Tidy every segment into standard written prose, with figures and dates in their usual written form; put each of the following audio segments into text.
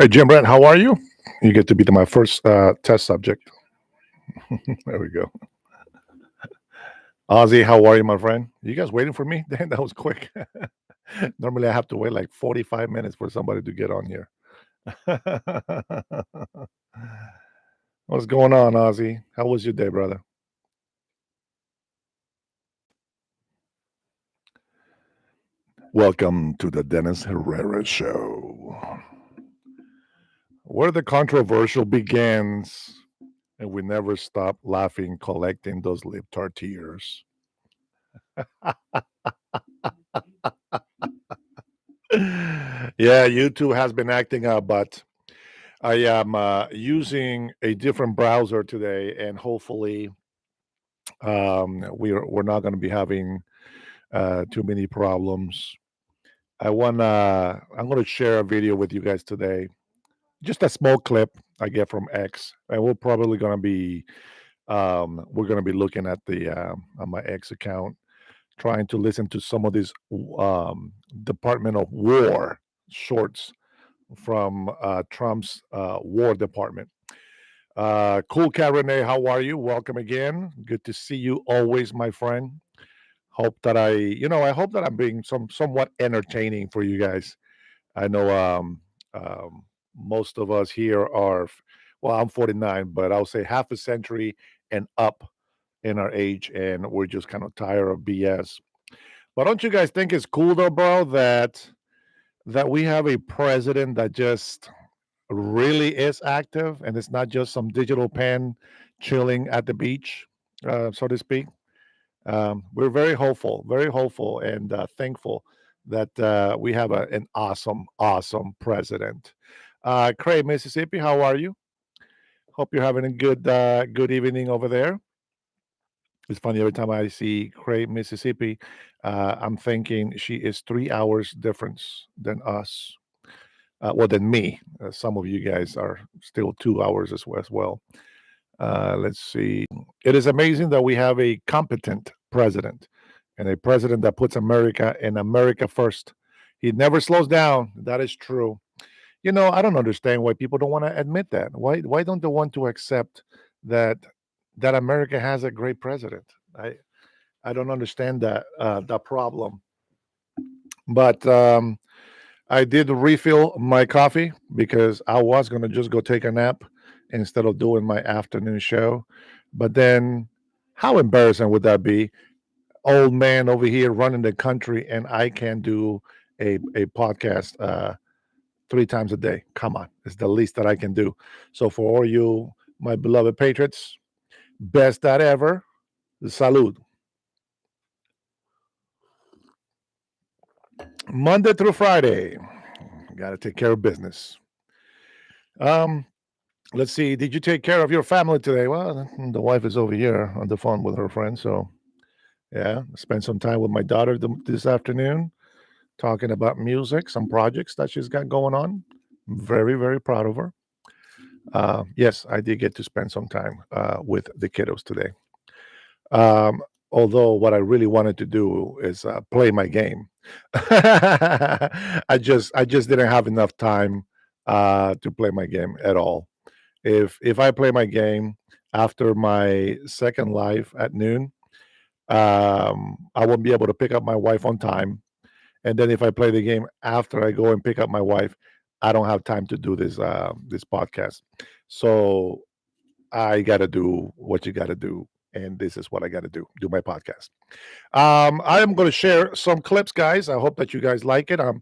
Hey, Jim Brett, how are you? You get to be my first test subject. There we go. Ozzy, how are you, my friend? You guys waiting for me? Damn, that was quick. Normally, I have to wait like 45 minutes for somebody to get on here. What's going on, Ozzy? How was your day, brother? Welcome to the Dennis Herrera Show, where the controversial begins and we never stop laughing, collecting those lip tears. Yeah, YouTube has been acting up, but I am using a different browser today, and hopefully, we're not going to be having too many problems. I'm going to share a video with you guys today, just a small clip I get from X, and we're going to be looking at the on my X account, trying to listen to some of these Department of War shorts from Trump's War Department. Cool Cat Renee, how are you? Welcome again. Good to see you always, my friend. I hope that I'm being somewhat entertaining for you guys. I know most of us here are, well, I'm 49, but I'll say half a century and up in our age, and we're just kind of tired of BS. But don't you guys think it's cool though, bro, that we have a president that just really is active and it's not just some digital pen chilling at the beach, so to speak. We're very hopeful and thankful that we have an awesome, awesome president. Craig, Mississippi, how are you? Hope you're having a good evening over there. It's funny every time I see Craig, Mississippi, I'm thinking she is 3 hours difference than us. Well, than me. Some of you guys are still 2 hours as well. Let's see. It is amazing that we have a competent president and a president that puts America and America first. He never slows down. That is true. I don't understand why people don't want to admit that. Why don't they want to accept that that America has a great president? I don't understand that problem. But I did refill my coffee because I was going to just go take a nap instead of doing my afternoon show. But then, how embarrassing would that be? Old man over here running the country, and I can do a podcast 3 times a day. Come on, it's the least that I can do. So, for all you, my beloved patriots, best that ever. Salud. Monday through Friday. Got to take care of business. Um, let's see. Did you take care of your family today? Well, the wife is over here on the phone with her friend. So, yeah, spent some time with my daughter this afternoon talking about music, some projects that she's got going on. Very, very proud of her. Yes, I did get to spend some time with the kiddos today. Um, Although what I really wanted to do is play my game. I just didn't have enough time to play my game at all. If I play my game after my second live at noon, I won't be able to pick up my wife on time. And then if I play the game after I go and pick up my wife, I don't have time to do this podcast. So I got to do what you got to do. And this is what I got to do my podcast. I am going to share some clips, guys. I hope that you guys like it. I'm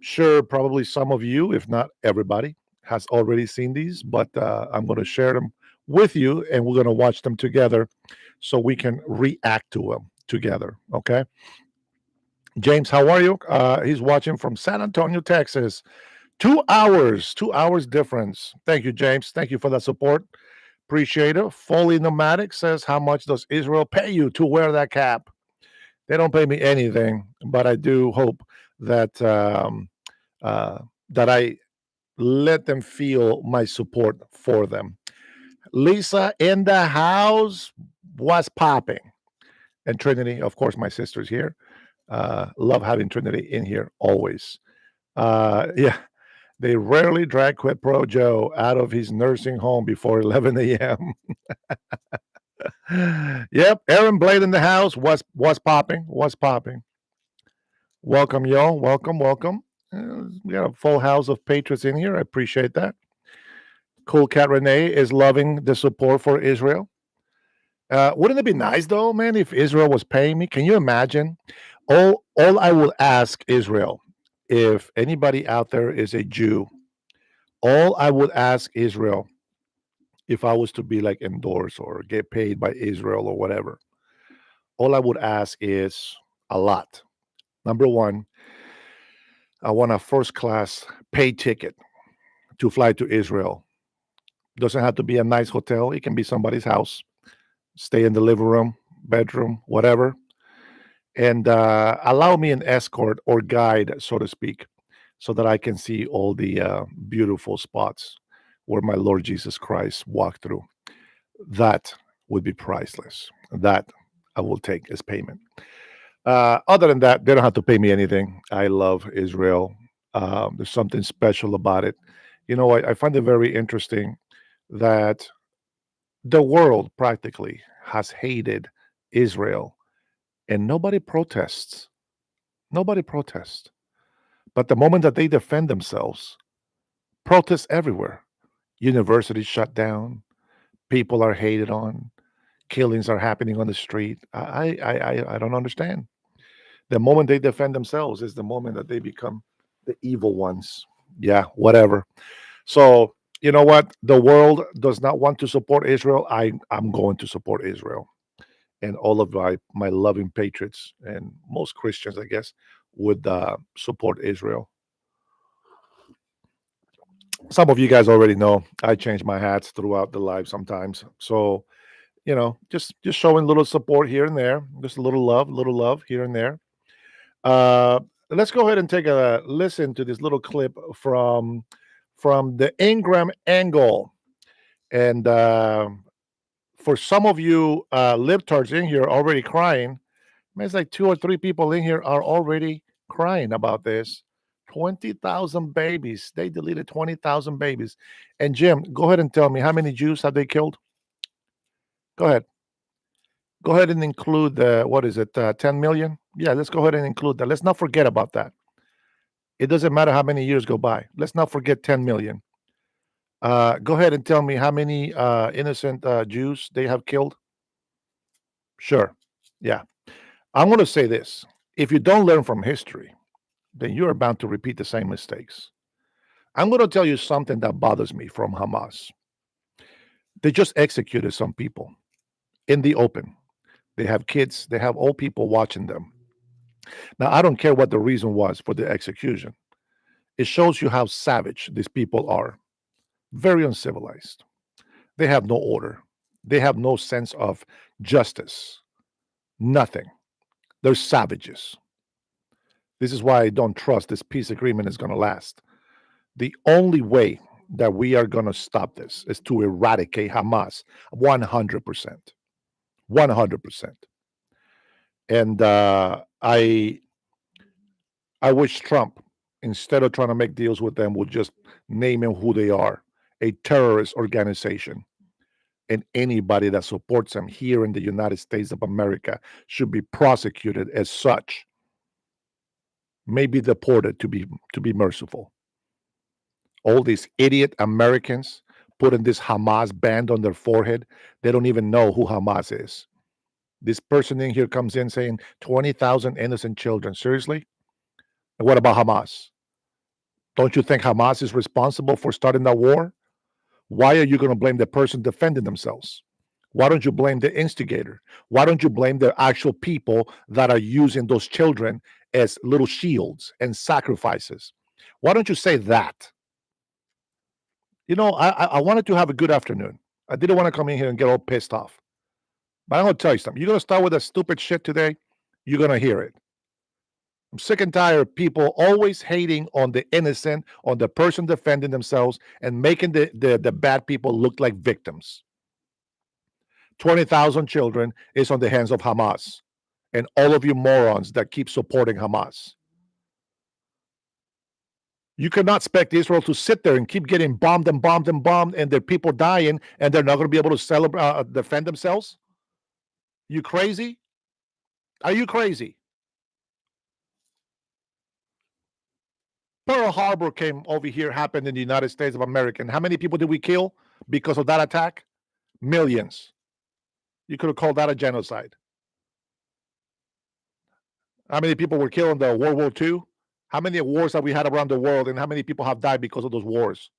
sure probably some of you, if not everybody, has already seen these, but I'm going to share them with you and we're going to watch them together so we can react to them together. Okay. James, how are you? He's watching from San Antonio, Texas. 2 hours, 2 hours difference. Thank you, James. Thank you for that support. Appreciate it. Foley Nomadic says, how much does Israel pay you to wear that cap? They don't pay me anything, but I do hope that that I let them feel my support for them. Lisa in the house was popping. And Trinity, of course, my sister's here. Love having Trinity in here always. Yeah. They rarely drag Quid Pro Joe out of his nursing home before 11 a.m. Yep, Aaron Blade in the house. Was popping? Was popping? Welcome, y'all. Welcome, welcome. We got a full house of patriots in here. I appreciate that. Cool Cat Renee is loving the support for Israel. Wouldn't it be nice though, man, if Israel was paying me? Can you imagine? All I will ask Israel, if anybody out there is a Jew, all I would ask Israel, if I was to be like endorsed or get paid by Israel or whatever, all I would ask is a lot. Number one, I want a first class paid ticket to fly to Israel. Doesn't have to be a nice hotel. It can be somebody's house. Stay in the living room, bedroom, whatever, and allow me an escort or guide, so to speak, so that I can see all the beautiful spots where my Lord Jesus Christ walked through. That would be priceless. That I will take as payment. Other than that, they don't have to pay me anything. I love Israel. There's something special about it. I find it very interesting that the world practically has hated Israel and nobody protests. Nobody protests. But the moment that they defend themselves, protests everywhere. Universities shut down. People are hated on. Killings are happening on the street. I don't understand. The moment they defend themselves is the moment that they become the evil ones. Yeah, whatever. So you know what? The world does not want to support Israel. I'm going to support Israel, and all of my loving patriots and most Christians, I guess, would support Israel. Some of you guys already know I change my hats throughout the live sometimes. So just showing a little support here and there, just a little love here and there. Uh, let's go ahead and take a listen to this little clip from the Ingram angle. And for some of you libtards in here already crying, man, it's like two or three people in here are already crying about this. 20,000 babies. They deleted 20,000 babies. And Jim, go ahead and tell me how many Jews have they killed? Go ahead. Go ahead and include what is it, 10 million? Yeah, let's go ahead and include that. Let's not forget about that. It doesn't matter how many years go by. Let's not forget 10 million. Go ahead and tell me how many innocent Jews they have killed. Sure. Yeah. I'm going to say this. If you don't learn from history, then you are bound to repeat the same mistakes. I'm going to tell you something that bothers me from Hamas. They just executed some people in the open. They have kids, they have old people watching them. Now, I don't care what the reason was for the execution. It shows you how savage these people are. Very uncivilized. They have no order. They have no sense of justice. Nothing. They're savages. This is why I don't trust this peace agreement is going to last. The only way that we are going to stop this is to eradicate Hamas 100%. 100%. And I wish Trump, instead of trying to make deals with them, would just name them who they are, a terrorist organization. And anybody that supports them here in the United States of America should be prosecuted as such, maybe deported to be merciful. All these idiot Americans putting this Hamas band on their forehead, they don't even know who Hamas is. This person in here comes in saying 20,000 innocent children. Seriously? And what about Hamas? Don't you think Hamas is responsible for starting that war? Why are you going to blame the person defending themselves? Why don't you blame the instigator? Why don't you blame the actual people that are using those children as little shields and sacrifices? Why don't you say that? I wanted to have a good afternoon. I didn't want to come in here and get all pissed off. But I'm going to tell you something. You're going to start with that stupid shit today, you're going to hear it. I'm sick and tired of people always hating on the innocent, on the person defending themselves, and making the bad people look like victims. 20,000 children is on the hands of Hamas and all of you morons that keep supporting Hamas. You cannot expect Israel to sit there and keep getting bombed and bombed and bombed, and their people dying, and they're not going to be able to celebrate, defend themselves. You crazy? Are you crazy? Pearl Harbor came over here, happened in the United States of America. And how many people did we kill because of that attack? Millions. You could have called that a genocide. How many people were killed in the World War II? How many wars have we had around the world, and how many people have died because of those wars?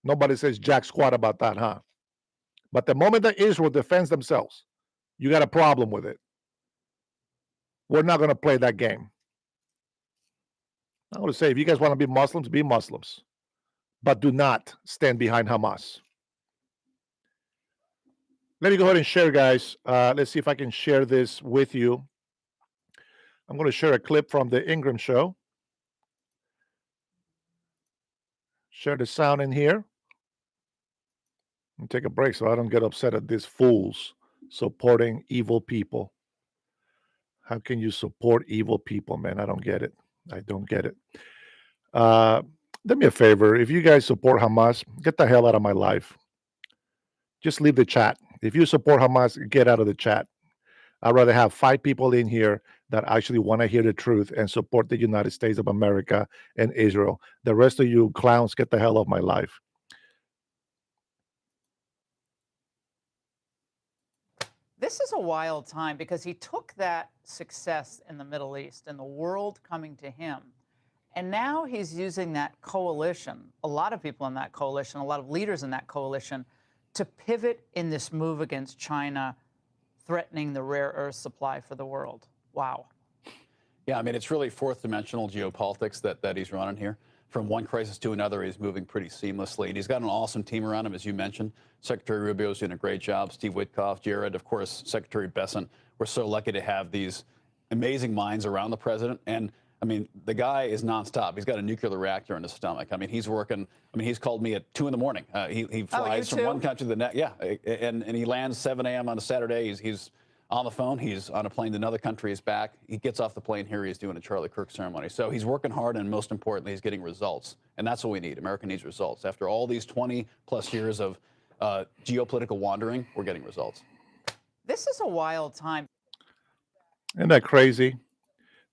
Nobody says jack squat about that, huh? But the moment that Israel defends themselves, you got a problem with it. We're not going to play that game. I want to say, if you guys want to be Muslims, but do not stand behind Hamas. Let me go ahead and share, guys. Let's see if I can share this with you. I'm going to share a clip from the Ingram show. Share the sound in here. And take a break so I don't get upset at these fools supporting evil people. How can you support evil people, man? I don't get it. I don't get it. Do me a favor. If you guys support Hamas, get the hell out of my life. Just leave the chat. If you support Hamas, get out of the chat. I'd rather have 5 people in here that actually want to hear the truth and support the United States of America and Israel. The rest of you clowns, get the hell off my life. This is a wild time because he took that success in the Middle East and the world coming to him, and now he's using that coalition, a lot of people in that coalition, a lot of leaders in that coalition, to pivot in this move against China, threatening the rare earth supply for the world. Wow. Yeah, I mean, it's really fourth dimensional geopolitics that he's running here. From one crisis to another, he's moving pretty seamlessly. And he's got an awesome team around him, as you mentioned. Secretary Rubio's doing a great job. Steve Witkoff, Jared, of course, Secretary Bessent. We're so lucky to have these amazing minds around the president. And, I mean, the guy is nonstop. He's got a nuclear reactor in his stomach. I mean, he's working. I mean, he's called me at 2 in the morning. He flies from one country to the next. Yeah, and he lands 7 a.m. on a Saturday. He's on the phone. He's on a plane to another country. He's back. He gets off the plane here. He's doing a Charlie Kirk ceremony. So he's working hard, and most importantly, he's getting results. And that's what we need. America needs results. After all these 20-plus years of geopolitical wandering, we're getting results. This is a wild time. Isn't that crazy?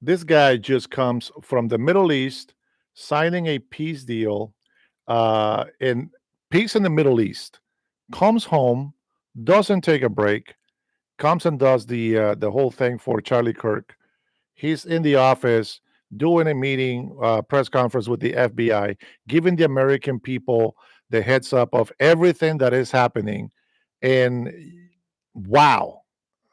This guy just comes from the Middle East, signing a peace deal in peace in the Middle East, comes home, doesn't take a break, comes and does the whole thing for Charlie Kirk. He's in the office doing a meeting, press conference with the FBI, giving the American people the heads up of everything that is happening. And wow,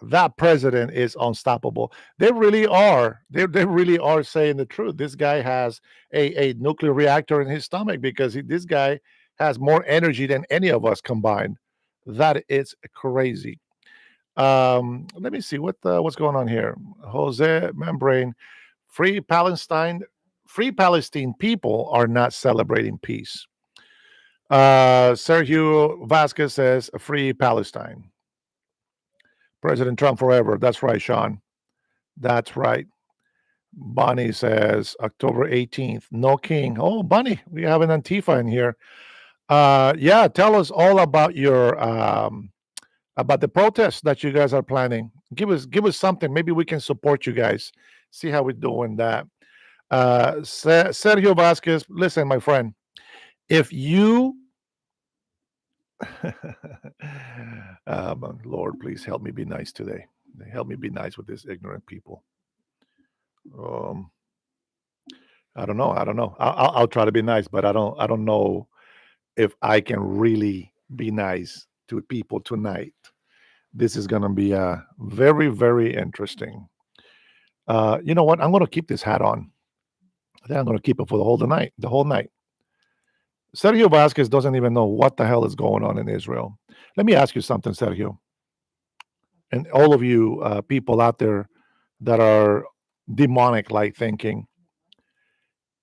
that president is unstoppable. They really are. They really are saying the truth. This guy has a nuclear reactor in his stomach because this guy has more energy than any of us combined. That is crazy. Let me see what's going on here. Jose Membrane, free Palestine, free Palestine people are not celebrating peace. Sergio Vasquez says, free Palestine. President Trump forever. That's right, Sean. That's right. Bonnie says October 18th, no king. Oh, Bonnie, we have an Antifa in here. Yeah, tell us all about your about the protests that you guys are planning. Give us something. Maybe we can support you guys. See how we're doing that. Sergio Vasquez, listen, my friend, if you Lord, please help me be nice today. Help me be nice with these ignorant people. Um, I don't know. I don't know. I'll try to be nice, but I don't know if I can really be nice to people tonight. This is going to be very, very interesting. You know what? I'm going to keep this hat on. I think I'm going to keep it for the whole night. Sergio Vasquez doesn't even know what the hell is going on in Israel. Let me ask you something, Sergio, and all of you people out there that are demonic like thinking.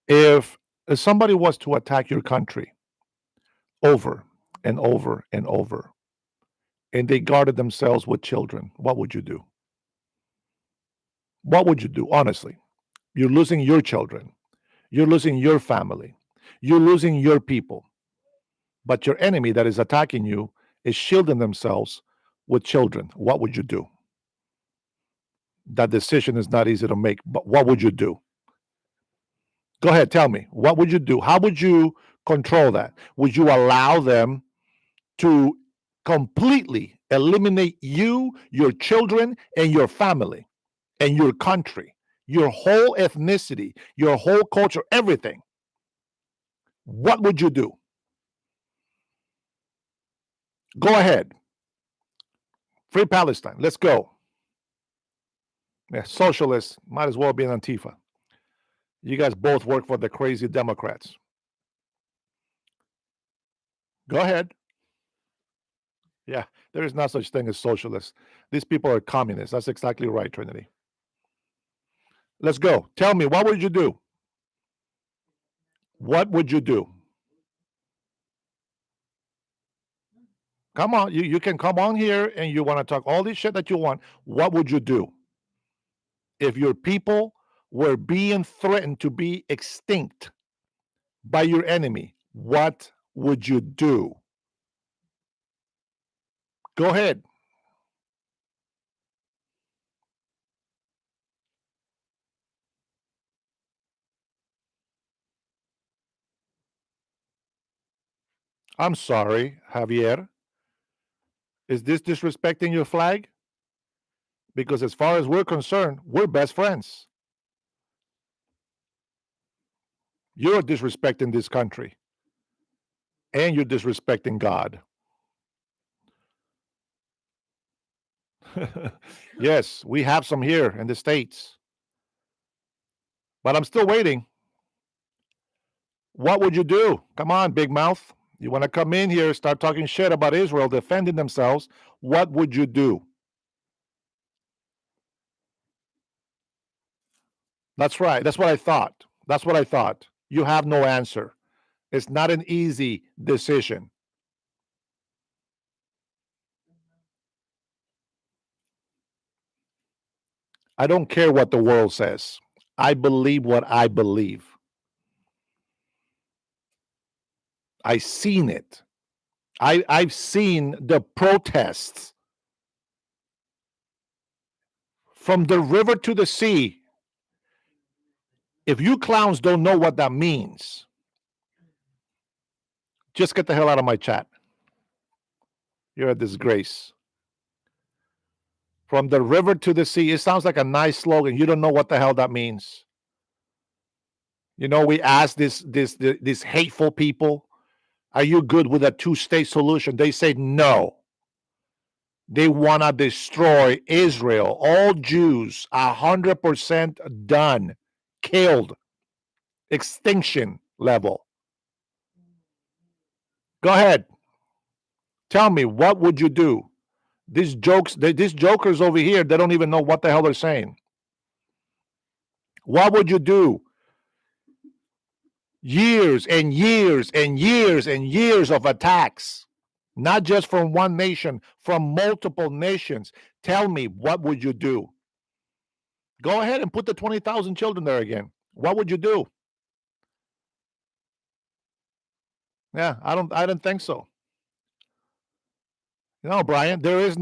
If somebody was to attack your country over and over and over, and they guarded themselves with children, what would you do? What would you do? Honestly, you're losing your children. You're losing your family. You're losing your people. But your enemy that is attacking you is shielding themselves with children. What would you do? That decision is not easy to make, but what would you do? Go ahead, tell me. What would you do? How would you control that? Would you allow them to completely eliminate you, your children, and your family, and your country, your whole ethnicity, your whole culture, everything? What would you do? Go ahead. Free Palestine. Let's go. Yeah, socialists might as well be an Antifa. You guys both work for the crazy Democrats. Go ahead. Yeah, there is not such thing as socialists. These people are communists. That's exactly right, Trinity. Let's go. Tell me, what would you do? What would you do? Come on, you can come on here and you want to talk all this shit that you want. What would you do if your people were being threatened to be extinct by your enemy? What would you do? Go ahead. I'm sorry, Javier. Is this disrespecting your flag? Because as far as we're concerned, we're best friends. You're disrespecting this country. And you're disrespecting God. Yes, we have some here in the States. But I'm still waiting. What would you do? Come on, big mouth. You want to come in here, start talking shit about Israel, defending themselves. What would you do? That's right. That's what I thought. That's what I thought. You have no answer. It's not an easy decision. I don't care what the world says. I believe what I believe. I've seen it. I've seen the protests from the river to the sea. If you clowns don't know what that means, just get the hell out of my chat. You're a disgrace. From the river to the sea. It sounds like a nice slogan. You don't know what the hell that means. You know, we ask these hateful people, are you good with a two-state solution? They say no. They want to destroy Israel. All Jews, 100% done, killed, extinction level. Go ahead. Tell me, what would you do? These jokers over here, they don't even know what the hell they're saying. What would you do? Years and years and years and years of attacks, not just from one nation, from multiple nations. Tell me, what would you do? Go ahead and put the 20,000 children there again. What would you do? Yeah, I didn't think so. No, Brian, there is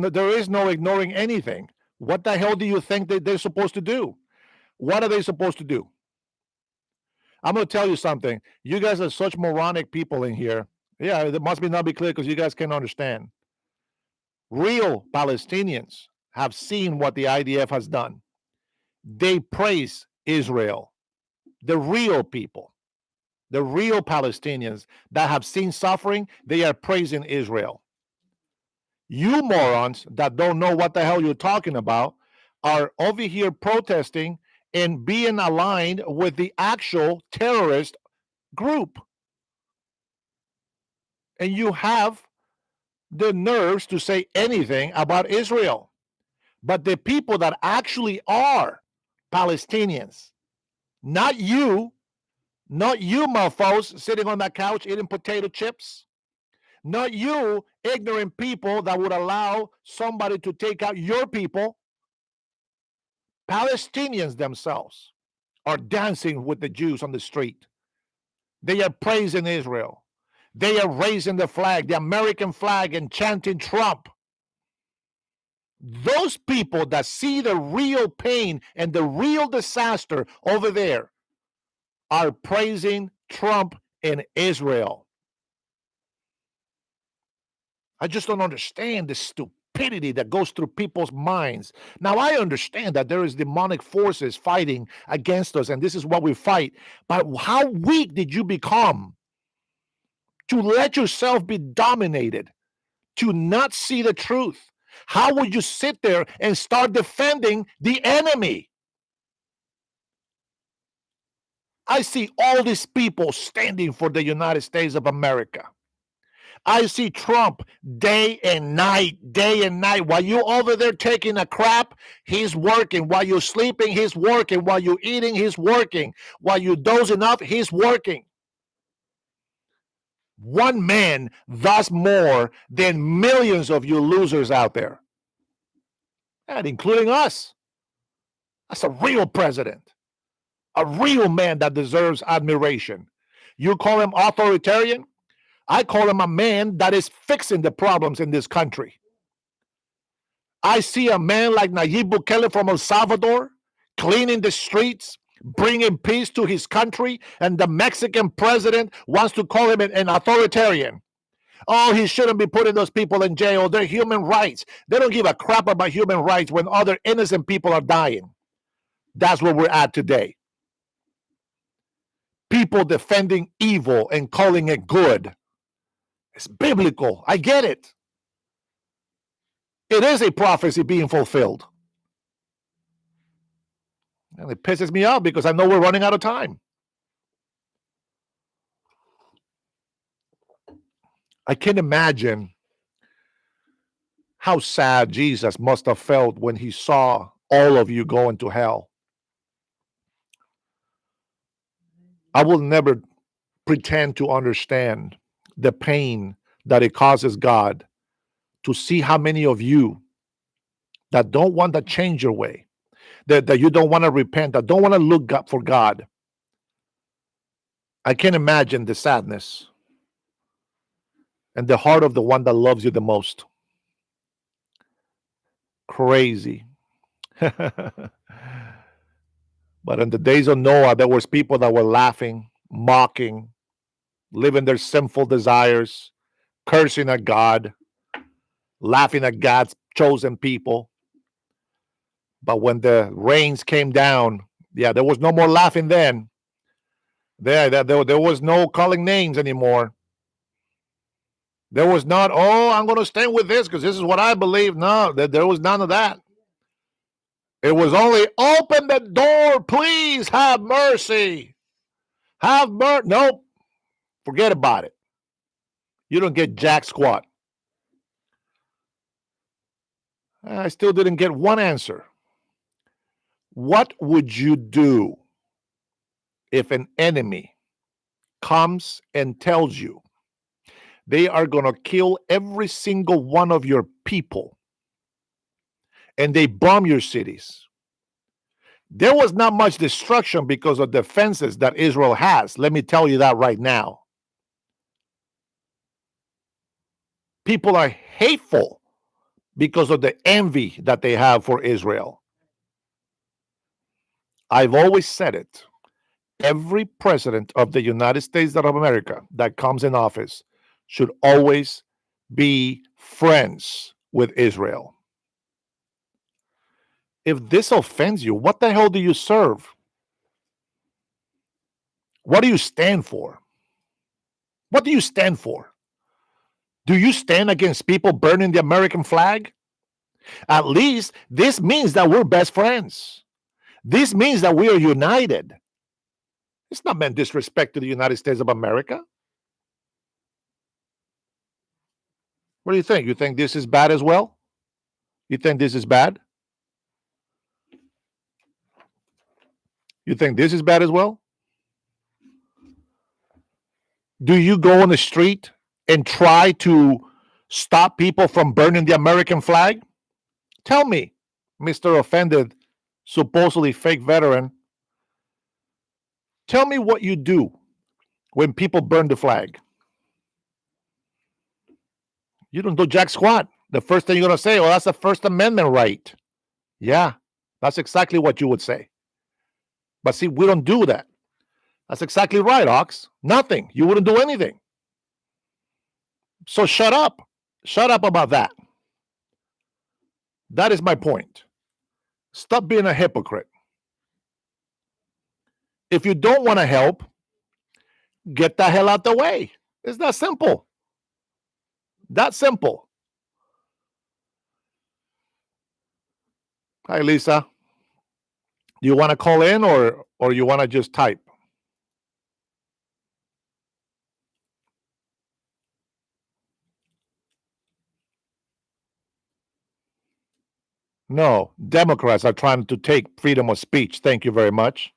no ignoring anything. What the hell do you think that they're supposed to do? What are they supposed to do? I'm going to tell you something. You guys are such moronic people in here. Yeah, it must be not be clear because you guys can't understand. Real Palestinians have seen what the IDF has done. They praise Israel. The real people, the real Palestinians that have seen suffering, they are praising Israel. You morons that don't know what the hell you're talking about are over here protesting and being aligned with the actual terrorist group. And you have the nerves to say anything about Israel. But the people that actually are Palestinians, not you mofos sitting on that couch eating potato chips, not you ignorant people that would allow somebody to take out your people. Palestinians themselves are dancing with the Jews on the street. They are praising Israel. They are raising the flag, the American flag, and chanting Trump. Those people that see the real pain and the real disaster over there are praising Trump and Israel. I just don't understand the stupidity that goes through people's minds. Now, I understand that there is demonic forces fighting against us, and this is what we fight. But how weak did you become to let yourself be dominated, to not see the truth? How would you sit there and start defending the enemy? I see all these people standing for the United States of America. I see Trump day and night. While you over there taking a crap, he's working. While you're sleeping, he's working. While you're eating, he's working. While you're dozing off, he's working. One man does more than millions of you losers out there, and including us. That's a real president, a real man that deserves admiration. You call him authoritarian? I call him a man that is fixing the problems in this country. I see a man like Nayib Bukele from El Salvador cleaning the streets, bringing peace to his country, and the Mexican president wants to call him an authoritarian. Oh, he shouldn't be putting those people in jail. They're human rights. They don't give a crap about human rights when other innocent people are dying. That's where we're at today. People defending evil and calling it good. It's biblical. I get it. It is a prophecy being fulfilled. And it pisses me off because I know we're running out of time. I can imagine how sad Jesus must have felt when he saw all of you going to hell. I will never pretend to understand the pain that it causes God to see how many of you that don't want to change your way, that you don't want to repent, that don't want to look for God. I can imagine the sadness and the heart of the one that loves you the most. Crazy. But in the days of Noah, there was people that were laughing, mocking, living their sinful desires, cursing at God, laughing at God's chosen people. But when the rains came down, there was no more laughing then. There was no calling names anymore. There was not, oh, I'm going to stand with this because this is what I believe. No, there was none of that. It was only, open the door, please, have mercy. Have mercy. Nope. Forget about it. You don't get jack squat. I still didn't get one answer. What would you do if an enemy comes and tells you they are going to kill every single one of your people and they bomb your cities? There was not much destruction because of defenses that Israel has. Let me tell you that right now. People are hateful because of the envy that they have for Israel. I've always said it. Every president of the United States of America that comes in office should always be friends with Israel. If this offends you, what the hell do you serve? What do you stand for? What do you stand for? Do you stand against people burning the American flag? At least this means that we're best friends. This means that we are united. It's not meant disrespect to the United States of America. What do you think? You think this is bad as well? You think this is bad? You think this is bad as well? Do you go on the street and try to stop people from burning the American flag? Tell me, Mr. Offended, supposedly fake veteran, Tell me what you do when people burn the flag. You don't do jack squat. The first thing you're going to say, well, that's the First Amendment right. Yeah, that's exactly what you would say. But see, we don't do that. That's exactly right, Ox. Nothing. You wouldn't do anything. So shut up. Shut up about that. That is my point. Stop being a hypocrite. If you don't want to help, get the hell out the way. It's that simple. That simple. Hi, Lisa. Do you want to call in or you want to just type? No, Democrats are trying to take freedom of speech. Thank you very much.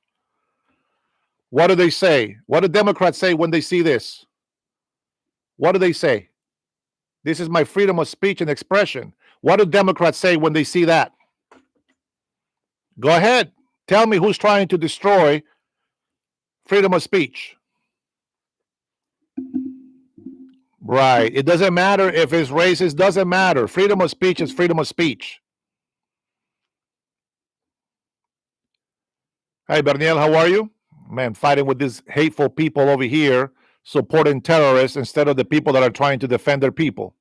What do they say? What do Democrats say when they see this? What do they say? This is my freedom of speech and expression. What do Democrats say when they see that? Go ahead. Tell me who's trying to destroy freedom of speech. Right. It doesn't matter if it's racist. Doesn't matter. Freedom of speech is freedom of speech. Hi, Berniel. How are you? Man, fighting with these hateful people over here, supporting terrorists instead of the people that are trying to defend their people.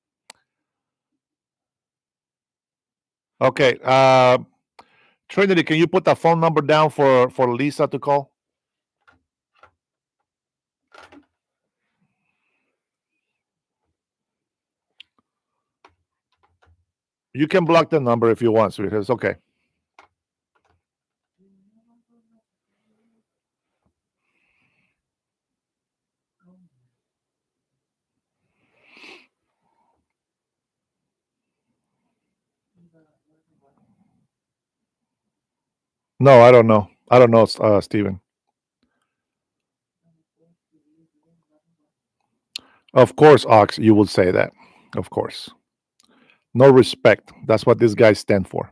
Okay. Trinity, can you put that phone number down for Lisa to call? You can block the number if you want, sweetheart. It's okay. No, I don't know. I don't know, Stephen. Of course, Ox, you would say that. Of course. No respect. That's what these guys stand for.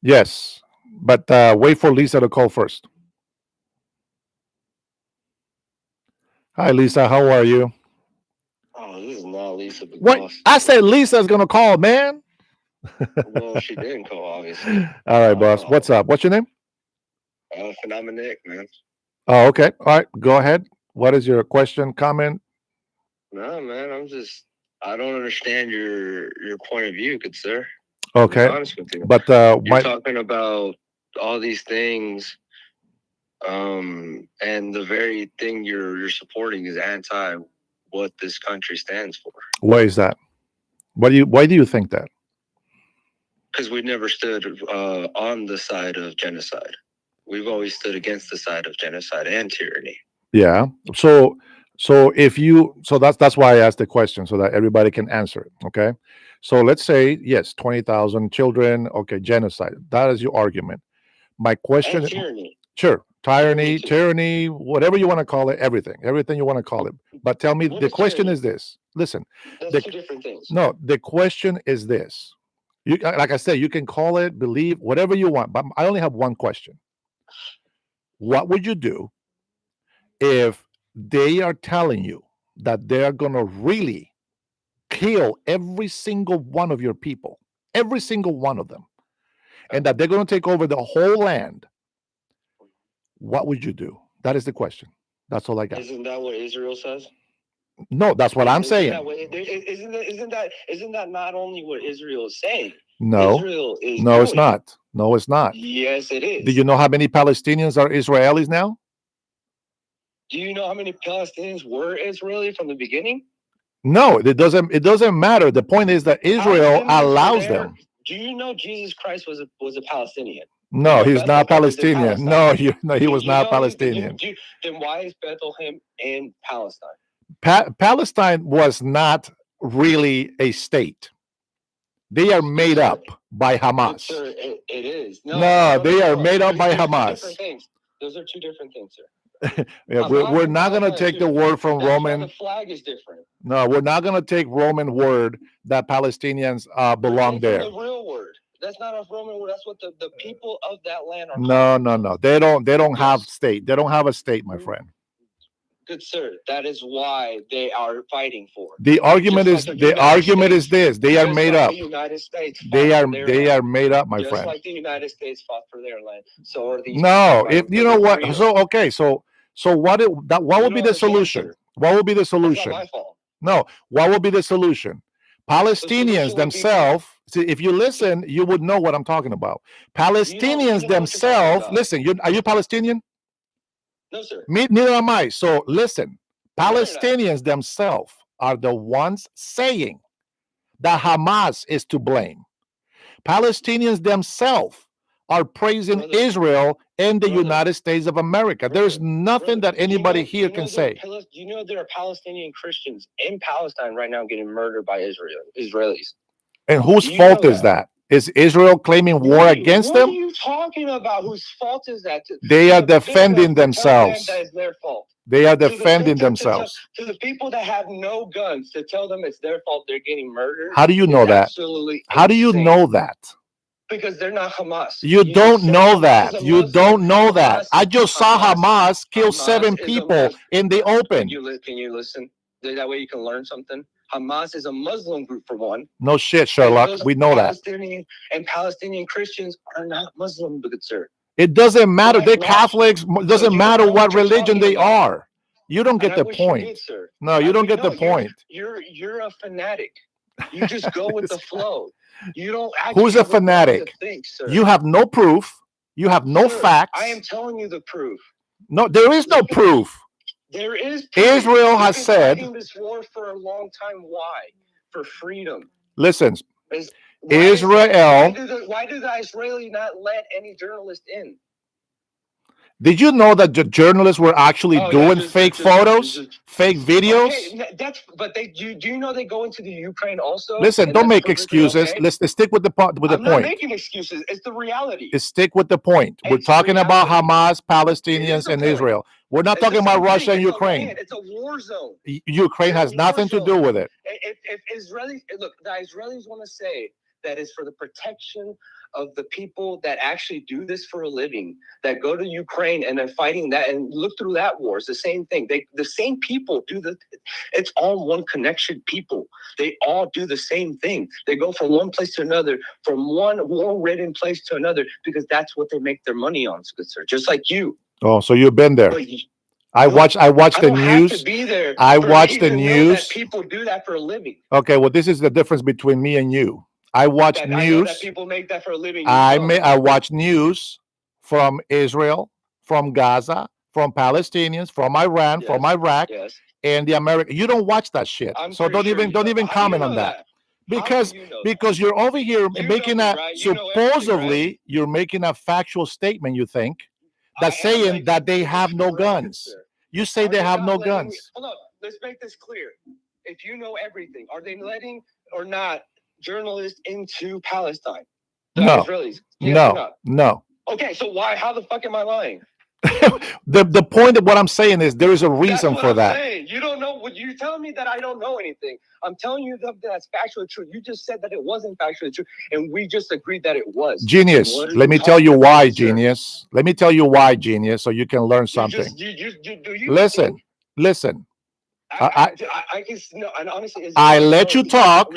Yes, but wait for Lisa to call first. Hi, Lisa. How are you? Oh, this is not Lisa, but What? boss. I said Lisa's gonna call, man. Well, she didn't call, obviously. All right, boss. What's up? What's your name? Phenomenal, man. Oh, okay. All right. Go ahead. What is your question, comment? No, man, I don't understand your point of view, good sir. Okay. To be honest with you. But You're talking about all these things, and the very thing you're supporting is anti what this country stands for. why is that? Why do you think that? Because we've never stood on the side of genocide. We've always stood against the side of genocide and tyranny. Yeah. So that's why I asked the question so that everybody can answer it. Okay. So let's say yes, 20,000 children. Okay, genocide. That is your argument. My question. And tyranny. Sure, tyranny, whatever you want to call it, everything you want to call it. But tell me, the question is this. Listen, That's two different things. no, the question is this. You, like I said, you can call it, believe, whatever you want. But I only have one question. What would you do if they are telling you that they are going to really kill every single one of your people, every single one of them, and that they're going to take over the whole land? What would you do? That is the question. That's all I got. Isn't that what Israel says? No, that's what I'm saying. Isn't that not only what Israel is saying? No, Israel is no, it's doing. not. No, it's not. Yes, it is. Do you know how many Palestinians are Israelis now? Do you know how many Palestinians were Israeli from the beginning? No, it doesn't. It doesn't matter. The point is that Israel Palestinians were allows there. them. Do you know Jesus Christ was a Palestinian? No, You know, he's not Bethlehem is in Palestinian. Palestine. No, he was You not know, Palestinian. Then why is Bethlehem in Palestine? Palestine was not really a state. They are made up by Hamas. Sir, it is. No, they are made up by Hamas. Two different things. Those are two different things, sir. Yeah, we're not going to take the word from That's Roman. why the flag is different. No, we're not going to take Roman word that Palestinians belong there. The real word. That's not a Roman war. That's what the people of that land are. No. They don't have Yes. state. They don't have a state, my friend. Good sir, that is why they are fighting for it. The argument Just is like the the United argument is States- this. They are just made like up. The United States They fought are for their they land. are made up, my Just friend. like the United States fought for their land. So are these No, people if fighting you for know their what, freedom. so okay, so what what You would be don't the understand, solution? sir. What would be the That's not solution? my fault. No, what would be the solution? Palestinians would be- themselves. See, if you listen, you would know what I'm talking about. Palestinians know what you're talking themselves. about. Listen, are you Palestinian? No, sir. Me, neither am I. So listen, No, you're not. Palestinians themselves are the ones saying that Hamas is to blame. Palestinians themselves are praising Brother. Israel and the Brother. United States of America. There's Brother. nothing that anybody here can say. You know there are Palestinian Christians in Palestine right now getting murdered by Israelis. And whose You fault know is that? Is Israel claiming war What against What them? are you talking about? Whose fault is that? They are To the big defending enough to tell them themselves. that it's their fault. They are To the- defending to- to- themselves. To the people that have no guns, to tell them it's their fault they're getting murdered. How do you is know that? Absolutely. How do you insane. know that? Because they're not Hamas. You don't sir, know Hamas that. is a You Muslim. don't know that. Hamas- I just saw Hamas- Hamas kill Hamas 7 is a people Mus- in the open. Can you listen? That way you can learn something. Hamas is a Muslim group for one. No shit, And Sherlock. those We know that. Palestinian Christians are not Muslim, good sir. It doesn't matter. Why- They're why- Catholics. It doesn't you matter don't know what what you're religion they talking about. are. You don't get And I the wish you point. did, sir. No, you don't get the No, point. You're a fanatic. You just go with the flow. You don't actually Who's a have time to fanatic? think, sir. You have no proof. You have no Sir, facts. I am telling you the proof. No, there is no proof. There is proof. Israel We've has been said. fighting this war for a long time. Why? For freedom. Listen, Why Israel. Why do the Israelis not let any journalist in? Did you know that the journalists were actually doing fake photos, fake videos? Okay, but do you know they go into the Ukraine also? Listen, and don't that's make perfectly excuses. okay? Let's stick with the I'm not point. making excuses. It's the reality. Let's stick with the point. We're It's the talking about reality. Hamas, It Palestinians, is the and point. Israel. We're not It's talking the about same Russia thing. and It's a Ukraine. land. It's a war zone. Ukraine has It's a war nothing to do zone. with it. If Israelis look, the Israelis want to say that is for the protection of the people that actually do this for a living, that go to Ukraine and are fighting that, and look through that war. It's the same thing. The same people do it's all one connection people. They all do the same thing. They go from one place to another, from one war-ridden place to another, because that's what they make their money on, good sir. Just like you. Oh, so you've been there. But I watched the don't have to news. be there I for watched me the to know that news. people do that for a living. Okay, well, this is the difference between me and you. I watch I know that news. people make that for a living. I watch news from Israel, from Gaza, from Palestinians, from Iran, from Iraq, Yes. and the American. You don't watch that shit. So don't even comment on that. Because you're over here making supposedly you're making a factual statement, you think, that's saying that they have no guns. You say they have no guns. Hold on, let's make this clear. If you know everything, are they letting or not journalists into Palestine? No. Israelis? Yes or not? No. Okay, so why? How the fuck am I lying? The point of what I'm saying is there is a reason for that. Saying. You don't know what you're telling me that I don't know anything. I'm telling you that that's factually true. You just said that it wasn't factually true, and we just agreed that it was. Genius. Let me tell you why, genius. Let me tell you why, genius, so you can learn something. Listen. I can no, and honestly, I let you talk.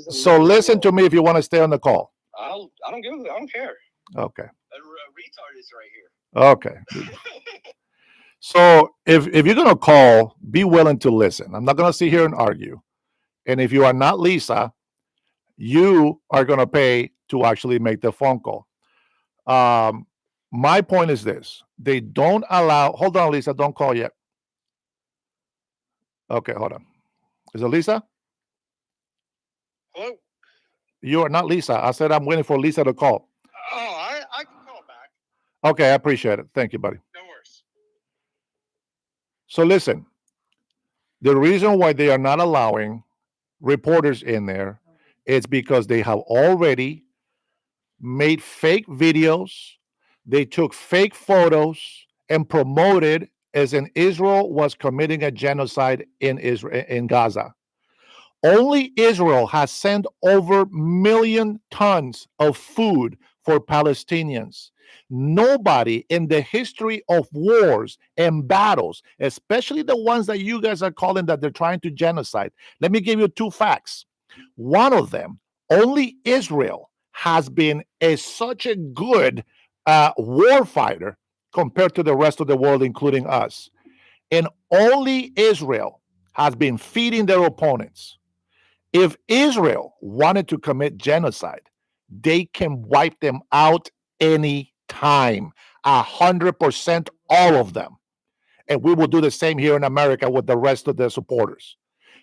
So listen to me if you want to stay on the call. I don't care. Okay. A retard is right here. Okay. So if you're gonna call, be willing to listen. I'm not gonna sit here and argue. And if you are not Lisa, you are gonna pay to actually make the phone call. My point is this: they don't allow. Hold on, Lisa. Don't call yet. Okay, hold on. Is it Lisa? Hello? You are not Lisa. I said I'm waiting for Lisa to call. Oh, I can call back. Okay, I appreciate it. Thank you, buddy. No worries. So listen, the reason why they are not allowing reporters in there is because they have already made fake videos. They took fake photos and promoted as in Israel was committing a genocide in Israel, in Gaza. Only Israel has sent over 1,000,000 tons of food for Palestinians. Nobody in the history of wars and battles, especially the ones that you guys are calling that they're trying to genocide. Let me give you two facts. One of them, only Israel has been such a good war fighter compared to the rest of the world, including us. And only Israel has been feeding their opponents. If Israel wanted to commit genocide, they can wipe them out any time, 100%, all of them. And we will do the same here in America with the rest of their supporters.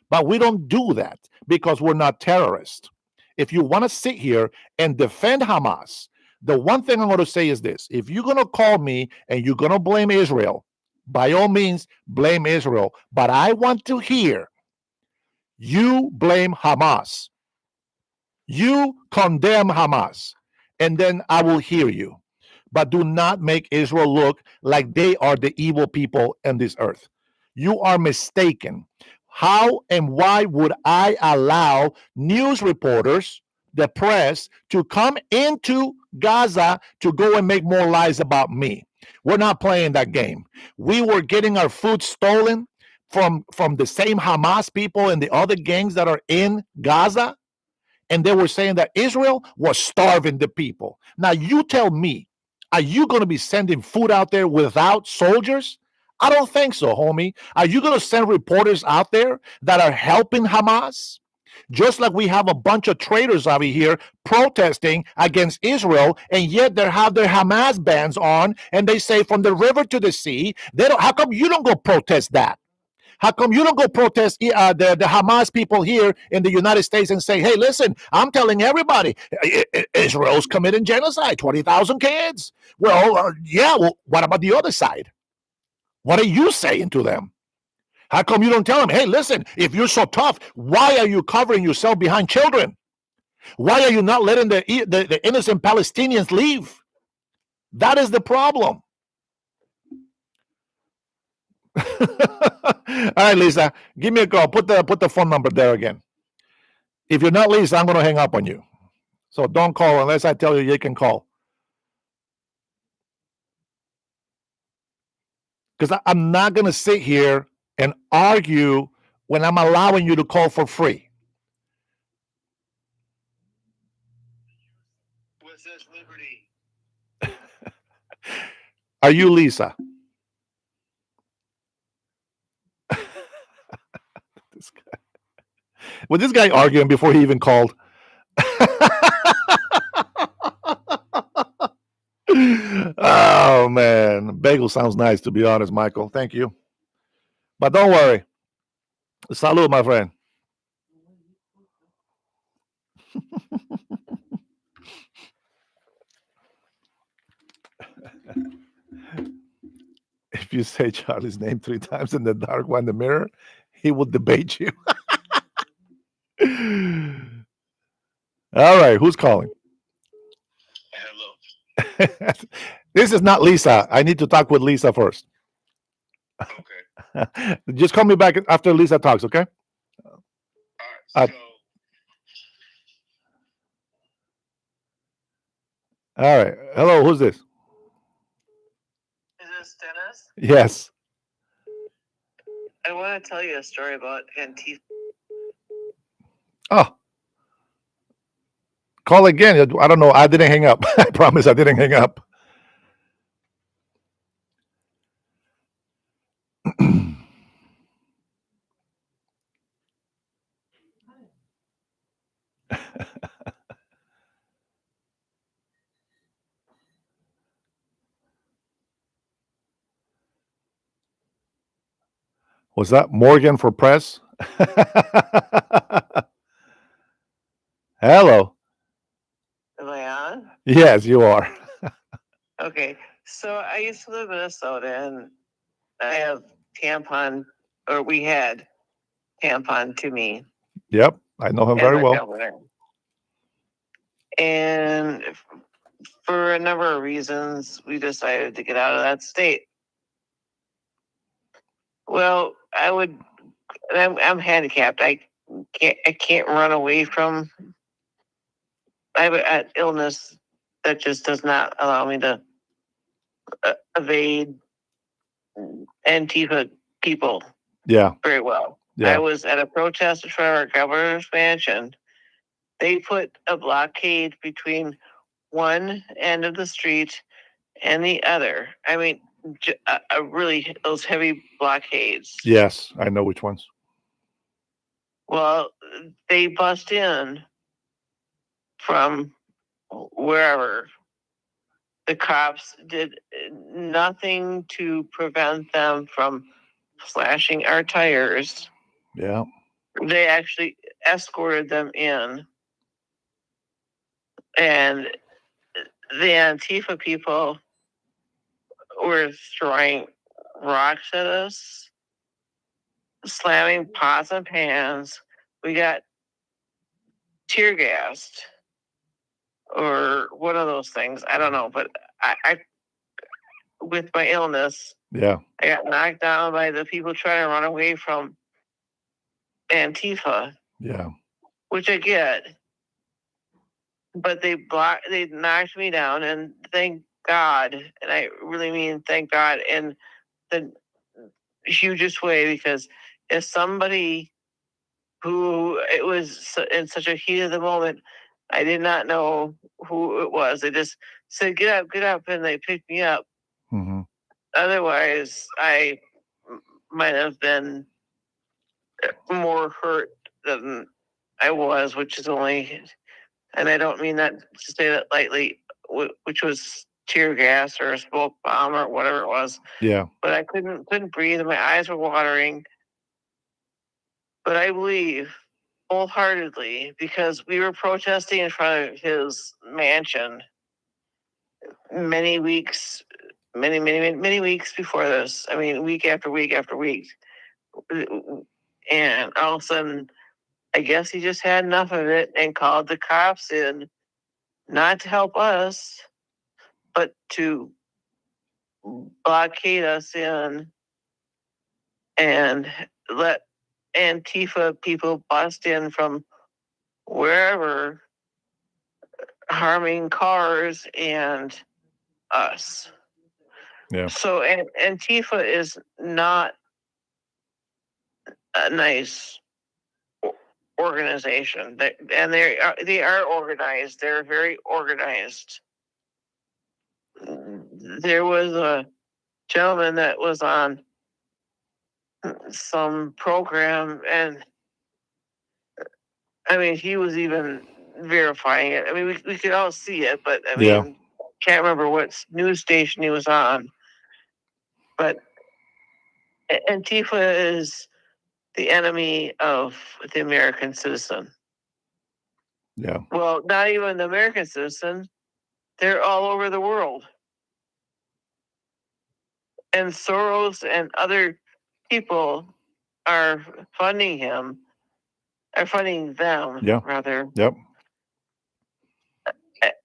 But we don't do that because we're not terrorists. If you want to sit here and defend Hamas, the one thing I'm going to say is this: if you're going to call me and you're going to blame Israel, by all means, blame Israel. But I want to hear you blame Hamas. You condemn Hamas, and then I will hear you. But do not make Israel look like they are the evil people in this earth. You are mistaken. How and why would I allow news reporters, the press, to come into Gaza to go and make more lies about me? We're not playing that game. We were getting our food stolen from the same Hamas people and the other gangs that are in Gaza, and they were saying that Israel was starving the people. Now, you tell me, are you going to be sending food out there without soldiers? I don't think so, homie. Are you going to send reporters out there that are helping Hamas? Just like we have a bunch of traitors over here protesting against Israel, and yet they have their Hamas bands on, and they say from the river to the sea. They don't. How come you don't go protest that? How come you don't go protest the Hamas people here in the United States and say, hey, listen, I'm telling everybody, Israel's committing genocide, 20,000 kids. Well, yeah, well, what about the other side? What are you saying to them? How come you don't tell them, hey, listen, if you're so tough, why are you covering yourself behind children? Why are you not letting the innocent Palestinians leave? That is the problem. All right, Lisa, give me a call. Put the phone number there again. If you're not Lisa, I'm going to hang up on you. So don't call unless I tell you can call. Because I'm not going to sit here and argue when I'm allowing you to call for free. What's this liberty? Are you Lisa? This guy. Was this guy arguing before he even called? Oh, man. Bagel sounds nice, to be honest, Michael. Thank you. But don't worry. Salud, my friend. If you say Charlie's name 3 times in the dark one in the mirror, he will debate you. All right, who's calling? Hello. This is not Lisa. I need to talk with Lisa first. Okay. Just call me back after Lisa talks, okay? All Uh, right. So All right. Hello, who's this? Is this Dennis? Yes. I want to tell you a story about Antifa. Oh. Call again. I don't know. I didn't hang up. I promise I didn't hang up. Was that Morgan for press? Hello. Am I on? Yes, you are. Okay. So I used to live in Minnesota, and I have tampon, or we had tampon to me Yep, I know him and very my well. governor. And for a number of reasons, we decided to get out of that state. Well, I'm handicapped. I can't run away from. I have an illness that just does not allow me to evade Antifa people Yeah. very well. I Yeah. was at a protest in front of our governor's mansion. They put a blockade between one end of the street and the other. I mean, really those heavy blockades. Yes. I know which ones. Well, they bust in from wherever. The cops did nothing to prevent them from slashing our tires. Yeah. They actually escorted them in. And the Antifa people were throwing rocks at us, slamming pots and pans. We got tear gassed or one of those things. I don't know, but I with my illness, Yeah. I got knocked down by the people trying to run away from Antifa, Yeah. which I get. But they knocked me down, and thank God, and I really mean thank God in the hugest way, because if somebody who it was in such a heat of the moment, I did not know who it was. They just said, get up, and they picked me up. Mm-hmm. Otherwise, I might have been more hurt than I was, which is only, and I don't mean that to say that lightly, which was tear gas or a smoke bomb or whatever it was. Yeah. But I couldn't breathe, and my eyes were watering. But I believe wholeheartedly, because we were protesting in front of his mansion many weeks, many weeks before this. I mean, week after week after week. And all of a sudden, I guess he just had enough of it and called the cops in, not to help us, but to blockade us in and let Antifa people bust in from wherever, harming cars and us. Yeah. So Antifa is not a nice organization. And they are organized. They're very organized. There was a gentleman that was on some program, and I mean, he was even verifying it. I mean, we could all see it, but I Yeah. mean, can't remember what news station he was on. But Antifa is the enemy of the American citizen. Yeah. Well, not even the American citizen. They're all over the world. And Soros and other people are funding him, are funding them, Yeah. rather. Yep.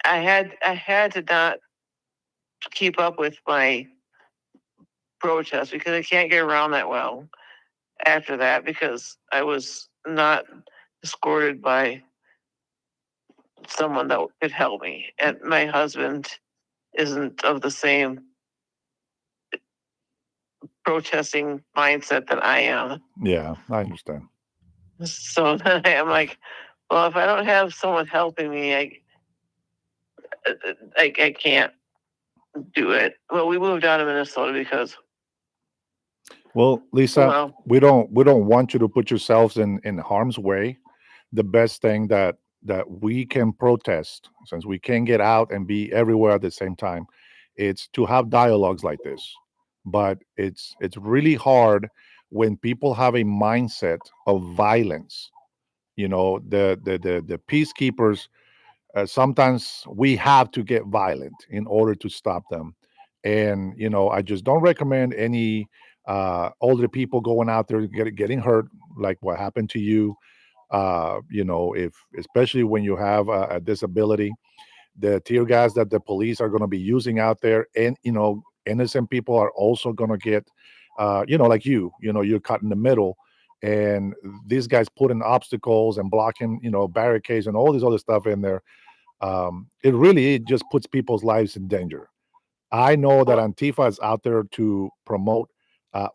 I had to not keep up with my protest because I can't get around that well after that, because I was not escorted by someone that could help me. And my husband isn't of the same protesting mindset that I am. Yeah. I understand. So then I'm like, well, if I don't have someone helping me, I can't do it. Well, we moved down to Minnesota because, Well, Lisa, well, we don't want you to put yourselves in harm's way. The best thing that we can protest, since we can't get out and be everywhere at the same time, it's to have dialogues like this. But it's really hard when people have a mindset of violence. The peacekeepers, sometimes we have to get violent in order to stop them. And I just don't recommend any older people going out there getting hurt like what happened to you. If especially when you have a disability, the tear gas that the police are going to be using out there, and innocent people are also going to get, like you're cut in the middle. and these guys put in obstacles and blocking, barricades and all this other stuff in there. It just puts people's lives in danger. I know that Well, Antifa is out there to promote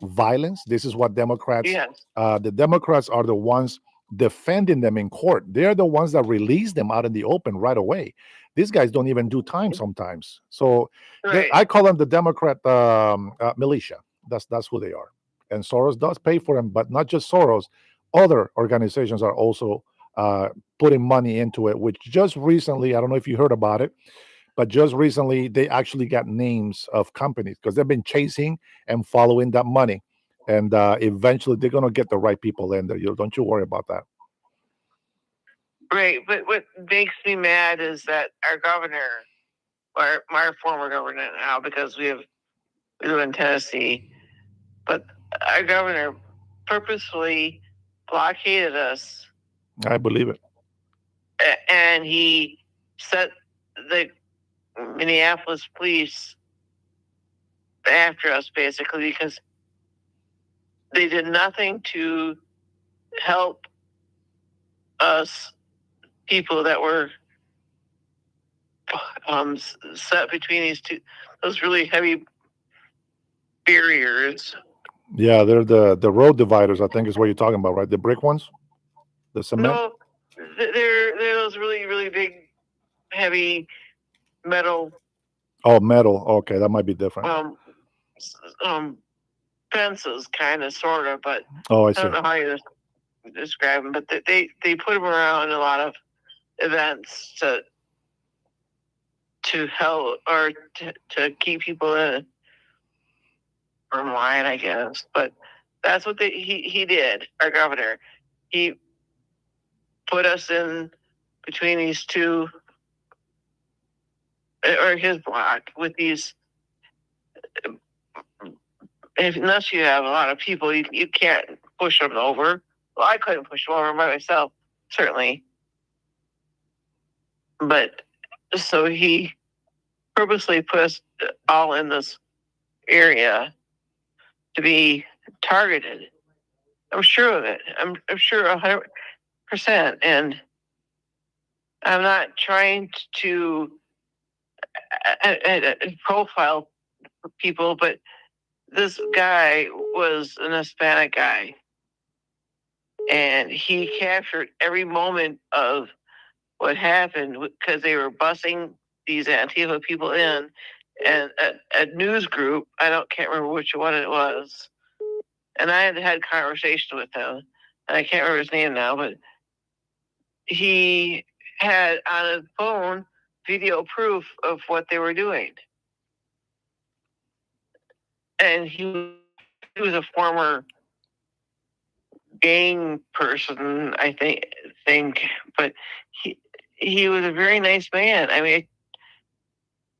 violence. This is what Democrats, yes. the Democrats are the ones defending them in court. They're the ones that release them out in the open right away. These guys don't even do time sometimes. So Right. I call them the Democrat militia. That's who they are. And Soros does pay for them, but not just Soros. Other organizations are also putting money into it, which just recently, I don't know if you heard about it, but just recently they actually got names of companies because they've been chasing and following that money, and eventually they're going to get the right people in there. Don't you worry about that. Right. But what makes me mad is that our governor, or my former governor now, because we live in Tennessee, but our governor purposefully blockaded us, I believe it. and he set the Minneapolis police after us, basically, because they did nothing to help us, people that were set between those really heavy barriers. Yeah, they're the road dividers, I think is what you're talking about, right? The brick ones, the cement. No, they're those really, really big, heavy metal Oh, metal. Okay, that might be different. fences, kind of, sort of, but Oh, I I see. don't know how you describe them. But they put them around a lot of events to help, or to keep people in line, I guess. But that's what he did. Our governor, he put us in between these two, or his block, with these. Unless you have a lot of people, you can't push them over. Well, I couldn't push them over by myself, certainly. But so he purposely put us all in this area to be targeted. I'm sure of it. I'm sure 100%. And I'm not trying to profile people, but this guy was an Hispanic guy, and he captured every moment of what happened because they were busing these Antifa people in, and a news group, can't remember which one it was, and I had conversation with him, and I can't remember his name now, but he had on his phone video proof of what they were doing. And he was a former gang person, I think, but he was a very nice man. I mean,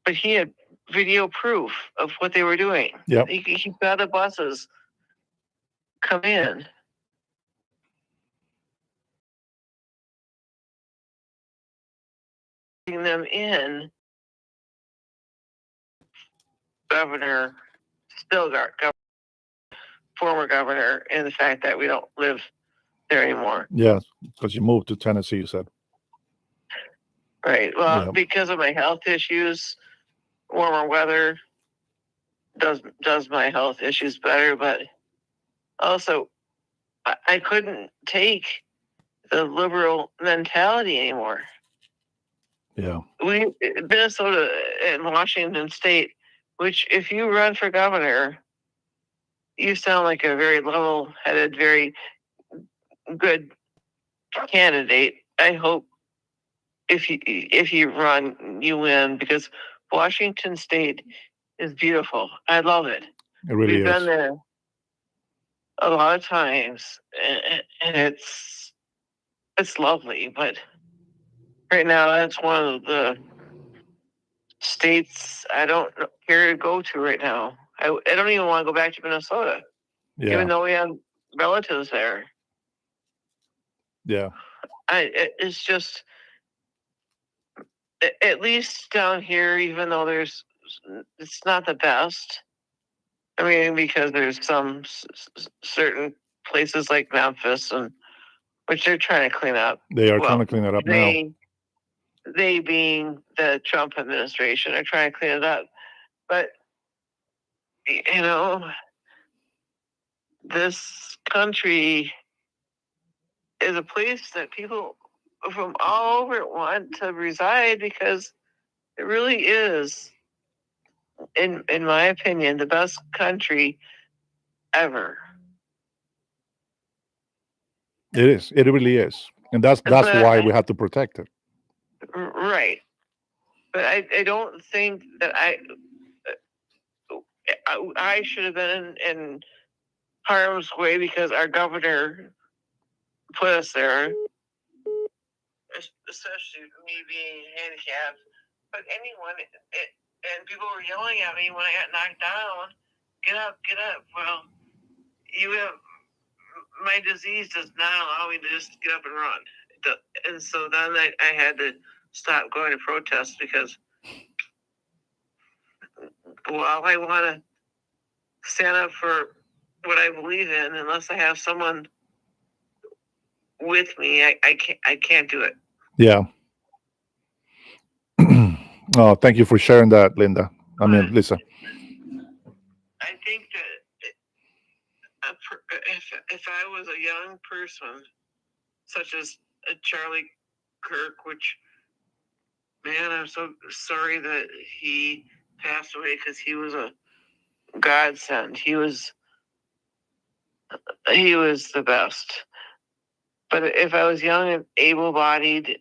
but he had video proof of what they were doing. Yep. He saw the buses come in. Them in. Governor, former governor, and the fact that we don't live there anymore. Yeah, because you moved to Tennessee, you said. Right. Well, Yeah. because of my health issues, warmer weather does my health issues better, but also I couldn't take the liberal mentality anymore. Yeah. Minnesota and Washington State, which if you run for governor, you sound like a very level-headed, very good candidate. I hope if you run, you win, because Washington State is beautiful. I love it. It really We've is. been there a lot of times, and it's lovely. But right now, that's one of the states I don't care to go to right now. I don't even want to go back to Minnesota, Yeah. even though we have relatives there. Yeah. It's just, at least down here, even though it's not the best. I mean, because there's some certain places like Memphis, and which they're trying to clean up. They are trying Well, to clean it up now. they being the Trump administration are trying to clean it up. But you know, this country is a place that people from all over want to reside because it really is, in my opinion, the best country ever. It is. It really is, and that's But why we have to protect it. Right. But I don't think that I should have been in harm's way because our governor put us there, especially me being handicapped. But anyone, and people were yelling at me when I got knocked down, get up, get up. Well, my disease does not allow me to just get up and run. And so then I had to stop going to protests because, well, I want to stand up for what I believe in. Unless I have someone with me, I can't do it. Yeah. Oh, thank you for sharing that, Linda. I mean, Lisa. I think that if I was a young person, such as Charlie Kirk, which, man, I'm so sorry that he passed away because he was a godsend. He was the best. But if I was young and able-bodied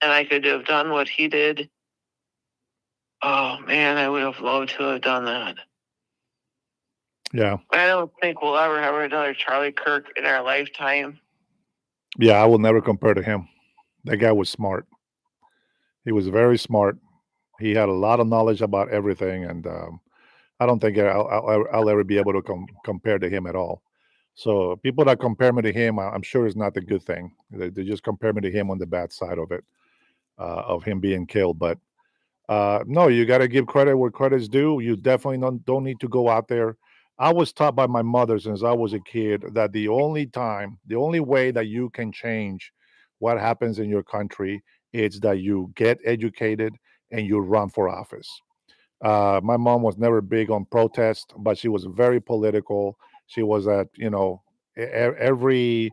and I could have done what he did, oh man, I would have loved to have done that. Yeah. I don't think we'll ever have another Charlie Kirk in our lifetime. Yeah, I will never compare to him. That guy was smart. He was very smart. He had a lot of knowledge about everything, and I don't think I'll ever be able to compare to him at all. So people that compare me to him, I'm sure it's not a good thing. They just compare me to him on the bad side of it, of him being killed. But no, you got to give credit where credit's due. You definitely don't need to go out there. I was taught by my mother since I was a kid that the only way that you can change what happens in your country is that you get educated and you run for office. My mom was never big on protest, but she was very political. She was at every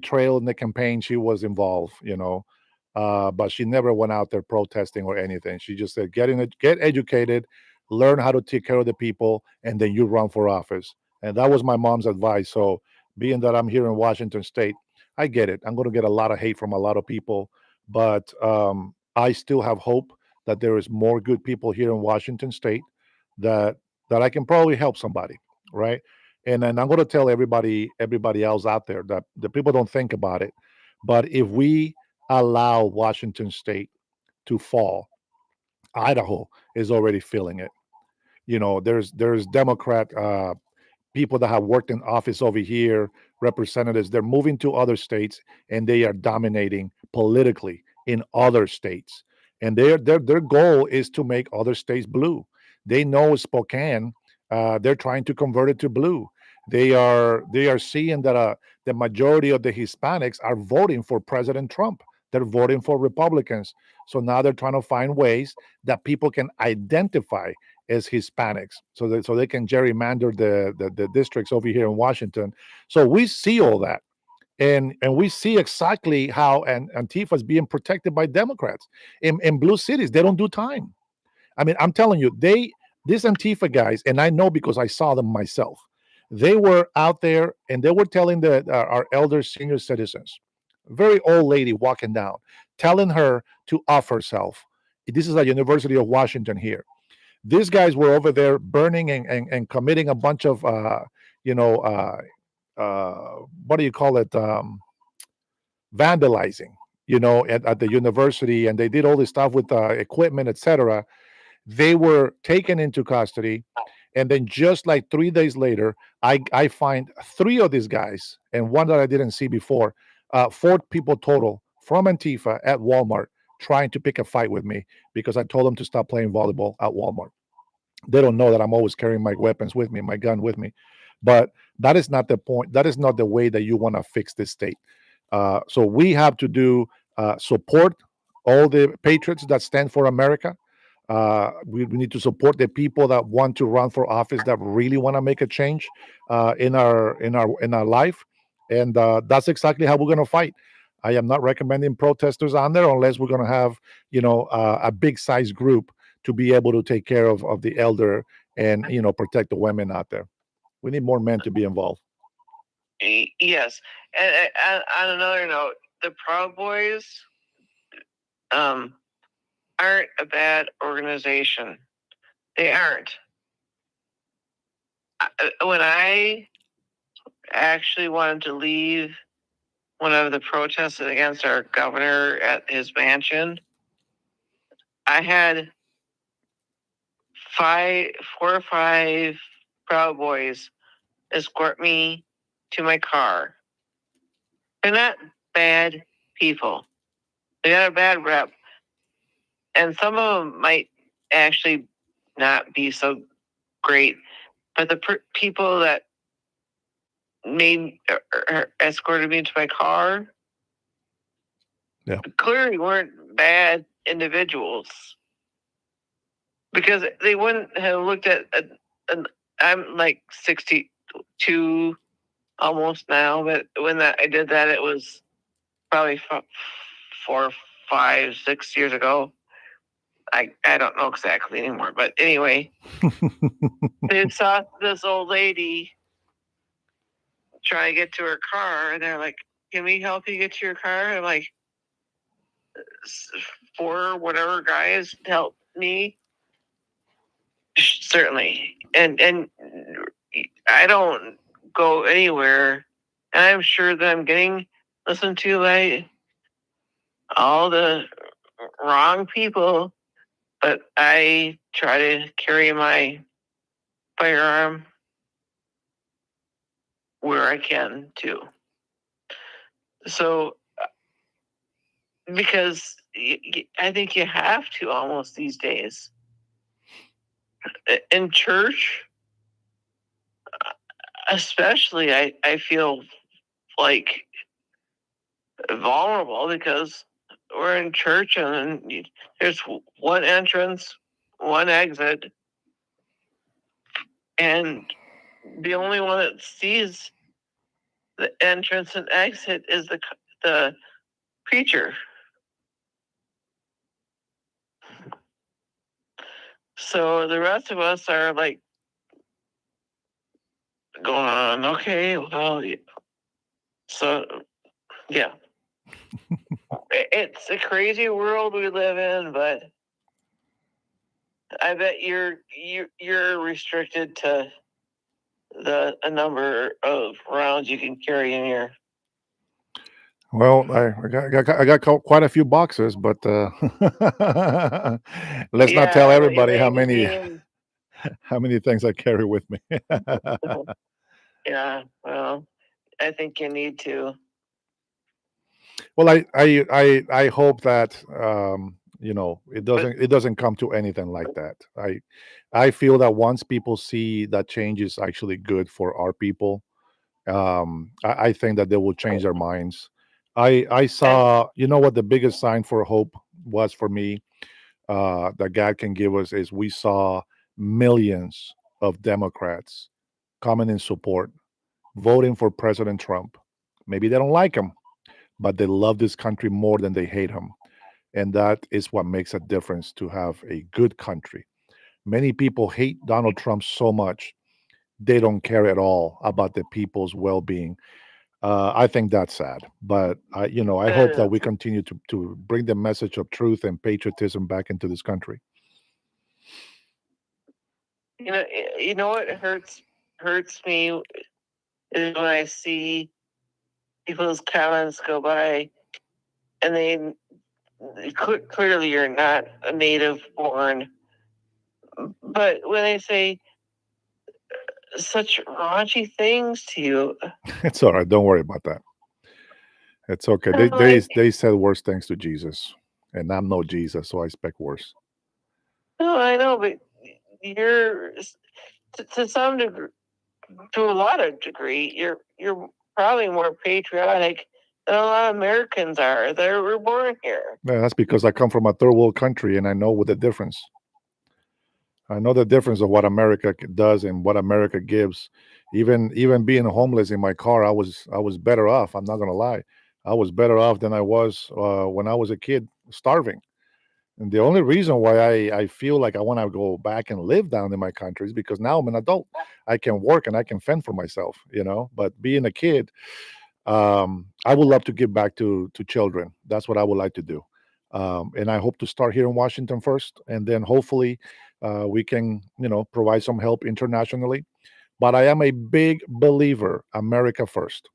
trail in the campaign she was involved. But she never went out there protesting or anything. She just said, get educated, learn how to take care of the people, and then you run for office. And that was my mom's advice. So, being that I'm here in Washington State, I get it. I'm going to get a lot of hate from a lot of people, but I still have hope that there is more good people here in Washington State that I can probably help somebody, right? And then I'm going to tell everybody else out there that the people don't think about it, but if we allow Washington State to fall, Idaho is already feeling it. There's Democrat people that have worked in office over here, representatives, they're moving to other states and they are dominating politically in other states. And their goal is to make other states blue. They know Spokane, they're trying to convert it to blue. They are seeing that the majority of the Hispanics are voting for President Trump. They're voting for Republicans. So now they're trying to find ways that people can identify as Hispanics, so they can gerrymander the districts over here in Washington. So we see all that, and we see exactly how Antifa is being protected by Democrats in blue cities. They don't do time. I mean, I'm telling you, these Antifa guys, and I know because I saw them myself. They were out there and they were telling our elder senior citizens, very old lady walking down, telling her to off herself. This is at University of Washington here. These guys were over there burning and committing a bunch of you know what do you call it, vandalizing, at the university, and they did all this stuff with equipment, etc. They were taken into custody, and then just like 3 days later, I find three of these guys and one that I didn't see before, four people total from Antifa at Walmart trying to pick a fight with me because I told them to stop playing volleyball at Walmart. They don't know that I'm always carrying my weapons with me, my gun with me. But that is not the point. That is not the way that you want to fix this state. So we have to do support all the patriots that stand for America. We need to support the people that want to run for office, that really want to make a change in our life, and that's exactly how we're going to fight. I am not recommending protesters on there unless we're going to have, a big size group to be able to take care of the elder and protect the women out there. We need more men to be involved. Yes, and on another note, the Proud Boys aren't a bad organization. They aren't. When I actually wanted to leave one of the protests against our governor at his mansion, I had 4 or 5 Proud Boys escort me to my car. They're not bad people. They got a bad rep. And some of them might actually not be so great. But the people that escorted me to my car, Yeah. clearly weren't bad individuals. Because they wouldn't have looked at, I'm like 62 almost now, but when I did that, it was probably 4, 5, 6 years ago. I don't know exactly anymore, but anyway, they saw this old lady try to get to her car, and they're like, "Can we help you get to your car?" And I'm like, 4 whatever guys help me, certainly, and I don't go anywhere, and I'm sure that I'm getting listened to by all the wrong people, but I try to carry my firearm where I can too. So, because I think you have to almost these days. In church, especially, I feel like vulnerable because we're in church and there's one entrance, one exit, and the only one that sees the entrance and exit is the preacher. So the rest of us are like going on, okay, well, so yeah. It's a crazy world we live in, but I bet you're restricted to a number of rounds you can carry in your. Well, I got quite a few boxes, but let's not tell everybody how many things I carry with me. Yeah, well, I think you need to. Well, I hope that it doesn't come to anything like that. I feel that once people see that change is actually good for our people, I think that they will change their minds. I saw, what the biggest sign for hope was for me, that God can give us, is we saw millions of Democrats coming in support, voting for President Trump. Maybe they don't like him, but they love this country more than they hate him. And that is what makes a difference, to have a good country. Many people hate Donald Trump so much, they don't care at all about the people's well being. I think that's sad. But, I hope that we continue to bring the message of truth and patriotism back into this country. You know what hurts me is when I see people's comments go by, and they clearly you're not a native born, but when they say such raunchy things to you, It's all right. Don't worry about that. It's okay. They said worse things to Jesus, and I'm no Jesus, so I expect worse. No, I know, but you're to some degree. to a lot of degree, you're probably more patriotic than a lot of Americans are. They were born here. Yeah, that's because I come from a third world country and I know what the difference. I know the difference of what America does and what America gives. Even being homeless in my car, I was better off. I'm not gonna lie. I was better off than I was when I was a kid, starving. And the only reason why I feel like I want to go back and live down in my country is because now I'm an adult. I can work and I can fend for myself, But being a kid, I would love to give back to children. That's what I would like to do. And I hope to start here in Washington first, and then hopefully we can, provide some help internationally. But I am a big believer, America first.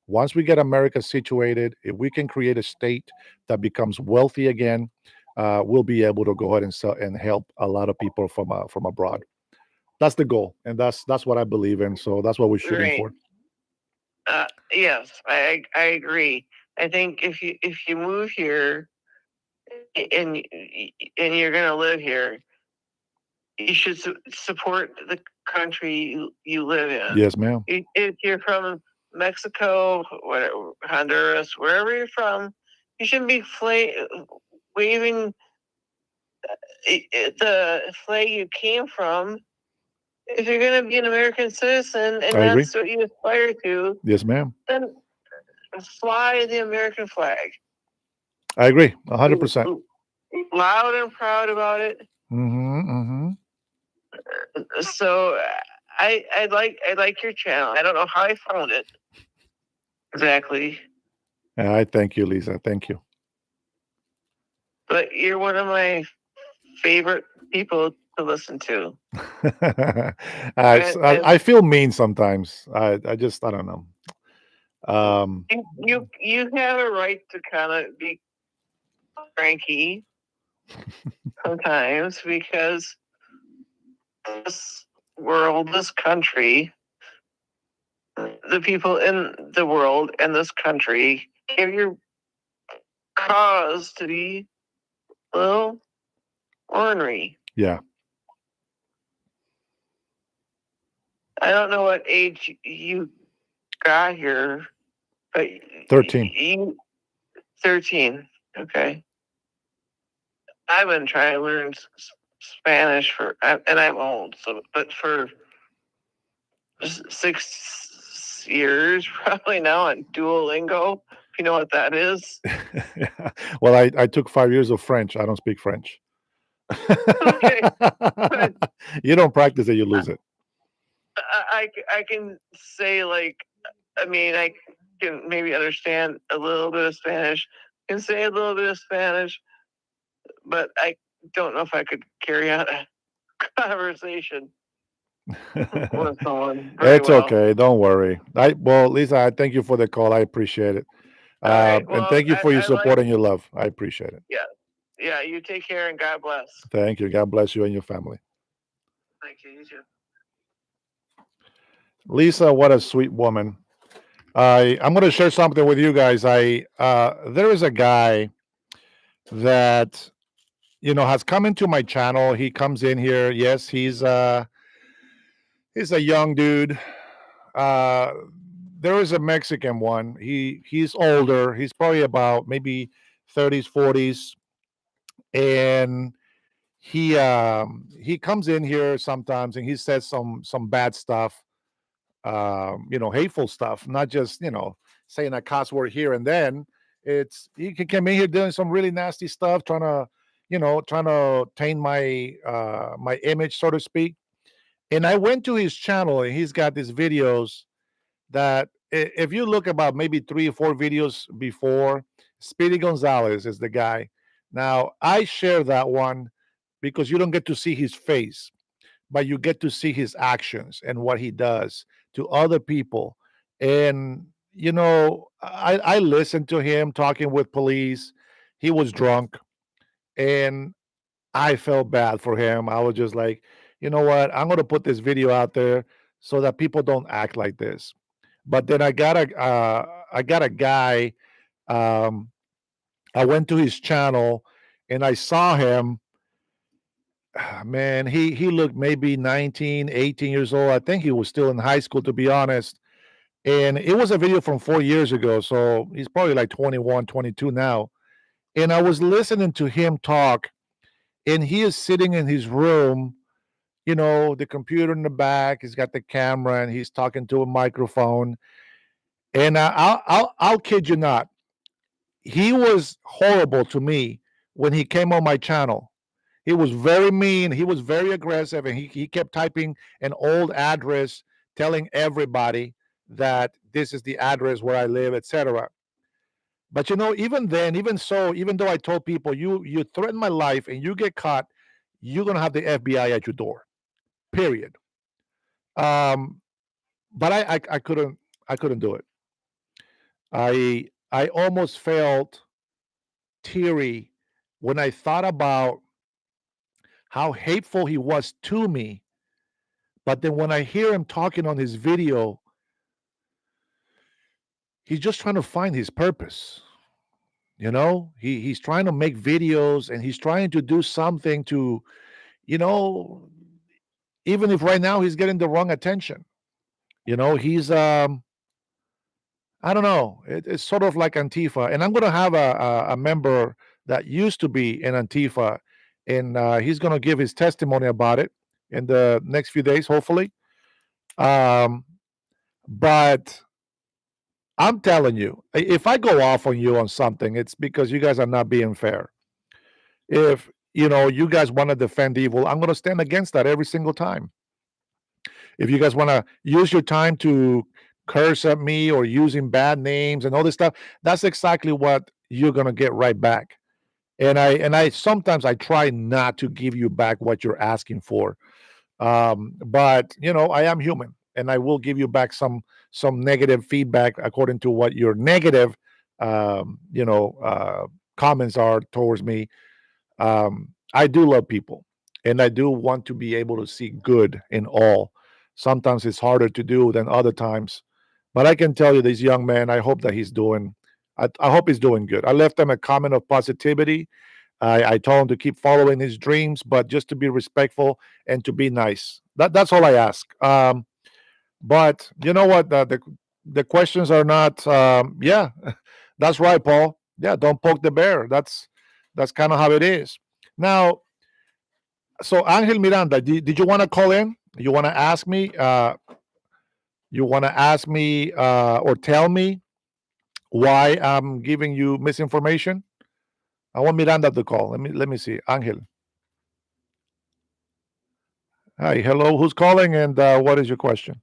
Once we get America situated, if we can create a state that becomes wealthy again, we'll be able to go ahead and sell and help a lot of people from abroad. That's the goal, and that's what I believe in. So that's what we're shooting Right. for. Yes, I agree. I think if you move here and you're gonna live here, you should support the country you live in. Yes, ma'am. If you're from Mexico, whatever, Honduras, wherever you're from, you shouldn't be waving the flag you came from. If you're going to be an American citizen and I agree. that's what you aspire to, Yes, ma'am. then fly the American flag. I agree, 100%. Loud and proud about it. Mm-hmm. So I like your channel. I don't know how I found it exactly, I thank you, Lisa. Thank you. but you're one of my favorite people to listen to. I feel mean sometimes. I don't know. You have a right to kind of be cranky sometimes because this world, this country, the people in the world and this country give you cause to be a little ornery. Yeah. I don't know what age you got here, but 13. 13. Okay. I've been trying to learn Spanish and I'm old, but for 6 years probably now on Duolingo. If you know what that is. Well, I took 5 years of French. I don't speak French. Okay. You don't practice it, you lose it. I can say I can maybe understand a little bit of Spanish, can say a little bit of Spanish, but I don't know if I could carry on a conversation with someone very It's well. okay. Don't worry. Well, Lisa, I thank you for the call. I appreciate it. All right. And Well, thank you for your I support and your love. I appreciate it. Yeah, you take care and God bless. Thank you. God bless you and your family. Thank you. You too. Lisa, what a sweet woman. I'm going to share something with you guys. There is a guy that has come into my channel. He comes in here. Yes, he's a young dude. Uh, there is a Mexican one. He's older. He's probably about maybe 30s, 40s, and he comes in here sometimes and he says some bad stuff, hateful stuff, not just saying a cuss word here and then. It's he can come in here doing some really nasty stuff, trying to taint my image, so to speak. And I went to his channel and he's got these videos that if you look about maybe 3 or 4 videos before, Speedy Gonzalez is the guy. Now I share that one because you don't get to see his face, but you get to see his actions and what he does to other people. And I listened to him talking with police. He was drunk, and I felt bad for him. I was just like, you know what? I'm going to put this video out there so that people don't act like this. But then I got a guy. Um, I went to his channel and I saw him. Man, he looked maybe 19, 18 years old. I think he was still in high school, to be honest. And it was a video from 4 years ago. So he's probably like 21, 22 now. And I was listening to him talk, and he is sitting in his room, the computer in the back. He's got the camera, and he's talking to a microphone. And I'll kid you not, he was horrible to me when he came on my channel. He was very mean. He was very aggressive, and he kept typing an old address, telling everybody that this is the address where I live, etc. But even then, even so, even though I told people, you threaten my life and you get caught, you're gonna have the FBI at your door. Period. Um, but I couldn't do it. I almost felt teary when I thought about how hateful he was to me. But then when I hear him talking on his video, he's just trying to find his purpose. He's trying to make videos, and he's trying to do something to, you know, even if right now he's getting the wrong attention. He's I don't know. It's sort of like Antifa, and I'm going to have a member that used to be in Antifa, and he's going to give his testimony about it in the next few days, hopefully. Um, but I'm telling you, if I go off on you on something, it's because you guys are not being fair. If you guys want to defend evil, I'm going to stand against that every single time. If you guys want to use your time to curse at me or using bad names and all this stuff, that's exactly what you're going to get right back. And I sometimes I try not to give you back what you're asking for. But I am human, and I will give you back some negative feedback according to what your negative um, you know comments are towards me. I do love people, and I do want to be able to see good in all. Sometimes it's harder to do than other times, but I can tell you, this young man, I hope that I hope he's doing good. I left him a comment of positivity. I told him to keep following his dreams, but just to be respectful and to be nice. That's all I ask. But you know what? The questions are not. Yeah, that's right, Paul. Yeah, don't poke the bear. That's kind of how it is. Now, so Angel Miranda, did you want to call in? You want to ask me? Or tell me why I'm giving you misinformation? I want Miranda to call. Let me see. Angel. Hi, hello. Who's calling, and what is your question?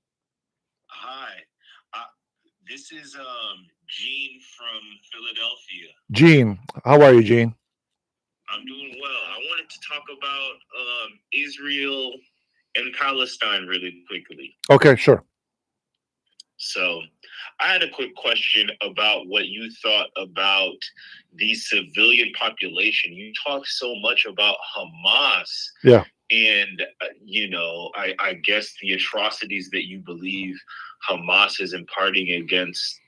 Hi, uh, this is Gene from Philadelphia. Gene, how are you, Gene? I'm doing well. I wanted to talk about Israel and Palestine really quickly. Okay, sure. So, I had a quick question about what you thought about the civilian population. You talk so much about Hamas. Yeah. And I guess the atrocities that you believe Hamas is imparting against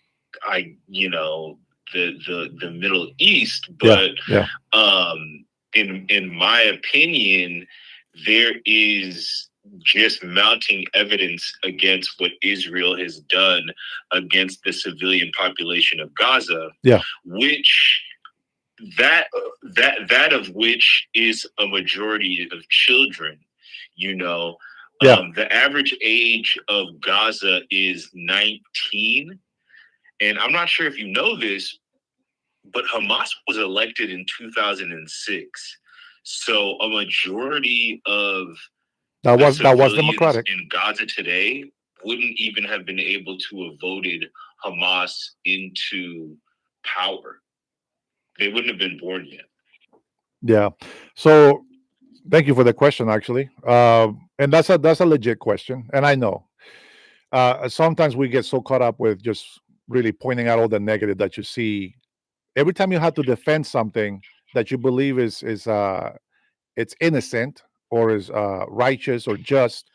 the Middle East. But Yeah. in my opinion, there is just mounting evidence against what Israel has done against the civilian population of Gaza. Yeah. Which that of which is a majority of children. The average age of Gaza is 19, and I'm not sure if you know this, but Hamas was elected in 2006. So a majority of That was civilians democratic. in Gaza today wouldn't even have been able to have voted Hamas into power. They wouldn't have been born yet. Yeah. So thank you for the question, actually. And that's a legit question, and I know. Sometimes we get so caught up with just really pointing out all the negative that you see. Every time you have to defend something that you believe is it's innocent or is righteous or just,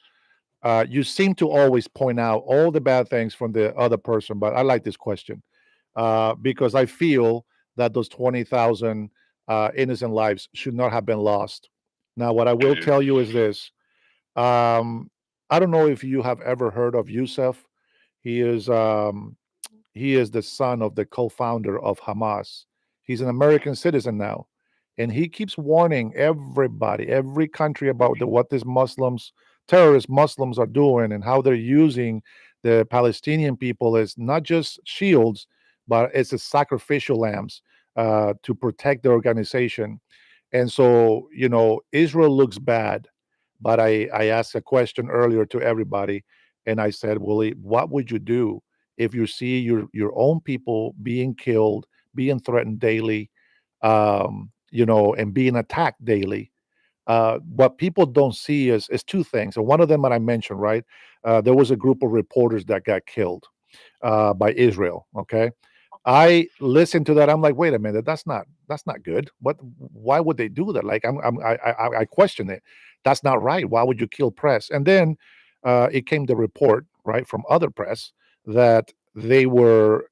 you seem to always point out all the bad things from the other person. But I like this question because I feel that those 20,000 innocent lives should not have been lost. Now, what I will Mhm. tell you is this. Um, I don't know if you have ever heard of Youssef. He is he is the son of the co-founder of Hamas. He's an American citizen now, and he keeps warning everybody, every country about what these Muslims, terrorist Muslims, are doing and how they're using the Palestinian people as not just shields, but it's as sacrificial lambs to protect the organization. And so, Israel looks bad, but I asked a question earlier to everybody, and I said, Willie, what would you do if you see your own people being killed, being threatened daily, and being attacked daily? What people don't see is two things, and one of them that I mentioned, right? There was a group of reporters that got killed by Israel. Okay, I listened to that. I'm like, wait a minute, that's not good. What? Why would they do that? Like, I question it. That's not right. Why would you kill press? And then it came the report, right, from other press that they were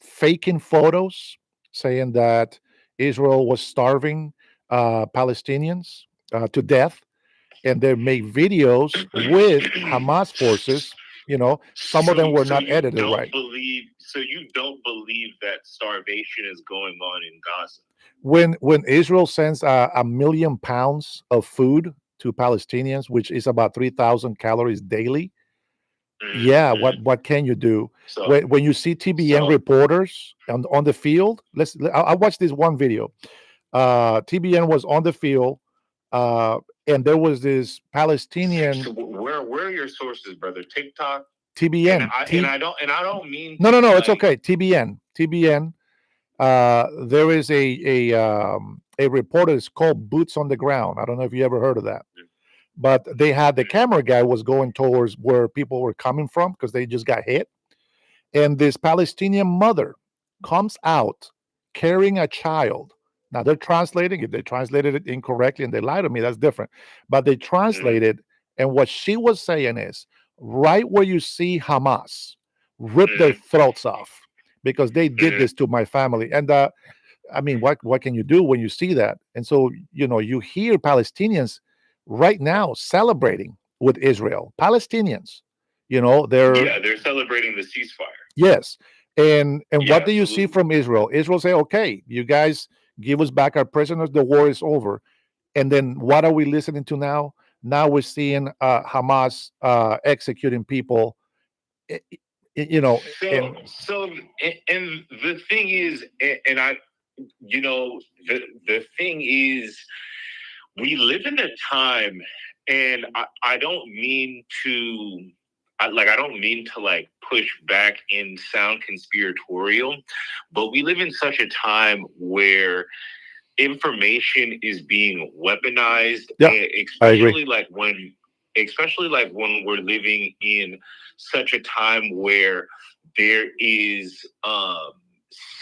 faking photos, saying that Israel was starving Palestinians to death, and they made videos with Hamas forces. Some of them were not edited right. So you don't believe that starvation is going on in Gaza? When Israel sends 1 million pounds of food to Palestinians, which is about 3,000 calories daily, yeah, Mhm. what can you do? So When you see TBN reporters on the field, I watched this one video. TBN was on the field, and there was this Palestinian. so where are your sources, brother? TikTok? TBN. And I don't mean No, to no, be no, it's like, okay. TBN. There is a reporter. It's called Boots on the Ground. I don't know if you ever heard of that, but they had the camera guy was going towards where people were coming from because they just got hit, and this Palestinian mother comes out carrying a child. Now they're translating it. They translated it incorrectly and they lied to me. That's different. But they translated, and what she was saying is right where you see Hamas, rip their throats off because they did this to my family. And I mean, what can you do when you see that? And so, you hear Palestinians right now celebrating with Israel. Palestinians, they're they're celebrating the ceasefire. yes. And Yeah, what do you see absolutely. from Israel? Israel say, okay, you guys give us back our prisoners, the war is over. And then what are we listening to now? Now we're seeing Hamas executing people, i- So, and and the thing is, and I, the thing is, we live in a time, and I don't mean to, I don't mean to like push back and sound conspiratorial, but we live in such a time where information is being weaponized, yeah, I agree. especially like when we're living in such a time where there is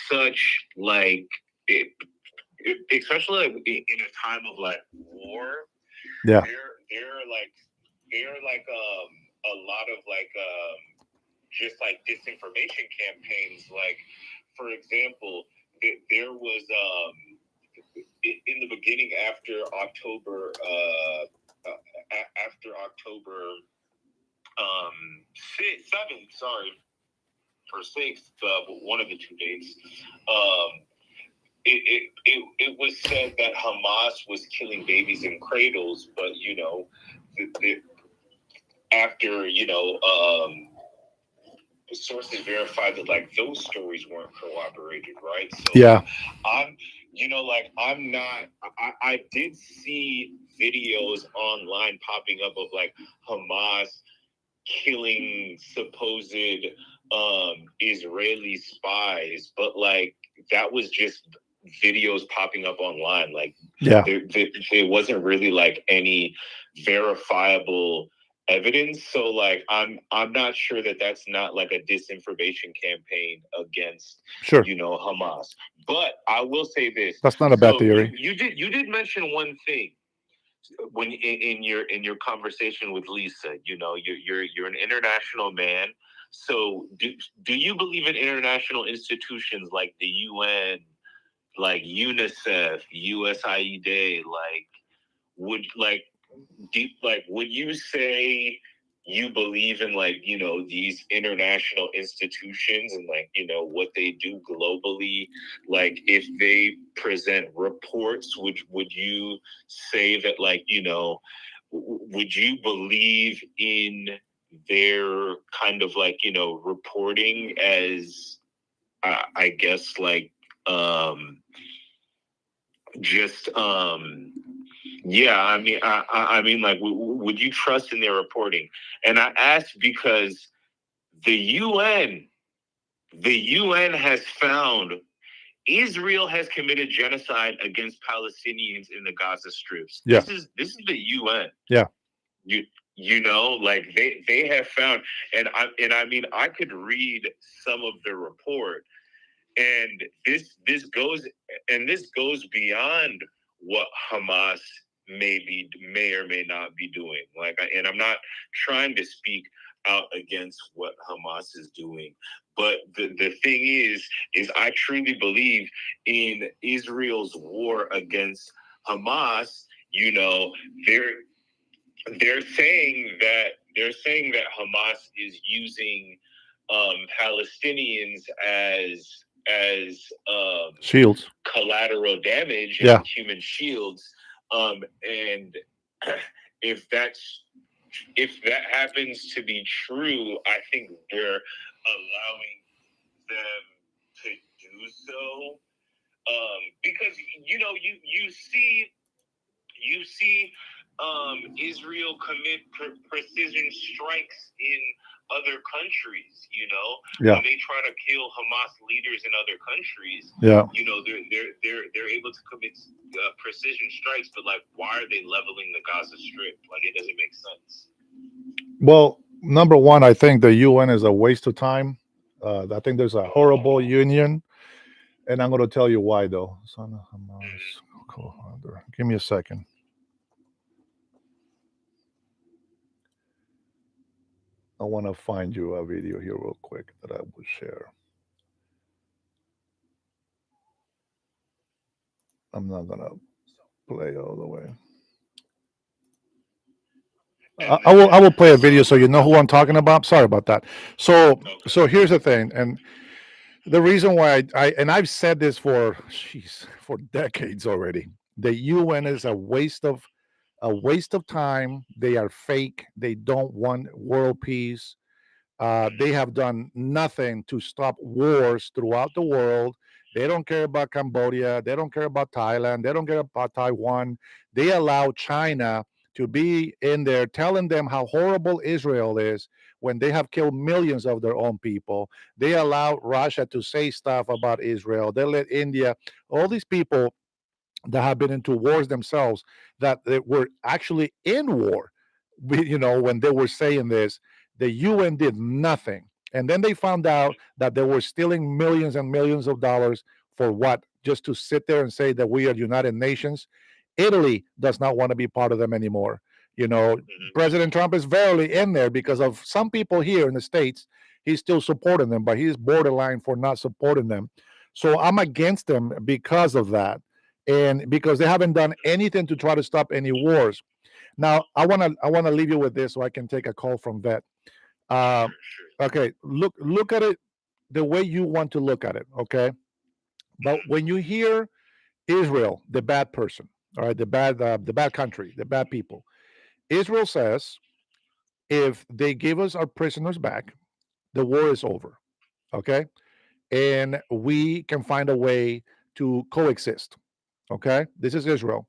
such like especially like in a time of like war, Yeah, there are like a lot of like just like disinformation campaigns. Like, for example, there was in the beginning after October 7th, sorry, or 6th, one of the two dates. It was said that Hamas was killing babies in cradles, but after sources verified that like those stories weren't corroborated, right? So yeah, I'm not. I did see videos online popping up of like Hamas killing supposed Israeli spies, but like that was just videos popping up online. Like yeah. there wasn't really like any verifiable evidence. So like I'm not sure that that's not like a disinformation campaign against Sure, Hamas. But I will say this. that's not a bad So theory. you did mention one thing when in your conversation with Lisa. You're an international man. So do you believe in international institutions like the UN, like UNICEF, USAID, like would like would you say you believe in these international institutions and what they do globally? Like if they present reports, would you say that would you believe in their kind of reporting as I guess just yeah, I mean, would you trust in their reporting? And I ask because the UN, the UN has found Israel has committed genocide against Palestinians in the Gaza Strips. Yeah. This is the UN. Yeah. You know, like they have found, and I mean, I could read some of the report, and this goes beyond what Hamas may or may not be doing. And I'm not trying to speak out against what Hamas is doing, but the thing is I truly believe in Israel's war against Hamas. You know, they're saying that Hamas is using Palestinians as shields, collateral damage, yeah, and human shields. And if that happens to be true, I think they're allowing them to do so. Because you see Israel commit precision strikes in other countries. yeah, when they try to kill Hamas leaders in other countries. Yeah. They're able to commit precision strikes, but why are they leveling the Gaza Strip? It doesn't make sense. Well, number one, I think the UN is a waste of time. I think there's a horrible union, and I'm going to tell you why, though. Son of Hamas co-founder. Give me a second. I want to find you a video here real quick that I will share. I'm not going to play all the way. I will play a video so you know who I'm talking about. Sorry about that. So here's the thing, and the reason why I've said this for decades already. The UN is a waste of time. They are fake. They don't want world peace. They have done nothing to stop wars throughout the world. They don't care about Cambodia. They don't care about Thailand. They don't care about Taiwan. They allow China to be in there telling them how horrible Israel is when they have killed millions of their own people. They allow Russia to say stuff about Israel. They let India, all these people that have been into wars themselves, that they were actually in war. When they were saying this, the UN did nothing. And then they found out that they were stealing millions and millions of dollars for what? Just to sit there and say that we are United Nations. Italy does not want to be part of them anymore. President Trump is barely in there because of some people here in the States. He's still supporting them, but he's borderline for not supporting them. So I'm against them because of that, and because they haven't done anything to try to stop any wars. Now, I wanna leave you with this so I can take a call from Vet. Okay, look at it the way you want to look at it. Okay, but when you hear Israel, the bad person, all right, the bad country, the bad people, Israel says if they give us our prisoners back, the war is over. Okay, and we can find a way to coexist. Okay, this is Israel.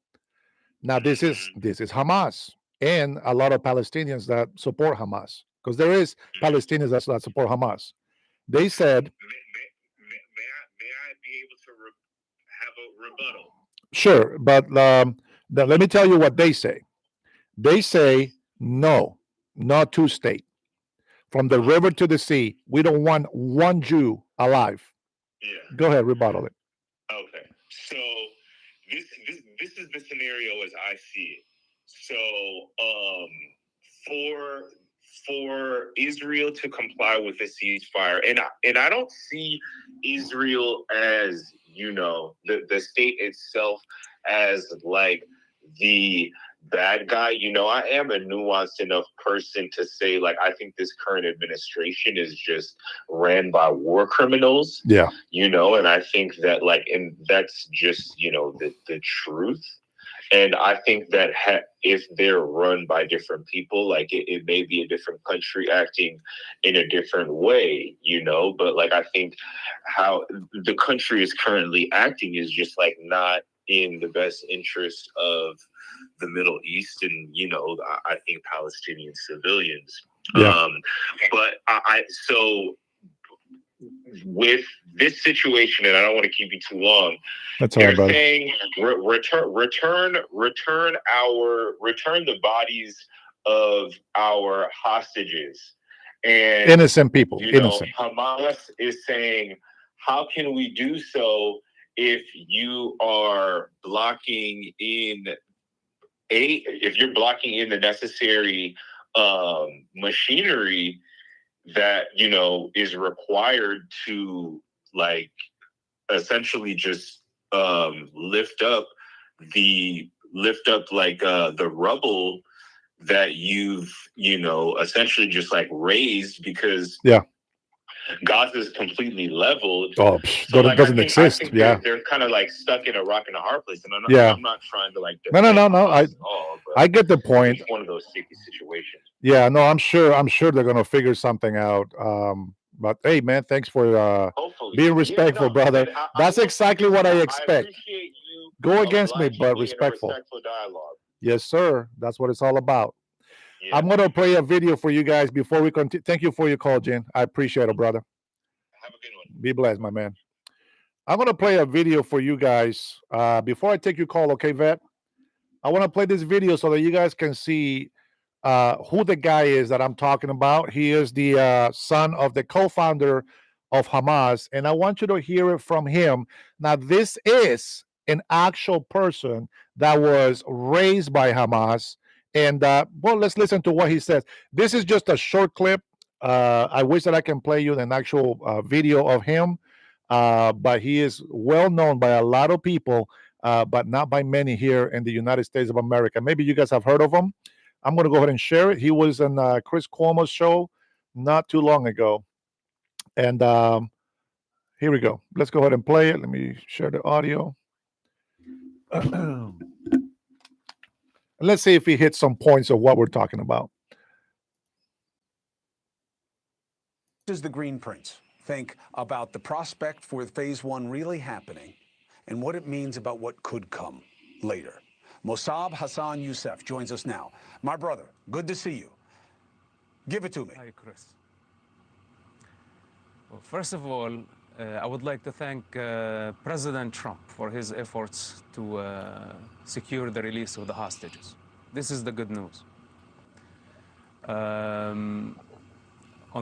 Now this is Hamas and a lot of Palestinians that support Hamas, because there is Palestinians that support Hamas. They said, may I be able to have a rebuttal? Sure, but let me tell you what they say. They say no, not two state. From the river to the sea, we don't want one Jew alive. Yeah. Go ahead, rebuttal it. Okay. So this is the scenario as I see it. So for Israel to comply with the ceasefire, and I don't see Israel as the state itself as the bad guy. You know, I am a nuanced enough person to say, like, I think this current administration is just ran by war criminals. Yeah. You know, and I think that, like, and that's just, you know, the truth. And I think that if they're run by different people, like it may be a different country acting in a different way, you know. But like, I think how the country is currently acting is just like not in the best interest of the Middle East and, you know, I think Palestinian civilians. Yeah. But so with this situation, and I don't want to keep you too long. That's all right, they're brother. saying return the bodies of our hostages. And Innocent people. you Innocent. know, Hamas is saying, how can we do so if you are blocking in if you're blocking in the necessary machinery that, you know, is required to, like, essentially just lift up like the rubble that you've, you know, essentially just like raised, because Yeah. Gaza is completely leveled. Oh, So like, doesn't I exist. think Yeah. they're kind of like stuck in a rock and a hard place. And I'm not trying to like No. Hamas at all, but I get the point. it's one of those sticky situations. Yeah, no, I'm sure they're gonna figure something out. But hey, man, thanks for Hopefully. being respectful, brother. And That's exactly what I expect. appreciate you Go against me, obliging but in a respectful. respectful dialogue. Yes, sir. That's what it's all about. Yeah. I'm gonna play a video for you guys before we continue. Thank you for your call, Jen. I appreciate it, brother. Have a good one. Be blessed, my man. I'm gonna play a video for you guys. Before I take your call, okay, Vet? I want to play this video so that you guys can see who the guy is that I'm talking about. He is the son of the co-founder of Hamas, and I want you to hear it from him. Now, this is an actual person that was raised by Hamas, and well, let's listen to what he says. This is just a short clip. I wish that I can play you an actual video of him, but he is well known by a lot of people, but not by many here in the United States of America. Maybe you guys have heard of him. I'm going to go ahead and share it. He was on Chris Cuomo's show not too long ago. And here we go. Let's go ahead and play it. Let me share the audio. Let's see if he hits some points of what we're talking about. Does the Green Prince think about the prospect for phase one really happening and what it means about what could come later? Mossab Hassan Youssef joins us now. My brother, good to see you. Give it to me. Hi, Chris. Well, first of all, I would like to thank President Trump for his efforts to secure the release of the hostages. This is the good news. On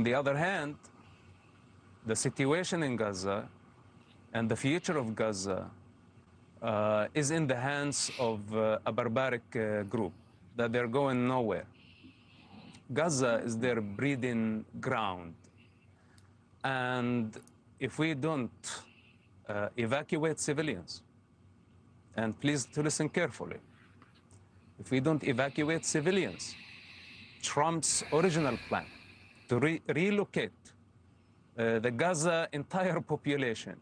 the other hand, the situation in Gaza and the future of Gaza is in the hands of a barbaric group, that they're going nowhere. Gaza is their breeding ground. And if we don't evacuate civilians, and please to listen carefully, if we don't evacuate civilians, Trump's original plan to relocate the Gaza entire population,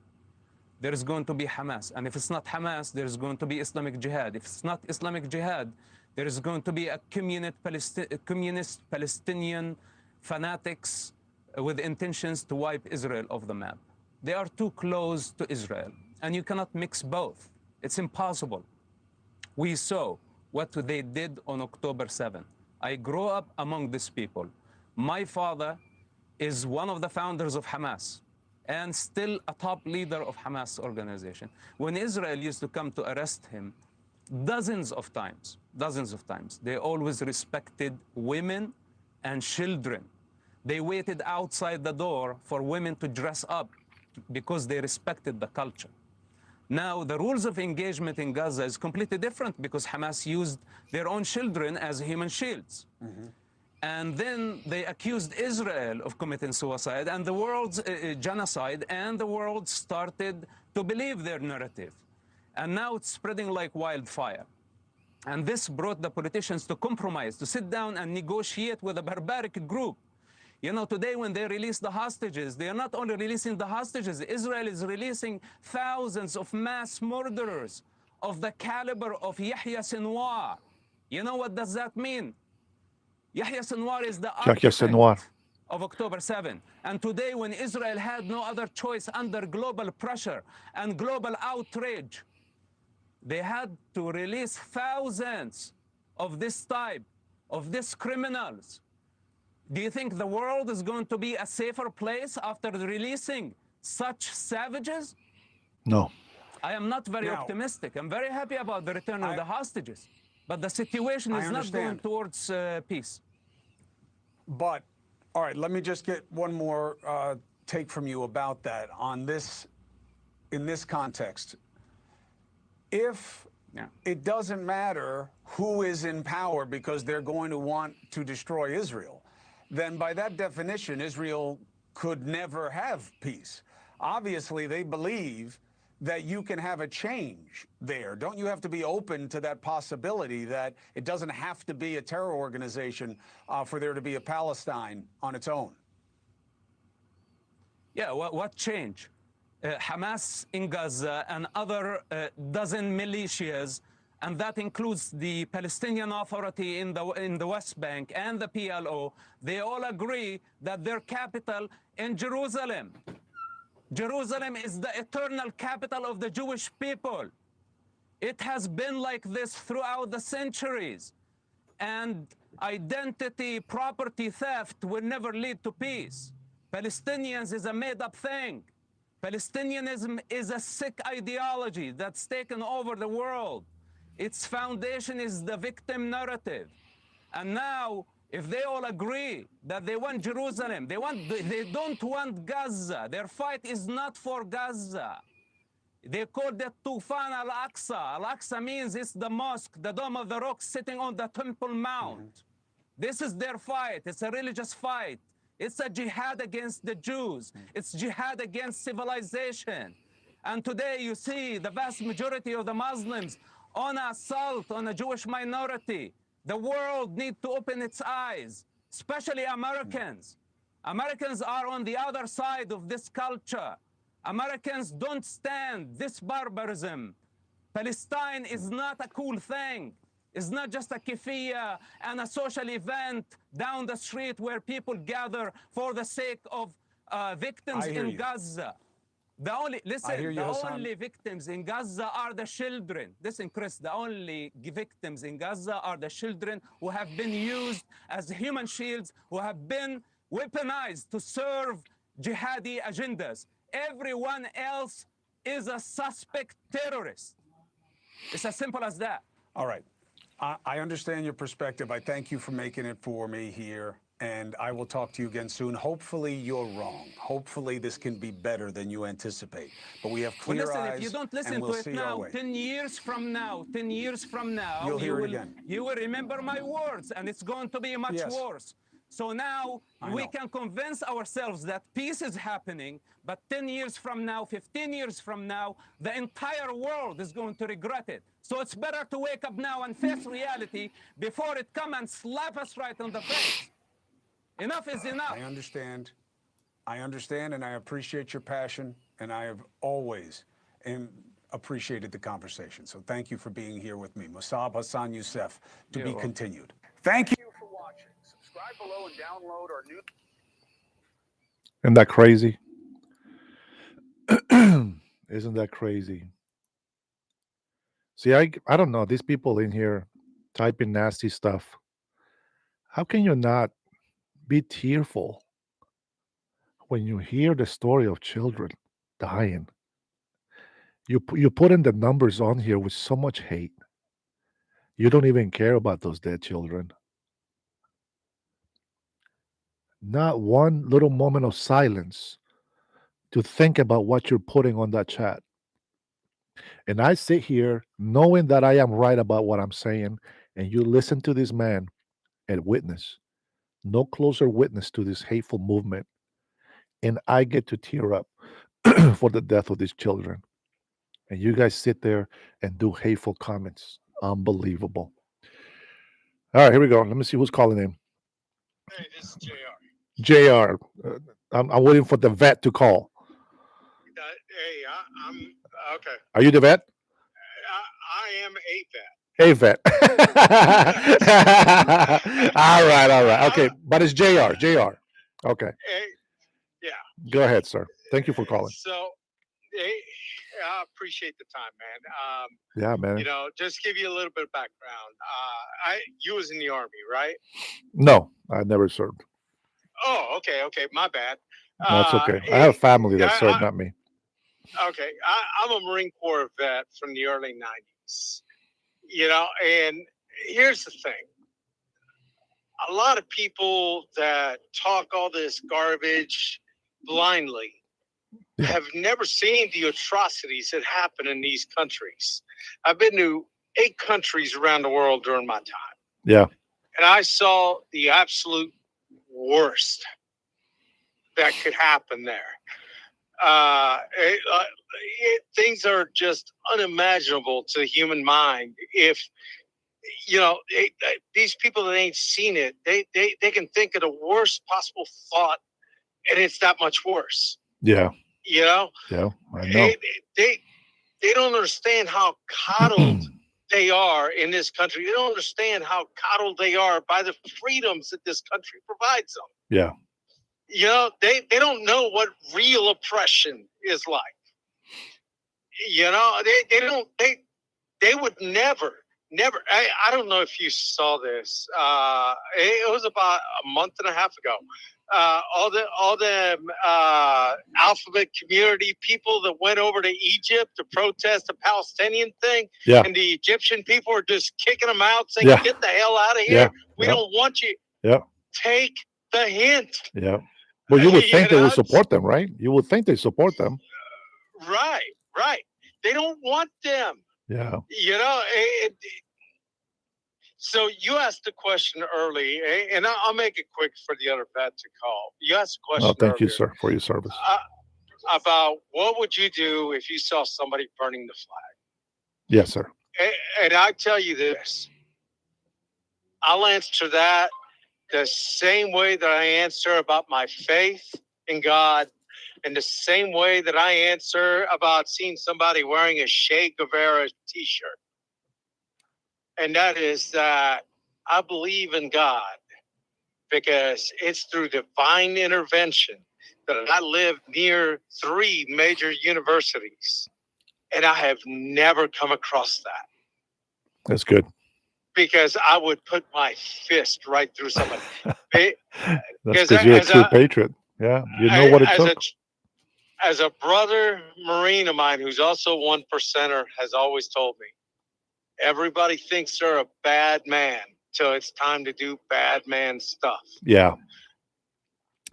there's going to be Hamas. And if it's not Hamas, there's going to be Islamic Jihad. If it's not Islamic Jihad, there is going to be a communist Palestinian fanatics with intentions to wipe Israel off the map. They are too close to Israel, and you cannot mix both. It's impossible. We saw what they did on October 7th. I grew up among these people. My father is one of the founders of Hamas and still a top leader of Hamas organization. When Israel used to come to arrest him, dozens of times, they always respected women and children. They waited outside the door for women to dress up because they respected the culture. Now, the rules of engagement in Gaza is completely different because Hamas used their own children as human shields. Mm-hmm. And then they accused Israel of committing suicide and the world's genocide, and the world started to believe their narrative. And now it's spreading like wildfire. And this brought the politicians to compromise, to sit down and negotiate with a barbaric group. You know, today when they release the hostages, they are not only releasing the hostages, Israel is releasing thousands of mass murderers of the caliber of Yahya Sinwar. You know what does that mean? Yahya Sinwar is the Yahya Sinwar. architect of October 7. And today when Israel had no other choice under global pressure and global outrage, they had to release thousands of this type, of these criminals. Do you think the world is going to be a safer place after releasing such savages? No. I am not very Now- optimistic. I'm very happy about the return of the hostages. But the situation I is not going understand. towards peace. But, all right, let me just get one more take from you about that on this, in this context. If Yeah. it doesn't matter who is in power because they're going to want to destroy Israel, then by that definition, Israel could never have peace. Obviously, they believe that you can have a change there. Don't you have to be open to that possibility that it doesn't have to be a terror organization for there to be a Palestine on its own? Yeah, what change? Hamas in Gaza and other dozen militias, and that includes the Palestinian Authority in the West Bank and the PLO, they all agree that their capital in Jerusalem. Jerusalem is the eternal capital of the Jewish people. It has been like this throughout the centuries. And identity, property theft will never lead to peace. Palestinians is a made-up thing. Palestinianism is a sick ideology that's taken over the world. Its foundation is the victim narrative. And now, if they all agree that they want Jerusalem, they don't want Gaza. Their fight is not for Gaza. They call it Tufan al-Aqsa. Al-Aqsa means it's the mosque, the Dome of the Rock sitting on the Temple Mount. This is their fight. It's a religious fight. It's a jihad against the Jews. It's jihad against civilization. And today you see the vast majority of the Muslims on assault on a Jewish minority. The world needs to open its eyes, especially Americans. Americans are on the other side of this culture. Americans don't stand this barbarism. Palestine is not a cool thing. It's not just a kefiyah and a social event down the street where people gather for the sake of victims I hear in you. Gaza. The only, listen, hear you, the Hassan. only victims in Gaza are the children. Listen, Chris, the only victims in Gaza are the children who have been used as human shields, who have been weaponized to serve jihadi agendas. Everyone else is a suspect terrorist. It's as simple as that. All right. I understand your perspective. I thank you for making it for me here, and I will talk to you again soon. Hopefully you're wrong. Hopefully this can be better than you anticipate. But we have Well, clear listen, eyes, if you don't and listen we'll to it see our now, way. 10 years from now, 10 years from now, You'll hear it will, again. you will remember my words, and it's going to be much Yes. worse. So now I we know. can convince ourselves that peace is happening, but 10 years from now, 15 years from now, the entire world is going to regret it. So it's better to wake up now and face reality before it come and slap us right on the face. Enough is enough. I understand. I understand, and I appreciate your passion, and I have always appreciated the conversation. So thank you for being here with me. Musab Hassan Youssef, to You're be welcome. continued. Thank you for watching. Subscribe below and download our new... Isn't that crazy? Isn't that crazy? See, I don't know. These people in here typing nasty stuff. How can you not be tearful when you hear the story of children dying? You put in the numbers on here with so much hate. You don't even care about those dead children. Not one little moment of silence to think about what you're putting on that chat. And I sit here knowing that I am right about what I'm saying, and you listen to this man and witness. No closer witness to this hateful movement. And I get to tear up for the death of these children. And you guys sit there and do hateful comments. Unbelievable. All right, here we go. Let me see who's calling in. Hey, this is JR. JR. I'm waiting for the vet to call. Hey, I'm okay. Are you the vet? I am a vet. Hey, vet. All right. Okay, but it's JR. JR. Okay. Hey, yeah. Go ahead, sir. Thank you for calling. So, hey, I appreciate the time, man. Yeah, man. You know, just give you a little bit of background. You was in the Army, right? No, I never served. Oh, okay. My bad. That's okay. I have family that served, I, not me. okay. I'm a Marine Corps vet from the early 90s. You know, and here's the thing. A lot of people that talk all this garbage blindly have never seen the atrocities that happen in these countries. I've been to 8 countries around the world during my time. Yeah. And I saw the absolute worst that could happen there. Things are just unimaginable to the human mind. If you know, these people that ain't seen it, they can think of the worst possible thought, and it's that much worse. Yeah. You know. Yeah, I know. They don't understand how coddled they are in this country. They don't understand how coddled they are by the freedoms that this country provides them. Yeah. You know, they don't know what real oppression is like. You know, they would never. I don't know if you saw this. It was about a month and a half ago. All the alphabet community people that went over to Egypt to protest the Palestinian thing, Yeah. and the Egyptian people were just kicking them out, saying, Yeah. "Get the hell out of here! Yeah. We Yeah. don't want you." Yeah. Take the hint. Yeah. Well, you would You think they know? would support them, right? You would think they support them. Right. They don't want them. Yeah. You know, so you asked the question early, and I'll make it quick for the other vet to call. You asked a question Well, thank you, earlier sir, for your service. about what would you do if you saw somebody burning the flag. Yes, sir. And I tell you this, I'll answer that the same way that I answer about my faith in God, and the same way that I answer about seeing somebody wearing a Che Guevara t-shirt. And that is that I believe in God because it's through divine intervention that I live near 3 major universities, and I have never come across that. That's good. Because I would put my fist right through somebody. That's because you're a true patriot. Yeah, you know what it took. As a brother Marine of mine who's also 1%er has always told me, everybody thinks they're a bad man till it's time to do bad man stuff. Yeah.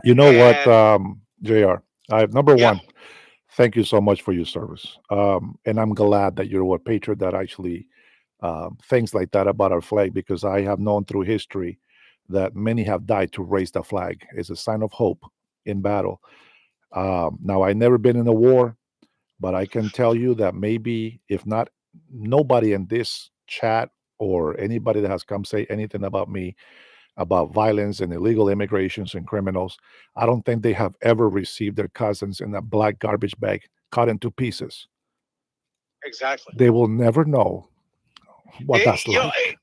You know what, JR? Number one, thank you so much for your service. And I'm glad that you're a patriot that actually things like that about our flag, because I have known through history that many have died to raise the flag. It's a sign of hope in battle. Now, I've never been in a war, but I can tell you that maybe, if not, nobody in this chat or anybody that has come say anything about me, about violence and illegal immigrations and criminals, I don't think they have ever received their cousins in a black garbage bag cut into pieces. Exactly. They will never know what that's like.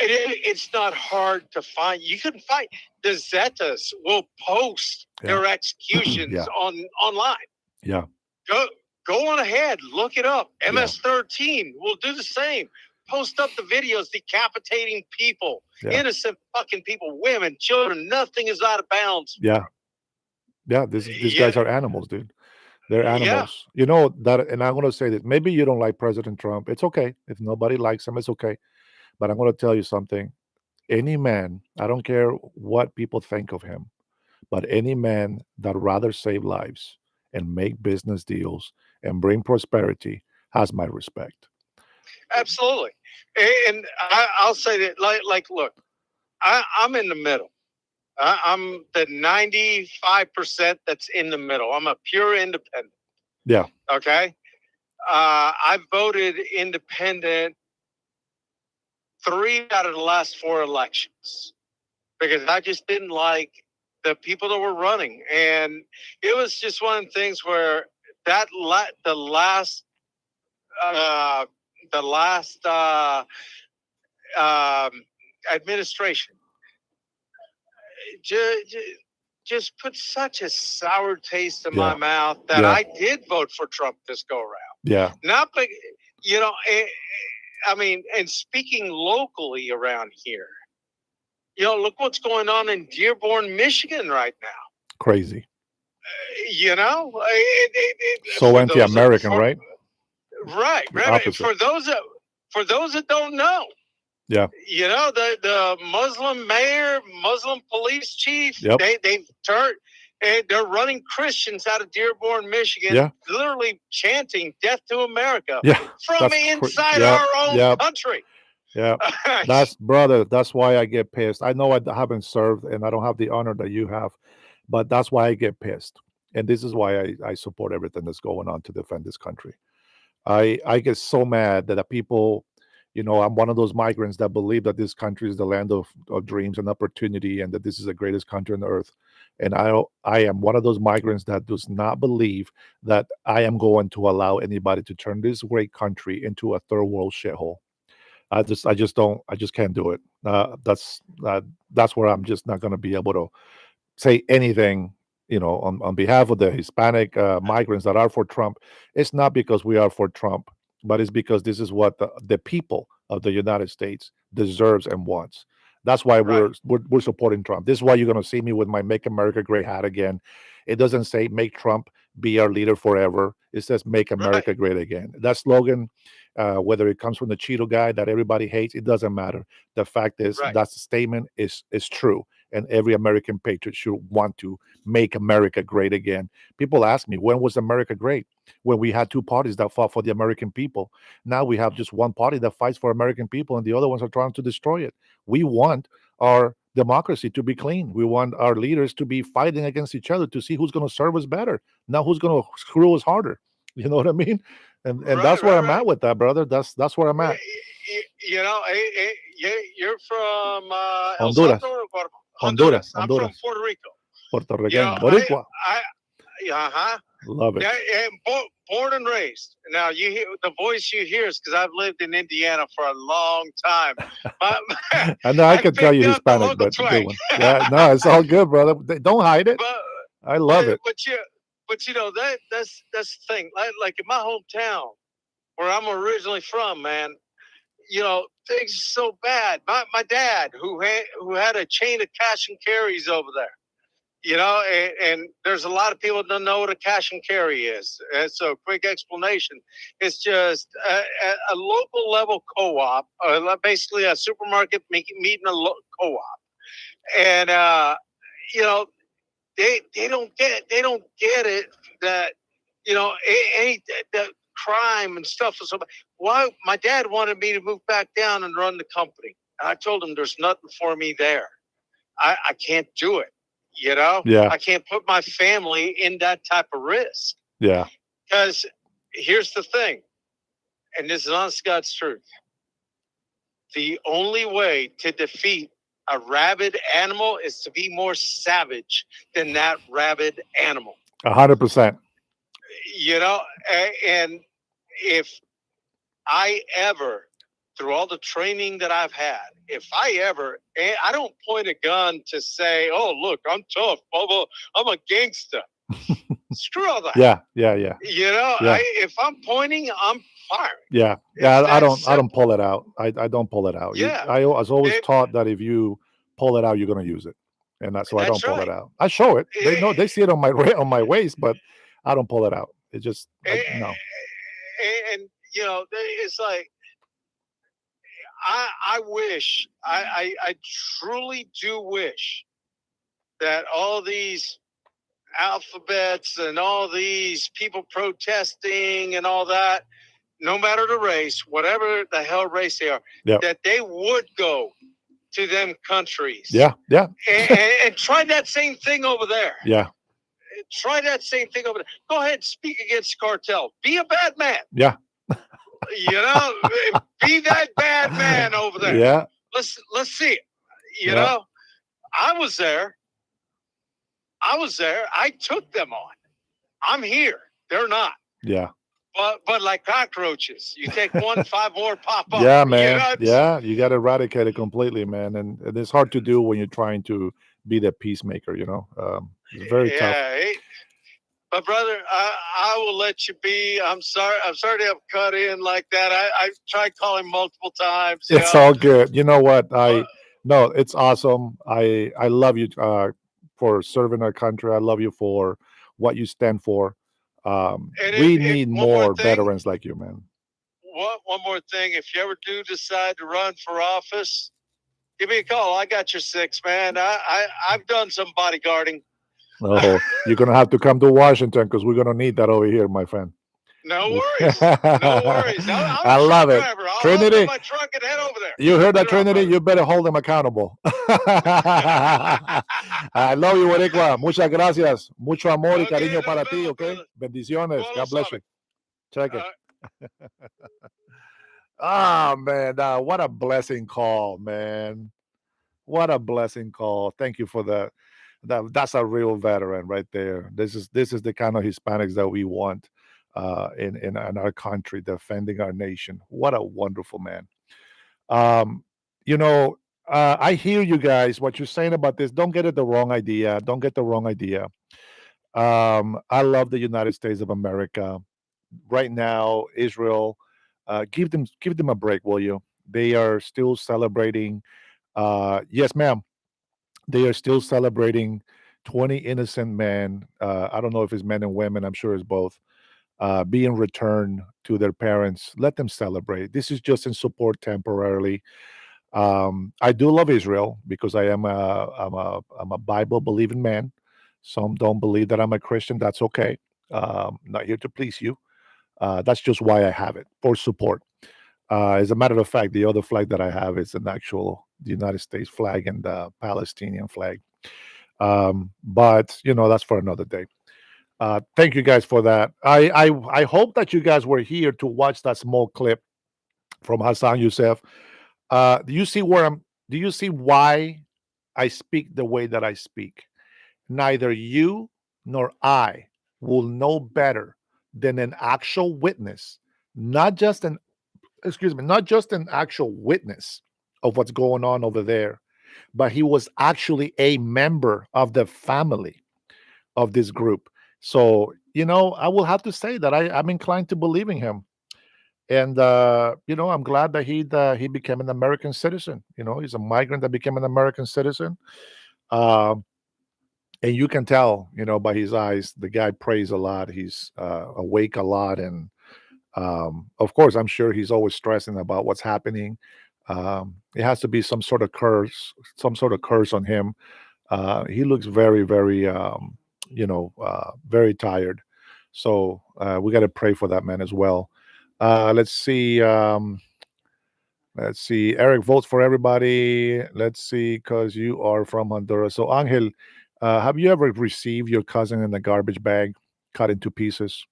It's not hard to find. You can find the Zetas will post their executions online. Yeah. Go on ahead, look it up. MS-13 will do the same. Post up the videos decapitating people, innocent fucking people, women, children. Nothing is out of bounds. Yeah. These guys are animals, dude. They're animals. You know that, and I'm going to say that maybe you don't like President Trump. It's okay. If nobody likes him, it's okay. But I'm going to tell you something. Any man, I don't care what people think of him, but any man that rather save lives and make business deals and bring prosperity has my respect. Absolutely. And I'll say that, like, look, I'm in the middle. I'm the 95% that's in the middle. I'm a pure independent. Yeah. Okay. I voted independent 3 out of the last 4 elections because I just didn't like the people that were running. And it was just one of the things where the last administration just put such a sour taste in my mouth that I did vote for Trump this go around. Yeah. Not, but you know, I mean, and speaking locally around here, you know, look what's going on in Dearborn, Michigan right now. Crazy. You know, So anti-American, right? Right. For those that don't know, yeah, you know, the Muslim mayor, Muslim police chief, Yep. they've turned. And they're running Christians out of Dearborn, Michigan, literally chanting "Death to America" from inside our own country. Yeah, that's why I get pissed. I know I haven't served and I don't have the honor that you have, but that's why I get pissed. And this is why I support everything that's going on to defend this country. I get so mad that the people, you know, I'm one of those migrants that believe that this country is the land of dreams and opportunity and that this is the greatest country on the earth. And I am one of those migrants that does not believe that I am going to allow anybody to turn this great country into a third world shithole. I just can't do it. That's where I'm just not going to be able to say anything, you know, on behalf of the Hispanic migrants that are for Trump. It's not because we are for Trump, but it's because this is what the people of the United States deserves and wants. That's why we're supporting Trump. This is why you're going to see me with my "Make America Great" hat again. It doesn't say "Make Trump be our leader forever." It says "Make America Great Again." That slogan, whether it comes from the Cheeto guy that everybody hates, it doesn't matter. The fact is that statement is true, and every American patriot should want to make America great again. People ask me, when was America great? When we had two parties that fought for the American people. Now we have just one party that fights for American people, and the other ones are trying to destroy it. We want our democracy to be clean. We want our leaders to be fighting against each other to see who's going to serve us better, not who's going to screw us harder. You know what I mean? And that's where I'm at with that, brother. That's where I'm at. You know, you're from Honduras. El Salvador or Honduras. I'm from Puerto Rico. Puerto Rican. Boricua. Love it. Born and raised. Now you hear the voice you hear is because I've lived in Indiana for a long time. I know I can tell you Hispanic, but good one. Yeah, no, it's all good, brother. Don't hide it. I love it. But you know that's the thing. Like in my hometown, where I'm originally from, man. You know, things are so bad. My dad, who had a chain of cash and carries over there. You know, and there's a lot of people that don't know what a cash and carry is. And so, quick explanation: it's just a local level co-op, basically a supermarket meeting a co-op, and you know, they don't get it that you know the crime and stuff is so bad. Why my dad wanted me to move back down and run the company, and I told him there's nothing for me there. I can't do it. You know, I can't put my family in that type of risk. Yeah. Because here's the thing, and this is honest God's truth. The only way to defeat a rabid animal is to be more savage than that rabid animal. 100%. You know, and if I ever, through all the training that I've had, if I don't point a gun to say, "Oh, look, I'm tough, I'm a gangster." Screw all that. Yeah. You know, if I'm pointing, I'm firing. Yeah. I don't pull it out. I don't pull it out. Yeah. I was always taught that if you pull it out, you're going to use it, and that's why I don't pull it out. I show it. They know, they see it on my waist, but I don't pull it out. It just no. And you know, it's like. I wish, I truly do wish that all these alphabets and all these people protesting and all that, no matter the race, whatever the hell race they are, that they would go to them countries. Yeah. and try that same thing over there. Yeah. Try that same thing over there. Go ahead and speak against cartel. Be a bad man. Yeah. You know, be that bad man over there. Yeah. Let's see. You Yeah. know, I was there. I took them on. I'm here. They're not. Yeah. But like cockroaches, you take one, 5 more pop up. Yeah, You man. know, Yeah, you got to eradicate it completely, man. And it's hard to do when you're trying to be the peacemaker. It's very tough. yeah. But brother, I will let you be. I'm sorry to have cut in like that. I tried calling multiple times. You It's know. all good. You know what? No, it's awesome. I love you for serving our country. I love you for what you stand for. And We if need one more more thing, veterans like you, man. one more thing. If you ever do decide to run for office, give me a call. I got your 6, man. I've done some bodyguarding. Oh, you're gonna have to come to Washington because we're gonna need that over here, my friend. No worries. No worries. I'm I a love truck it. driver. I'll open Trinity, up my truck and head over there. you heard that, Get on, Trinity? brother. You better hold them accountable. I love you, Boricua. Muchas gracias. Mucho amor y Okay, cariño nos para ti, vemos, okay? brother. Bendiciones. Todo God bless suave. you. Check it. All right. Ah, man. What a blessing call, man. What a blessing call. Thank you for that. That's a real veteran right there. This is the kind of Hispanics that we want in our country, defending our nation. What a wonderful man. Um, you know, I hear you guys. What you're saying about this. Don't get it the wrong idea. Don't get the wrong idea. I love the United States of America. Right now, Israel, give them a break, will you? They are still celebrating. Yes, ma'am. They are still celebrating 20 innocent men. I don't know if it's men and women. I'm sure it's both. Being returned to their parents. Let them celebrate. This is just in support temporarily. I do love Israel because I'm a Bible believing man. Some don't believe that I'm a Christian. That's okay. Not here to please you. That's just why I have it for support. As a matter of fact, the other flag that I have is an actual the United States flag and the Palestinian flag. But that's for another day. Thank you guys for that. I hope that you guys were here to watch that small clip from Hassan Youssef. Do you see where I'm? Do you see why I speak the way that I speak? Neither you nor I will know better than an actual witness, not just an excuse me, not just an actual witness of what's going on over there, but he was actually a member of the family of this group. So, I will have to say that I'm inclined to believing him. And I'm glad that he became an American citizen. He's a migrant that became an American citizen. Um, and you can tell, by his eyes, the guy prays a lot. He's awake a lot, and of course, I'm sure he's always stressing about what's happening. It has to be some sort of curse on him. He looks very, very, very tired. So we got to pray for that man as well. Let's see. Let's see. Eric votes for everybody. Let's see, because you are from Honduras. So, Angel, have you ever received your cousin in a garbage bag, cut into pieces?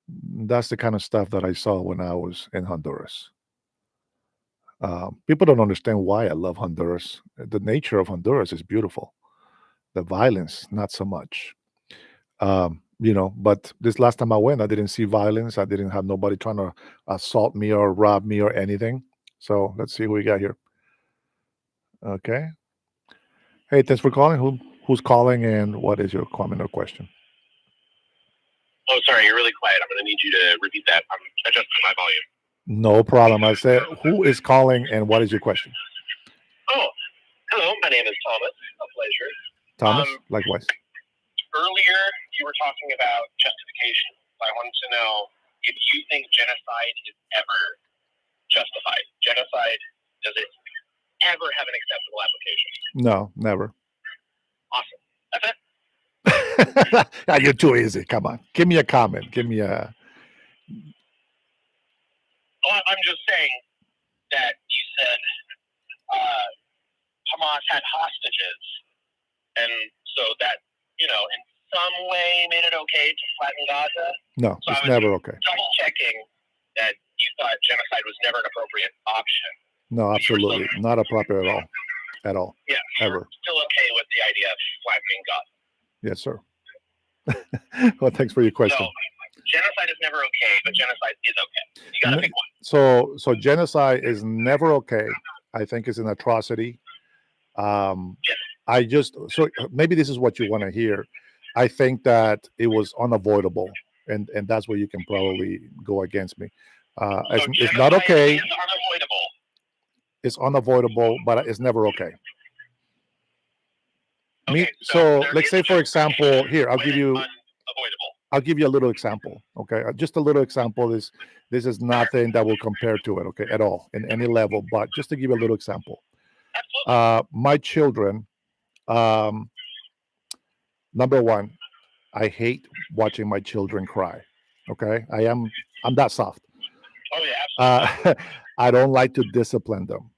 That's the kind of stuff that I saw when I was in Honduras. People don't understand why I love Honduras. The nature of Honduras is beautiful. The violence, not so much. But this last time I went, I didn't see violence. I didn't have nobody trying to assault me or rob me or anything. So let's see who we got here. Okay. Hey, thanks for calling. Who's calling and what is your comment or question? Oh, sorry, you're really quiet. I'm going to need you to repeat that. I'm adjusting my volume. No problem. I said, who is calling and what is your question? Oh, hello. My name is Thomas. A pleasure. Thomas, likewise. Earlier, you were talking about justification. I wanted to know if you think genocide is ever justified. Genocide, does it ever have an acceptable application? No, never. Awesome. That's it. You're too easy. Come on. Give me a comment. Give me a. Well, I'm just saying that you said Hamas had hostages, and so that, in some way made it okay to flatten Gaza. No, So it's never okay. Double checking that you thought genocide was never an appropriate option. No, absolutely not appropriate at all. Yeah, ever. Still okay with the idea of flattening God. Yes, sir. Well, thanks for your question. No, genocide is never okay, but genocide is okay. You gotta pick one. So genocide is never okay. I think it's an atrocity. So maybe this is what you want to hear. I think that it was unavoidable, and that's where you can probably go against me. It's not okay. Is unavoidable. It's unavoidable, but it's never okay. Okay, so let's say, for example, here I'll give you unavoidable. a little example. Okay, just a little example. This is nothing that will compare to it. Okay, at all in any level, but just to give you a little example. My children. Number one, I hate watching my children cry. Okay, I'm that soft. Oh yeah, I don't like to discipline them,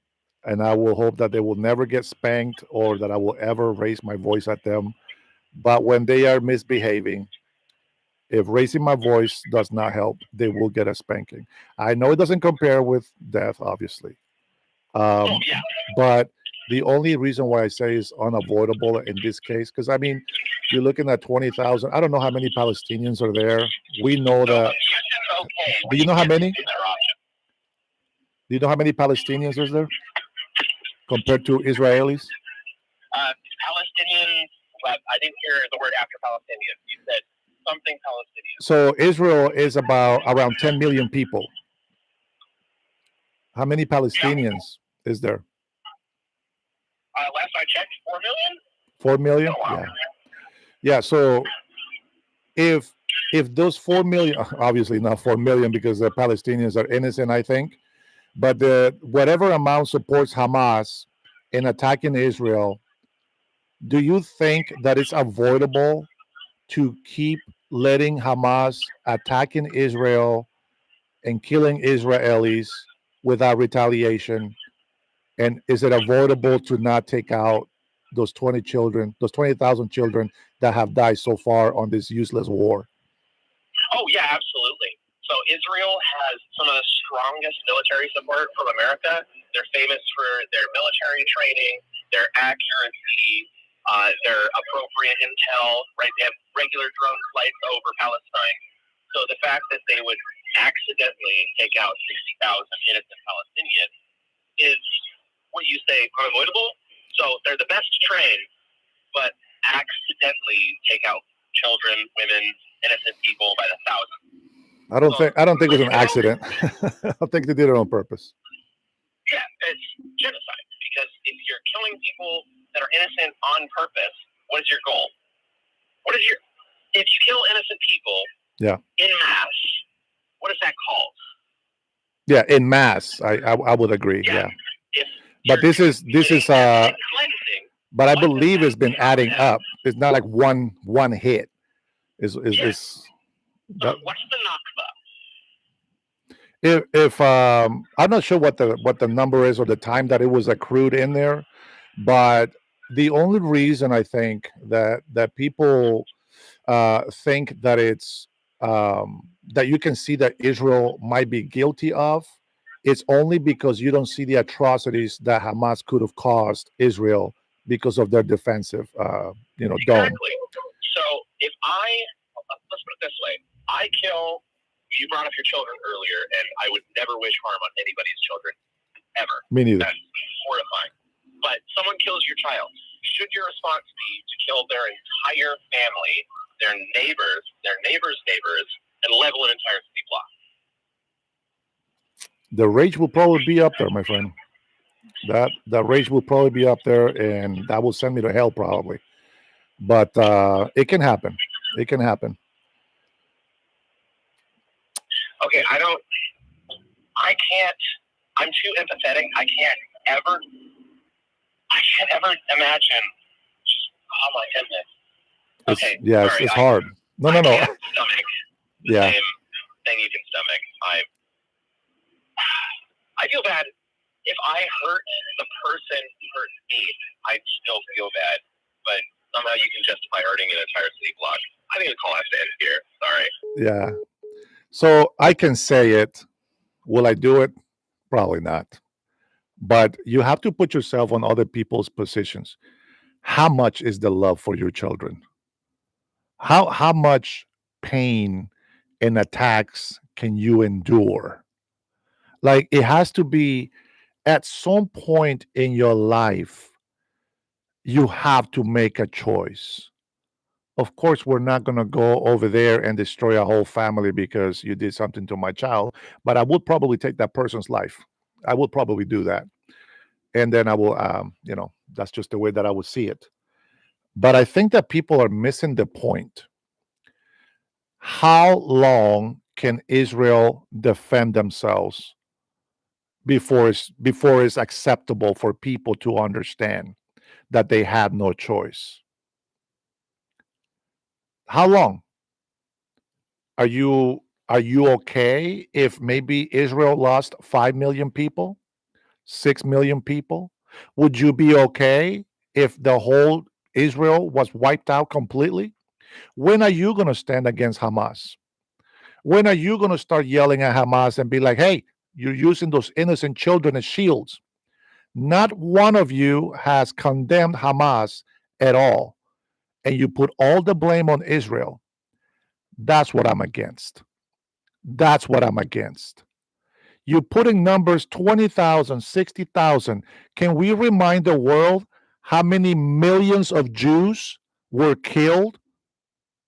and I will hope that they will never get spanked or that I will ever raise my voice at them. But when they are misbehaving, if raising my voice does not help, they will get a spanking. I know it doesn't compare with death, obviously, but the only reason why I say is unavoidable in this case, because I mean, you're looking at 20,000. I don't know how many Palestinians are there. We know that. Do you know how many? Do you know how many Palestinians is there compared to Israelis? Palestinians. I didn't hear the word after Palestinians. You said something Palestinian. So Israel is about around 10 million people. How many Palestinians is there? Last I checked, 4 million. 4 million? Oh, wow. Yeah. So if those 4 million, obviously not 4 million because the Palestinians are innocent, I think, but whatever amount supports Hamas in attacking Israel, do you think that it's avoidable to keep letting Hamas attacking Israel and killing Israelis without retaliation? And is it avoidable to not take out those 20,000 children that have died so far on this useless war? Oh, yeah, absolutely. So Israel has some of the strongest military support from America. They're famous for their military training, their accuracy, their appropriate intel, right? They have regular drone flights over Palestine. So the fact that they would accidentally take out 60,000 innocent Palestinians is, what you say, unavoidable. So they're the best trained, but accidentally take out children, women, innocent people by the thousands. I don't think it was an accident. I think they did it on purpose. Yeah, it's genocide, because if you're killing people that are innocent on purpose, what is your goal? If you kill innocent people in mass, what is that called? Yeah, in mass. I would agree. Yeah. But this is but I believe it's been adding up. It's not like one hit. What's the Nakba? If I'm not sure what the number is or the time that it was accrued in there, but the only reason I think that people think that it's that you can see that Israel might be guilty of, it's only because you don't see the atrocities that Hamas could have caused Israel because of their defensive dome. Exactly. So if let's put it this way, you brought up your children earlier, and I would never wish harm on anybody's children, ever. Me neither. That's horrifying. But someone kills your child. Should your response be to kill their entire family, their neighbors, and level an entire city block? The rage will probably be up there, my friend. That rage will probably be up there, and that will send me to hell probably. But it can happen. It can happen. Okay, I'm too empathetic. I can't ever imagine. Oh my goodness. Okay. It's hard. No. I can't stomach the same thing you can stomach. I feel bad. If I hurt the person who hurt me, I'd still feel bad. But somehow you can justify hurting an entire city block. I think the call has to end here. Sorry. Yeah. So I can say it. Will I do it? Probably not. But you have to put yourself on other people's positions. How much is the love for your children? How much pain and attacks can you endure? Like it has to be at some point in your life, you have to make a choice. Of course, we're not going to go over there and destroy a whole family because you did something to my child, but I would probably take that person's life. I would probably do that. And then I will, that's just the way that I would see it. But I think that people are missing the point. How long can Israel defend themselves before it's acceptable for people to understand that they have no choice? How long? Are you okay if maybe Israel lost 5 million people, 6 million people? Would you be okay if the whole Israel was wiped out completely? When are you going to stand against Hamas? When are you going to start yelling at Hamas and be like, hey, you're using those innocent children as shields? Not one of you has condemned Hamas at all. And you put all the blame on Israel. That's what I'm against. That's what I'm against. You're putting numbers 20,000, 60,000. Can we remind the world how many millions of Jews were killed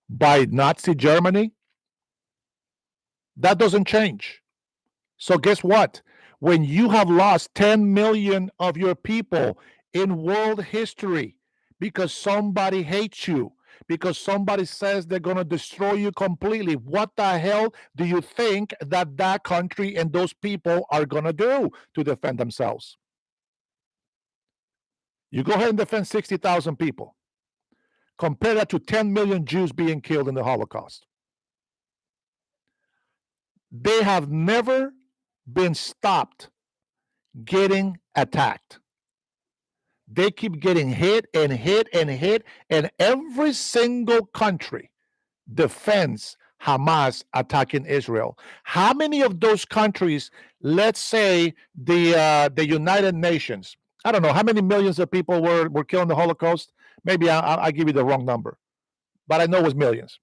by Nazi Germany? That doesn't change. So guess what? When you have lost 10 million of your people in world history because somebody hates you, because somebody says they're going to destroy you completely, what the hell do you think that that country and those people are going to do to defend themselves? You go ahead and defend 60,000 people. Compare that to 10 million Jews being killed in the Holocaust. They have never been stopped getting attacked. They keep getting hit and hit and hit, and every single country defends Hamas attacking Israel. How many of those countries, let's say the United Nations, I don't know how many millions of people were killed in the Holocaust? Maybe I give you the wrong number, but I know it was millions.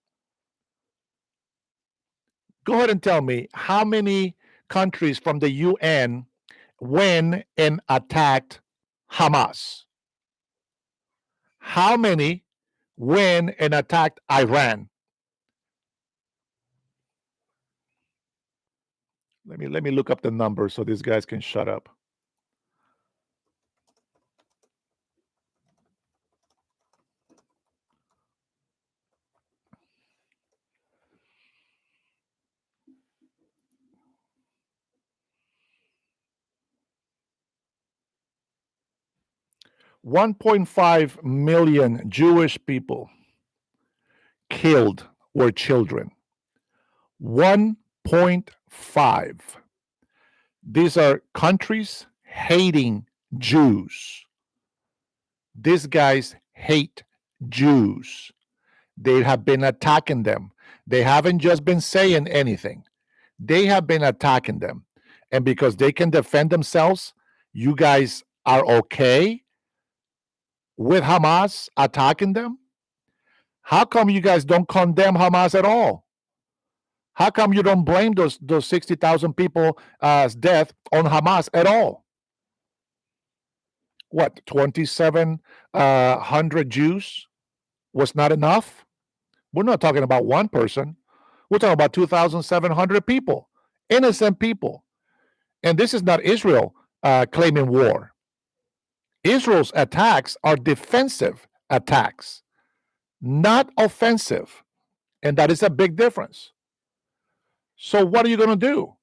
Go ahead and tell me how many countries from the UN went and attacked Hamas? How many went and attacked Iran? Let me look up the numbers so these guys can shut up. $1.5 million Jewish people killed were children. 1.5. These are countries hating Jews. These guys hate Jews. They have been attacking them. They haven't just been saying anything. They have been attacking them. And because they can defend themselves, you guys are okay with Hamas attacking them? How come you guys don't condemn Hamas at all? How come you don't blame those 60,000 people's death on Hamas at all? What, 2,700 Jews was not enough? We're not talking about one person. We're talking about 2,700 people, innocent people. And this is not Israel claiming war. Israel's attacks are defensive attacks, not offensive. And that is a big difference. So what are you going to do?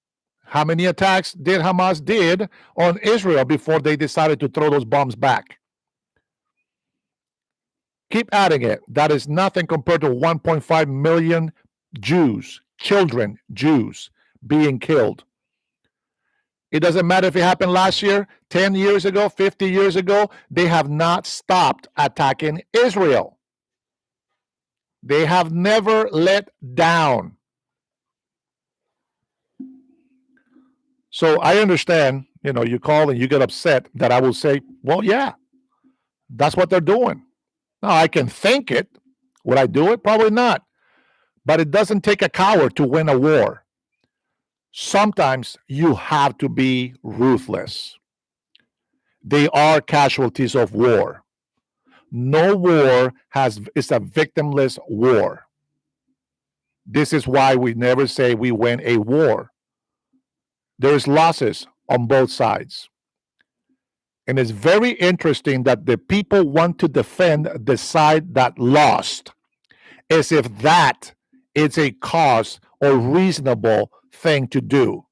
How many attacks did Hamas did on Israel before they decided to throw those bombs back? Keep adding it. That is nothing compared to 1.5 million Jews, children, Jews being killed. It doesn't matter if it happened last year, 10 years ago, 50 years ago. They have not stopped attacking Israel. They have never let down. So I understand, you call and you get upset that I will say, well, yeah, that's what they're doing. Now, I can think it. Would I do it? Probably not. But it doesn't take a coward to win a war. Sometimes you have to be ruthless. They are casualties of war. No war is a victimless war. This is why we never say we win a war. There's losses on both sides. And it's very interesting that the people want to defend the side that lost, as if that is a cause or reasonable thing to do.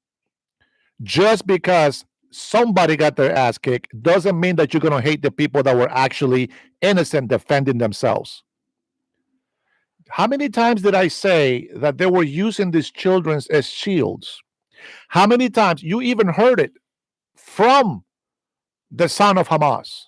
Just because somebody got their ass kicked doesn't mean that you're going to hate the people that were actually innocent defending themselves. How many times did I say that they were using these children as shields? How many times? You even heard it from the son of Hamas.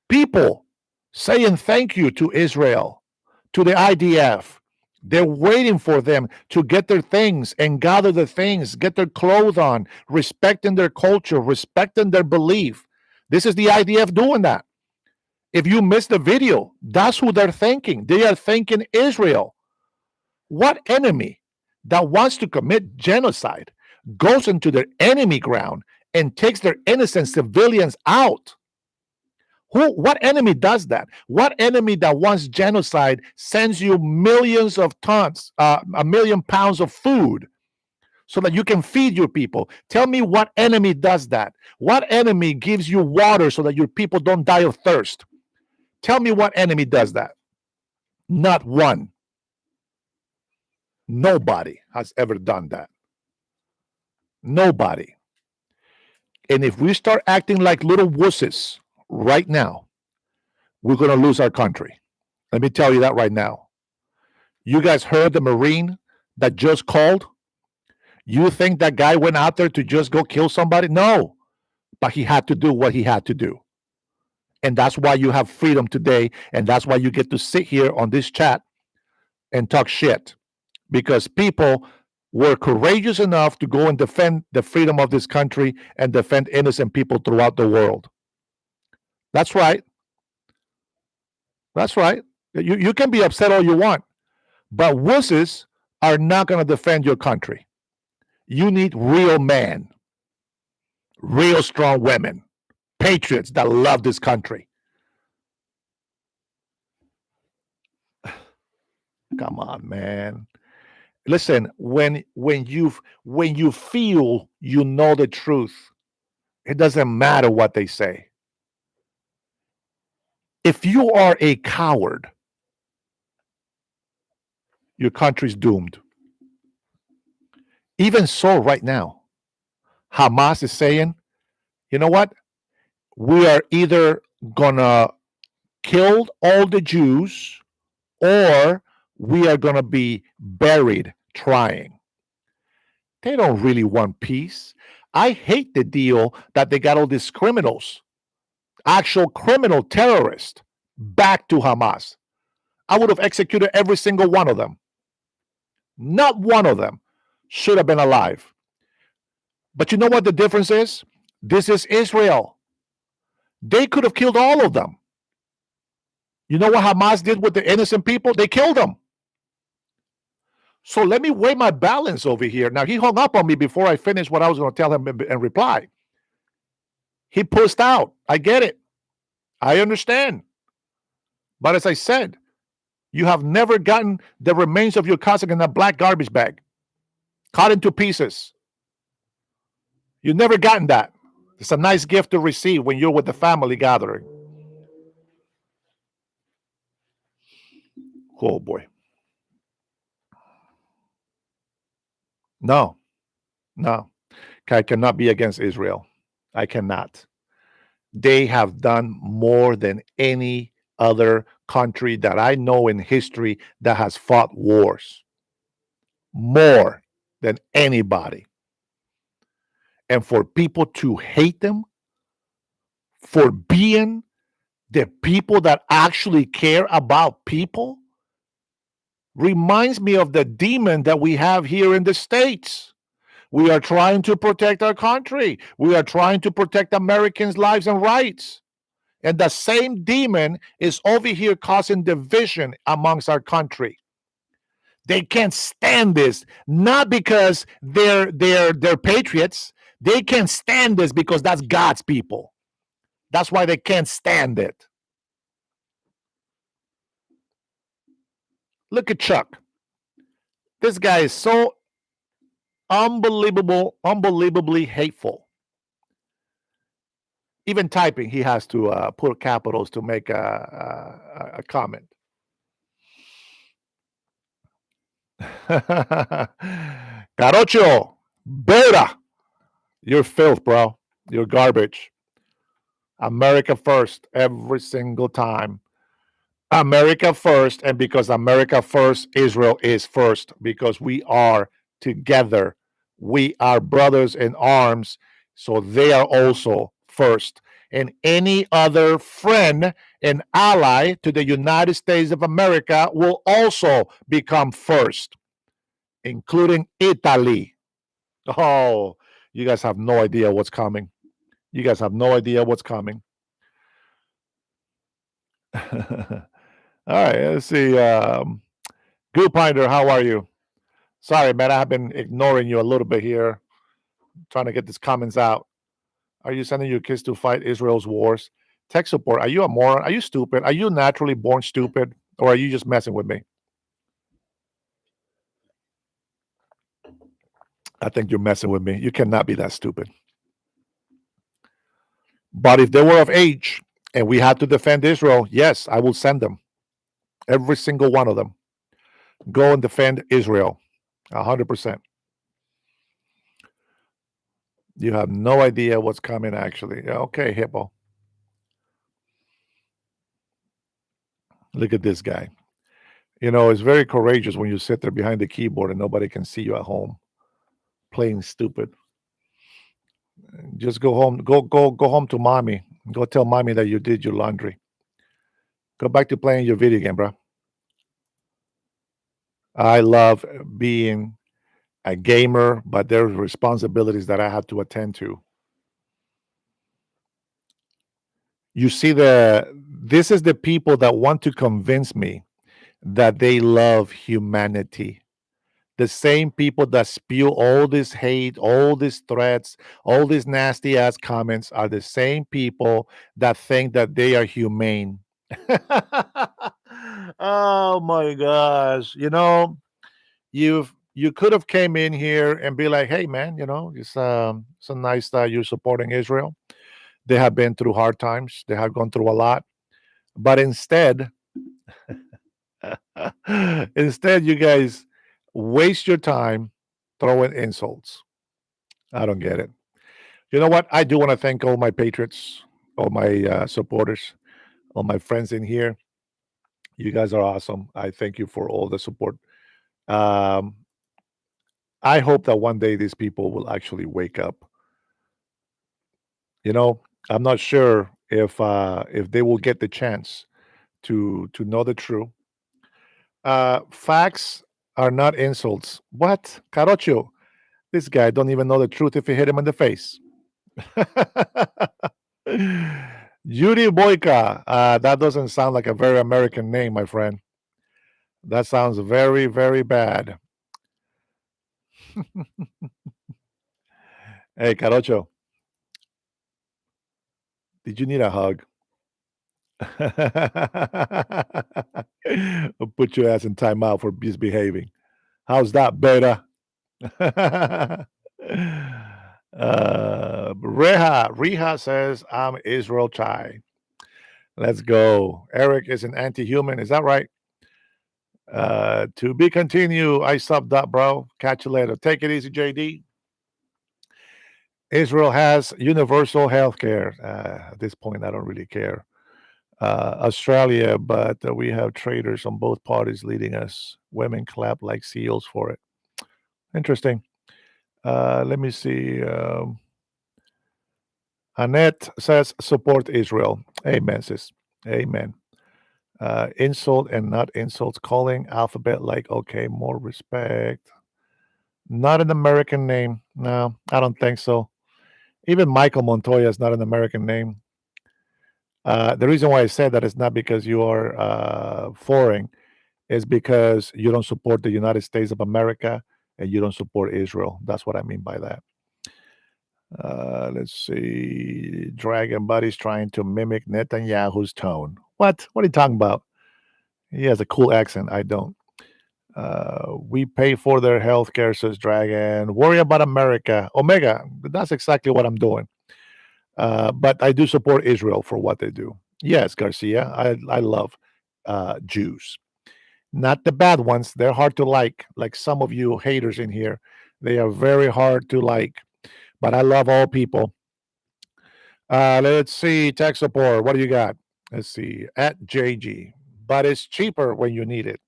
People saying thank you to Israel, to the IDF. They're waiting for them to get their things and gather the things, get their clothes on, respecting their culture, respecting their belief. This is the IDF doing that. If you missed the video, that's who they're thanking. They are thanking Israel. What enemy that wants to commit genocide goes into their enemy ground and takes their innocent civilians out? What enemy does that? What enemy that wants genocide sends you millions of tons, 1,000,000 pounds of food so that you can feed your people? Tell me what enemy does that? What enemy gives you water so that your people don't die of thirst? Tell me what enemy does that. Not one. Nobody has ever done that. Nobody. And if we start acting like little wusses right now, we're going to lose our country. Let me tell you that right now. You guys heard the Marine that just called? You think that guy went out there to just go kill somebody? No, but he had to do what he had to do. And that's why you have freedom today. And that's why you get to sit here on this chat and talk shit. Because people were courageous enough to go and defend the freedom of this country and defend innocent people throughout the world. That's right. That's right. You can be upset all you want, but wusses are not going to defend your country. You need real men, real strong women, patriots that love this country. Come on, man. Listen, when you feel you know the truth, it doesn't matter what they say. If you are a coward, your country's doomed. Even so, right now, Hamas is saying, you know what? We are either gonna kill all the Jews or we are gonna be buried trying. They don't really want peace. I hate the deal that they got all these criminals, actual criminal terrorists, back to Hamas. I would have executed every single one of them. Not one of them should have been alive. But you know what the difference is? This is Israel. They could have killed all of them. You know what Hamas did with the innocent people? They killed them. So let me weigh my balance over here. Now, he hung up on me before I finished what I was going to tell him and reply. He pushed out. I get it. I understand. But as I said, you have never gotten the remains of your cousin in a black garbage bag, cut into pieces. You've never gotten that. It's a nice gift to receive when you're with the family gathering. Oh, boy. No. I cannot be against Israel. I cannot. They have done more than any other country that I know in history that has fought wars. More than anybody. And for people to hate them for being the people that actually care about people reminds me of the demon that we have here in the States. We are trying to protect our country. We are trying to protect Americans' lives and rights. And the same demon is over here causing division amongst our country. They can't stand this, not because they're patriots. They can't stand this because that's God's people. That's why they can't stand it. Look at Chuck. This guy is so unbelievably hateful. Even typing, he has to put capitals to make a comment. Carocho, Beta, you're filth, bro. You're garbage. America first every single time. America first, and because America first, Israel is first, because we are together. We are brothers in arms, so they are also first. And any other friend and ally to the United States of America will also become first, including Italy. Oh, you guys have no idea what's coming. You guys have no idea what's coming. All right, let's see. Goo Pinder, how are you? Sorry, man, I have been ignoring you a little bit here, trying to get these comments out. Are you sending your kids to fight Israel's wars? Tech support, are you a moron? Are you stupid? Are you naturally born stupid? Or are you just messing with me? I think you're messing with me. You cannot be that stupid. But if they were of age and we had to defend Israel, yes, I will send them. Every single one of them. Go and defend Israel. 100%. You have no idea what's coming, actually. Okay, Hippo. Look at this guy. You know, it's very courageous when you sit there behind the keyboard and nobody can see you at home playing stupid. Just go home. Go home to mommy. Go tell mommy that you did your laundry. Go back to playing your video game, bro. I love being a gamer, but there's responsibilities that I have to attend to. You see, this is the people that want to convince me that they love humanity. The same people that spew all this hate, all these threats, all these nasty ass comments are the same people that think that they are humane. Oh my gosh. You could have came in here and be like, hey man, it's a nice that you're supporting Israel. They have been through hard times. They have gone through a lot. But instead, you guys waste your time throwing insults. I don't get it. You know what? I do want to thank all my patriots, all my supporters, all my friends in here. You guys are awesome. I thank you for all the support. Um, I hope that one day these people will actually wake up. You know, I'm not sure if they will get the chance to know the truth. Facts are not insults. What? Carocho, this guy don't even know the truth if you hit him in the face. Judy Boyka. That doesn't sound like a very American name, my friend. That sounds very, very bad. Hey, Carocho, did you need a hug? I'll put your ass in timeout for misbehaving. How's that, beta? Reha says, I'm Israel Chai. Let's go. Eric is an anti human. Is that right? To be continued. I subbed up, bro. Catch you later. Take it easy, JD. Israel has universal health care. At this point, I don't really care. Australia, but we have traitors on both parties leading us. Women clap like seals for it. Interesting. Let me see. Annette says, support Israel. Amen, sis. Amen. Insult and not insults. Calling alphabet like, okay, more respect. Not an American name. No, I don't think so. Even Michael Montoya is not an American name. The reason why I said that is not because you are foreign, is because you don't support the United States of America and you don't support Israel. That's what I mean by that. Let's see. Dragon Buddy's trying to mimic Netanyahu's tone. What? What are you talking about? He has a cool accent. I don't. We pay for their health care, says Dragon. Worry about America. Omega, that's exactly what I'm doing. But I do support Israel for what they do. Yes, Garcia, I love Jews. Not the bad ones. They're hard to like some of you haters in here. They are very hard to like, but I love all people. Let's see. Tech support. What do you got? Let's see. At JG. But it's cheaper when you need it.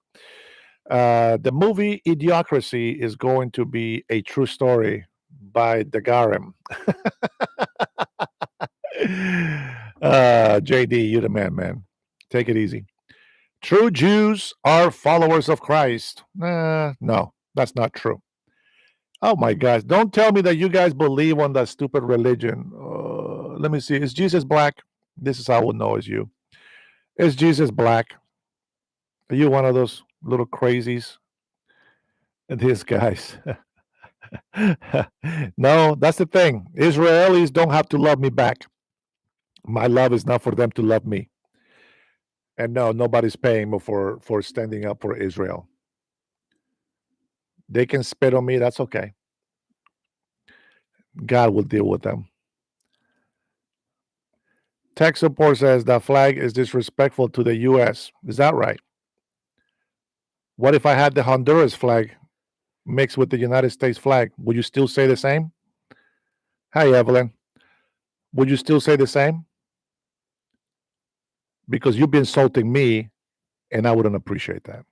The movie Idiocracy is going to be a true story by Dagarim. JD, you the man. Take it easy. True Jews are followers of Christ. No, that's not true. Oh my gosh. Don't tell me that you guys believe on that stupid religion. Let me see. Is Jesus black? This is how I would know it's you. Is Jesus black? Are you one of those little crazies? These guys. No, that's the thing. Israelis don't have to love me back. My love is not for them to love me. And no, nobody's paying me for standing up for Israel. They can spit on me. That's okay. God will deal with them. Tech support says that flag is disrespectful to the U.S. Is that right? What if I had the Honduras flag mixed with the United States flag? Would you still say the same? Hi, Evelyn. Would you still say the same? Because you've been insulting me, and I wouldn't appreciate that.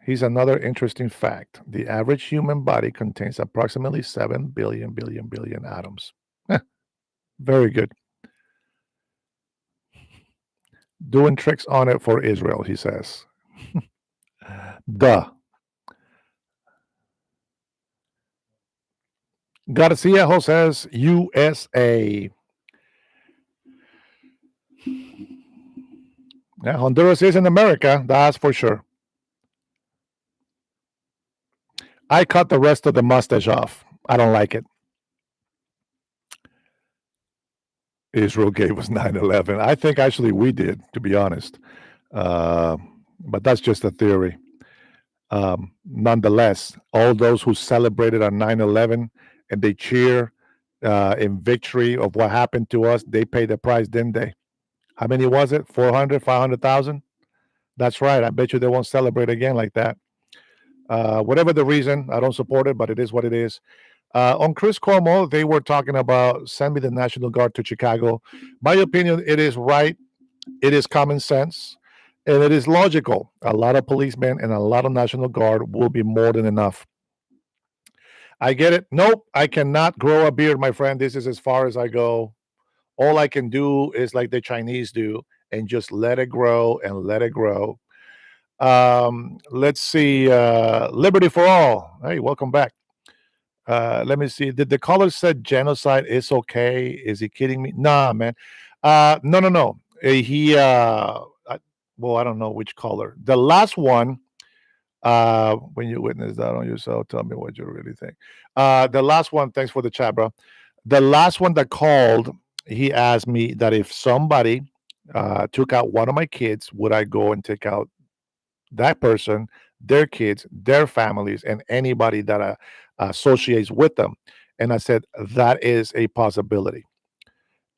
Here's another interesting fact. The average human body contains approximately 7 billion atoms. Very good. Doing tricks on it for Israel, he says. Duh. Garcia says USA. Yeah, Honduras is in America, that's for sure. I cut the rest of the mustache off. I don't like it. Israel gave us 9/11. I think actually we did, to be honest. But that's just a theory. Nonetheless, all those who celebrated on 9/11 and they cheer in victory of what happened to us, they paid the price, didn't they? How many was it? 400, 500,000? That's right. I bet you they won't celebrate again like that. Whatever the reason, I don't support it, but it is what it is. On Chris Cuomo, they were talking about send me the National Guard to Chicago. My opinion, it is right. It is common sense. And it is logical. A lot of policemen and a lot of National Guard will be more than enough. I get it. Nope, I cannot grow a beard, my friend. This is as far as I go. All I can do is like the Chinese do and just let it grow and let it grow. Let's see. Liberty for all. Hey, welcome back. Let me see. Did the caller said genocide is okay? Is he kidding me? Nah, man. No. Well, I don't know which caller. The last one. When you witness that on yourself, tell me what you really think. The last one. Thanks for the chat, bro. The last one that called, he asked me that if somebody took out one of my kids, would I go and take out that person, their kids, their families, and anybody that associates with them? And I said, that is a possibility.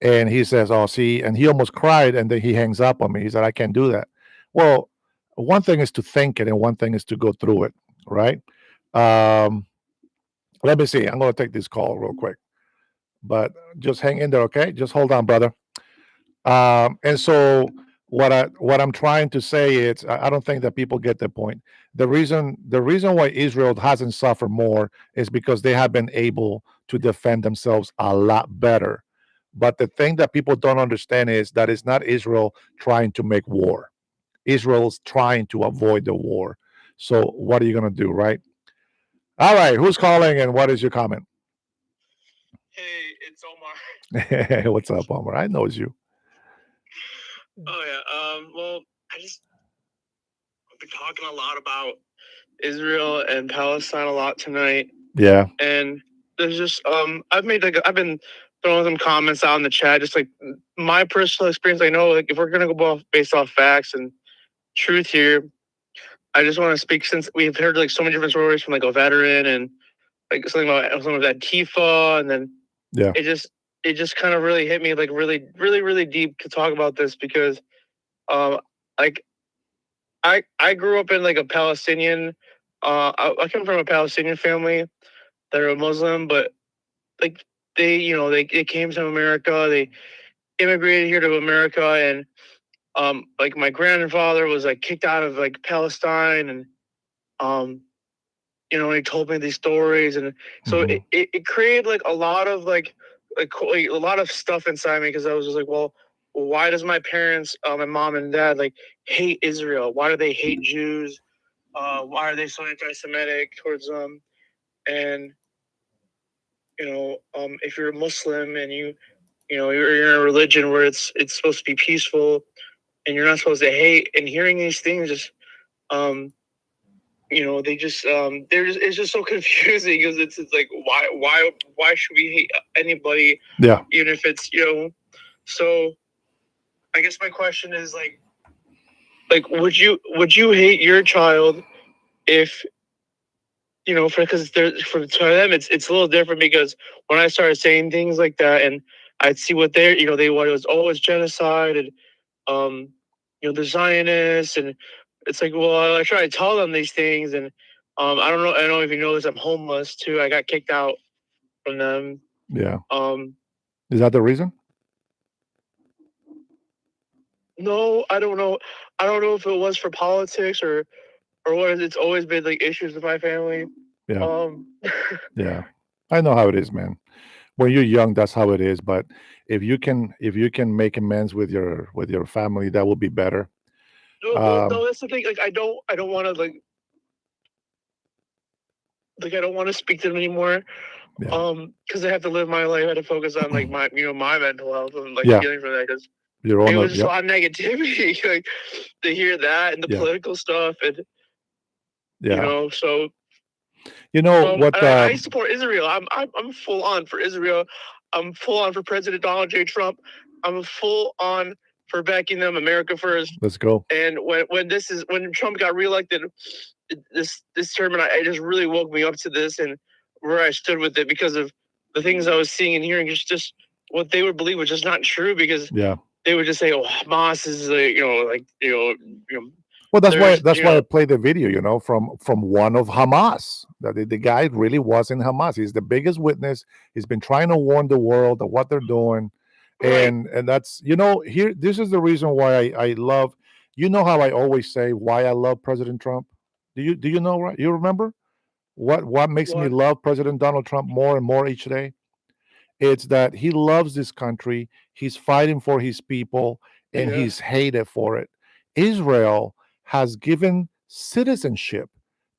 And he says, oh, see, and he almost cried, and then he hangs up on me. He said, I can't do that. Well, one thing is to think it, and one thing is to go through it, right? Let me see. I'm going to take this call real quick, but just hang in there, okay? Just hold on, brother. And so what I'm trying to say is I don't think that people get the point. The reason why Israel hasn't suffered more is because they have been able to defend themselves a lot better. But the thing that people don't understand is that it's not Israel trying to make war. Israel's trying to avoid the war. So what are you going to do, right? All right, who's calling and what is your comment? Hey, it's Omar. What's up, Omar? I knows you. Oh yeah. Well, I've been talking a lot about Israel and Palestine a lot tonight, Yeah. and there's just I've been throwing some comments out in the chat, just like my personal experience. I know, like, if we're gonna go based off facts and truth here, I just want to speak, since we've heard like so many different stories from like a veteran and like something about some of that Tifa, and then Yeah. it just kind of really hit me like really deep to talk about this, because like I grew up in like a Palestinian I come from a Palestinian family that are Muslim, but like they came to America, they immigrated here to America, and like my grandfather was like kicked out of like Palestine, and he told me these stories, and so it created like a lot of like a lot of stuff inside me, because I was just like, well, why does my parents, my mom and dad, like hate Israel? Why do they hate Jews? Why are they so anti-Semitic towards them? And if you're a Muslim and you're in a religion where it's supposed to be peaceful and you're not supposed to hate, and hearing these things just they just it's just so confusing, because it's like, why should we hate anybody? Yeah. Even if it's so I guess my question is like would you hate your child if because for them it's a little different, because when I started saying things like that, and I'd see what they want, it was always genocide, and the Zionists, and it's like, well, I try to tell them these things, and I don't know if you know this, I'm homeless too. I got kicked out from them. Yeah. Is that the reason? No, I don't know. I don't know if it was for politics or what. It's always been like issues with my family. Yeah. Yeah. I know how it is, man. When you're young, that's how it is. But if you can make amends with your family, that will be better. No, that's the thing. Like, I don't want to I don't want to speak to them anymore. Yeah. Because I have to live my life. I have to focus on like my my mental health and like Yeah. healing from that, because Your it own. was just a lot of negativity, like to hear that and the Yeah. political stuff, and Yeah. so What? I support Israel. I'm full on for Israel. I'm full on for President Donald J. Trump. I'm full on for backing them, America first. Let's go. And when Trump got reelected this term, and I just really woke me up to this and where I stood with it, because of the things I was seeing and hearing. It's just what they would believe was just not true, because Yeah. they would just say, "Oh, Hamas is Well, that's why I know, played the video, from one of Hamas. That the guy really was in Hamas. He's the biggest witness. He's been trying to warn the world of what they're doing, Right. and that's here. This is the reason why I love. How I always say why I love President Trump. Do you know? Right? You remember what makes me What? love President Donald Trump more and more each day? It's that he loves this country. He's fighting for his people, and Yeah. he's hated for it. Israel has given citizenship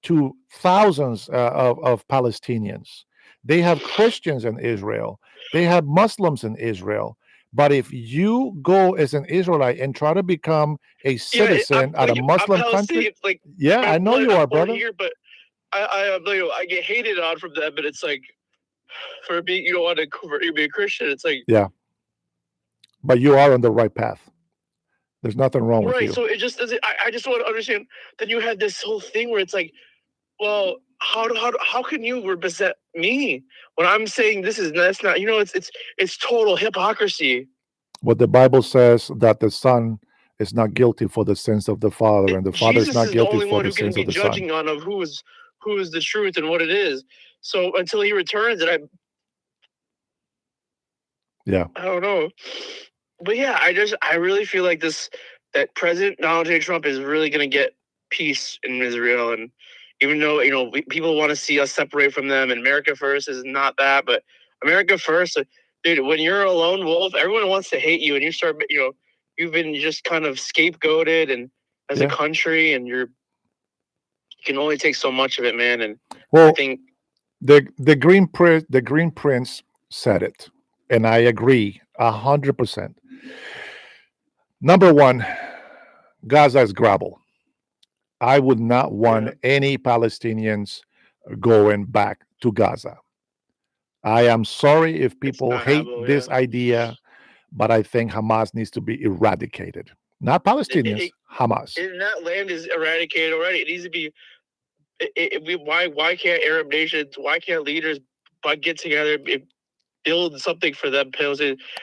to thousands of Palestinians. They have Christians in Israel. They have Muslims in Israel. But if you go as an Israelite and try to become a citizen at a Muslim country, yeah, I know you are, brother. Here, but I get hated on from that. But it's like, for being, you don't want to convert, you be a Christian. It's like, yeah, but you are on the right path. There's nothing wrong with right. you. So it just doesn't. I just want to understand that you had this whole thing where it's like, well, how can you represent me when I'm saying that's not, it's total hypocrisy. What the Bible says, that the Son is not guilty for the sins of the Father, and the Father is Jesus not is the guilty only for one the who can sins be of the Son. judging on of who is the truth and what it is. So until he returns, and Yeah. I don't know. But yeah, I really feel like that President Donald J. Trump is really going to get peace in Israel. And even though, people want to see us separate from them, and America first is not that, but America first, dude, when you're a lone wolf, everyone wants to hate you, and you start, you've been just kind of scapegoated, and as a country, and you can only take so much of it, man. And Well, I think the Green Prince said it, and I agree 100%. Number one, Gaza is gravel. I would not want Yeah, any Palestinians going back to Gaza. I am sorry if it's people not hate habitable. this Yeah, idea, but I think Hamas needs to be eradicated. Not it, Palestinians, it, Hamas. that land is eradicated already. It needs to be. Why can't Arab nations? Why can't leaders get together, build something for them?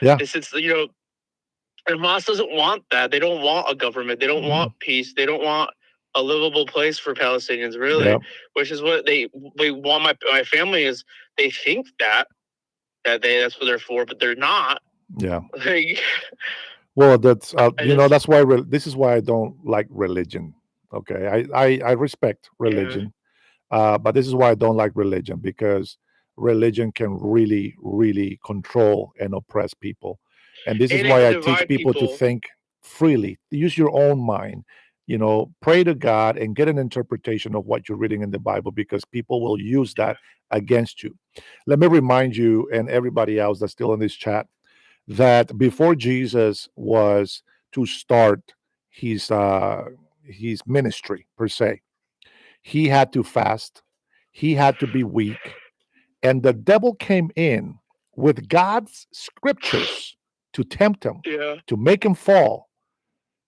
Yeah. Since and Hamas doesn't want that. They don't want a government. They don't Mhm. want peace. They don't want a livable place for Palestinians, Yeah. really. Which is what they want. My family is. They think that's what they're for, but they're not. Yeah. Like, Well, that's I just that's why this is why I don't like religion. Okay, I respect yeah. religion, but this is why I don't like religion because religion can really control and oppress people, and this is And it why can I teach divide people to people. think freely, use your own mind. Pray to God and get an interpretation of what you're reading in the Bible because people will use that against you. Let me remind you and everybody else that's still in this chat that before Jesus was to start his uh, his ministry per se, he had to fast, he had to be weak, and the devil came in with God's scriptures to tempt him, Yeah. to make him fall.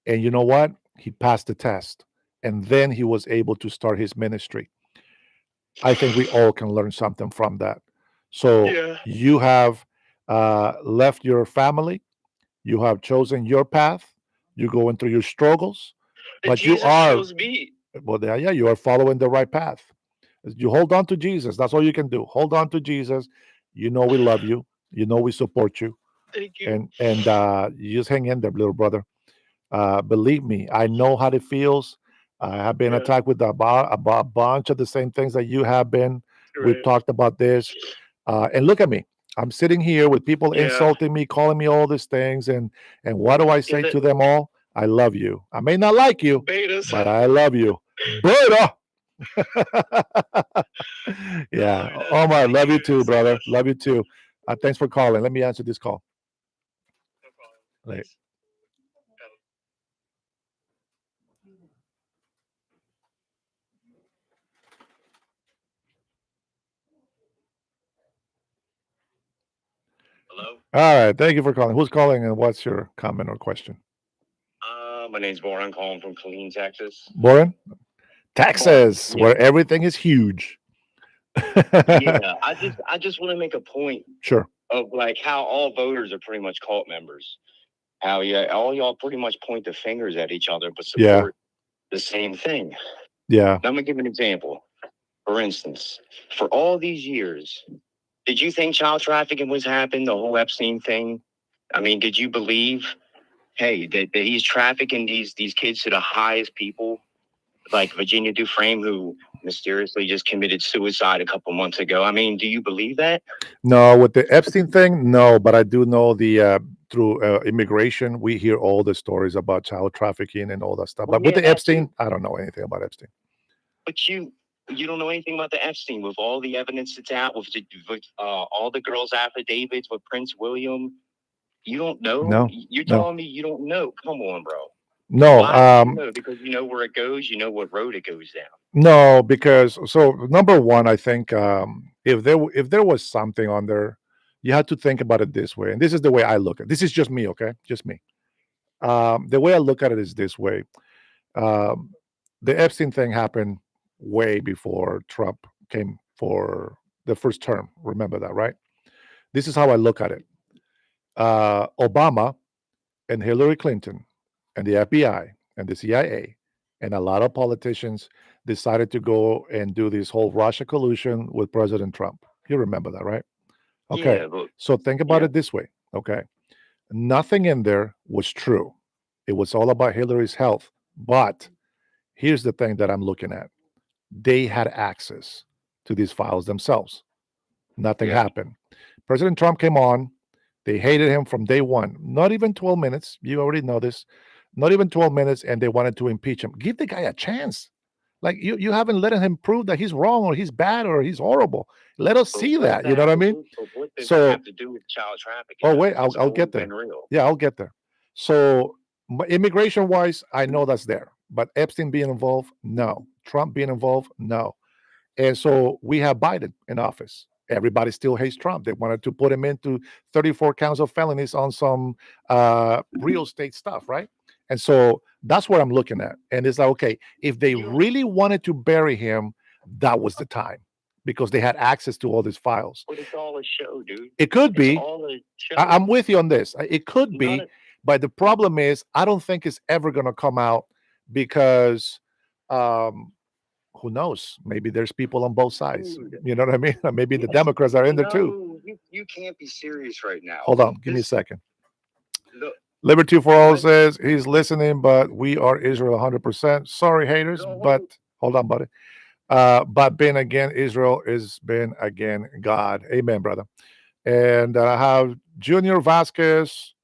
And you know what? He passed the test, and then he was able to start his ministry. I think we all can learn something from that. So Yeah. you have left your family. You have chosen your path. You're going through your struggles, And but you Jesus are, chose me. well, yeah, you are following the right path. You hold on to Jesus. That's all you can do. Hold on to Jesus. You know we love you. You know we support you, Thank you. and you just hang in there, little brother. Believe me, I know how it feels. I have been Yeah. attacked with about a bunch of the same things that you have been. We've Right. talked about this, and look at me. I'm sitting here with people Yeah. insulting me, calling me all these things, and what do I Yeah. say to them all? I love you. I may not like you, Betas. but I love you. Beta. Oh, Yeah. man. Omar, Thank love you you too, so brother. much. Love you too. Thanks for calling. Let me answer this call. No problem. Like, Thanks. Hello. all right. Thank you for calling. Who's calling and what's your comment or question? My name's Boran. I'm calling from Killeen, Texas. Boren? Boran. Texas, Yeah. where everything is huge. Yeah. I just want to make a point Sure. of like how all voters are pretty much cult members. How all y'all pretty much point the fingers at each other, but Yeah. support the same thing. Yeah. Now, I'm gonna give an example. For instance, for all these years, did you think child trafficking was happening? The whole Epstein thing. I mean, did you believe, hey, that he's trafficking these kids to the highest people, like Virginia Dufresne, who mysteriously just committed suicide a couple months ago? I mean, do you believe that? No, with the Epstein thing, no, but I do know the through immigration, we hear all the stories about child trafficking and all that stuff. Well, But with yeah, the that too. Epstein, I don't know anything about Epstein. But you don't know anything about the Epstein with all the evidence that's out with all the girls' affidavits with Prince William. You don't know. No, You're no, telling me you don't know. Come on, bro. no. Why don't you know? Because you know where it goes. You know what road it goes down. No, because so number one, I think if there was something on there, you had to think about it this way, and this is the way I look at it. This is just me, okay? Just me. The way I look at it is this way. Um, the Epstein thing happened way before Trump came for the first term. Remember that, right? This is how I look at it. Obama and Hillary Clinton and the FBI and the CIA and a lot of politicians decided to go and do this whole Russia collusion with President Trump. You remember that, right? Okay. Yeah, but So think about yeah, it this way. Okay. Nothing in there was true. It was all about Hillary's health. But here's the thing that I'm looking at, they had access to these files themselves. Nothing yeah, happened. President Trump came on. They hated him from day one. Not even 12 minutes. You already know this. Not even 12 minutes, and they wanted to impeach him. Give the guy a chance. Like you haven't let him prove that he's wrong or he's bad or he's horrible. Let us But see what does that. You know what I have to mean? do? But what does that So, have to do with child trafficking? oh I wait, mean, it's I'll always get there. been real. Yeah, I'll get there. So, immigration wise, I know that's there, but Epstein being involved, no. Trump being involved, no. And so we have Biden in office. Everybody still hates Trump. They wanted to put him into 34 counts of felonies on some real estate stuff, right? And so that's what I'm looking at. And it's like, okay, if they really wanted to bury him, that was the time because they had access to all these files. But it's all a show, dude. It could It's be. all a show. I'm with you on this. It could None be, of- but the problem is, I don't think it's ever going to come out because who knows? Maybe there's people on both sides. Dude. You know what I mean? Maybe the Democrats are in there too. No, you can't be serious right now. Hold on, give me a This- second. the- Liberty for All What? says he's listening, but we are Israel 100%. Sorry, haters, No. but hold on, buddy. But being again Israel is being again God. Amen, brother. And I have Junior Vasquez.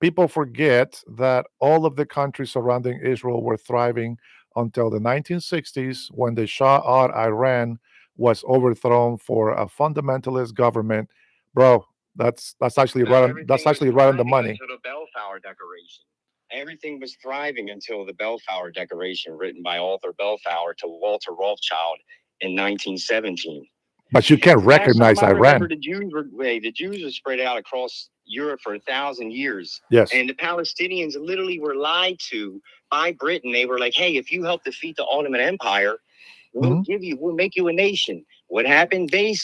People forget that all of the countries surrounding Israel were thriving until the 1960s when the Shah of Iran was overthrown for a fundamentalist government. Bro, that's actually No, right. everything That's was actually right on the thriving money. Until the Bellflower Declaration. Everything was thriving until the Bellflower Declaration, written by Arthur Bellflower to Walter Rothschild in 1917. But you can't recognize Last time I remember, Iran. the Jews were spread out across Europe for 1,000 years. Yes. And the Palestinians literally were lied to by Britain. They were like, hey, if you help defeat the Ottoman Empire, we'll make you a nation. What happened? They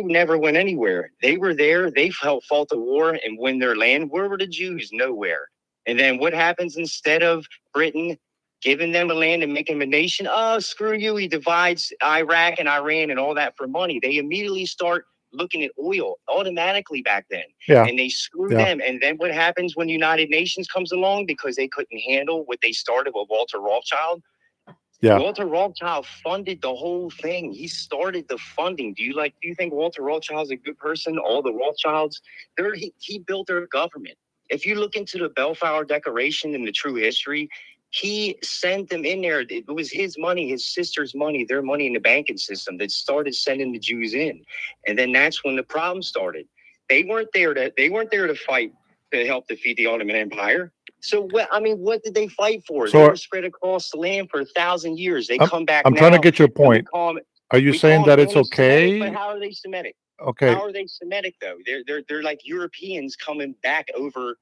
never went anywhere. They were there. They fought the war and win their land. Where were the Jews? Nowhere. And then what happens instead of Britain giving them a land and making them a nation? Oh, screw you. He divides Iraq and Iran and all that for money. They immediately start looking at oil automatically back then. Yeah. And they screw Yeah. them. And then what happens when United Nations comes along because they couldn't handle what they started with Walter Rothschild? Yeah. Walter Rothschild funded the whole thing. He started the funding. Do you think Walter Rothschild's a good person? All the Rothschilds, he built their government. If you look into the Bellflower Declaration and the true history, he sent them in there. It was his money, his sister's money, their money in the banking system that started sending the Jews in. And then that's when the problem started. They weren't there to fight to help defeat the Ottoman Empire. So what did they fight for? So they were spread across the land for 1,000 years. They come back. I'm trying to get your point. Are you we saying call that them it's anti-Semitic, okay? But how are they Semitic? Okay. How are they Semitic though? They're like Europeans coming back over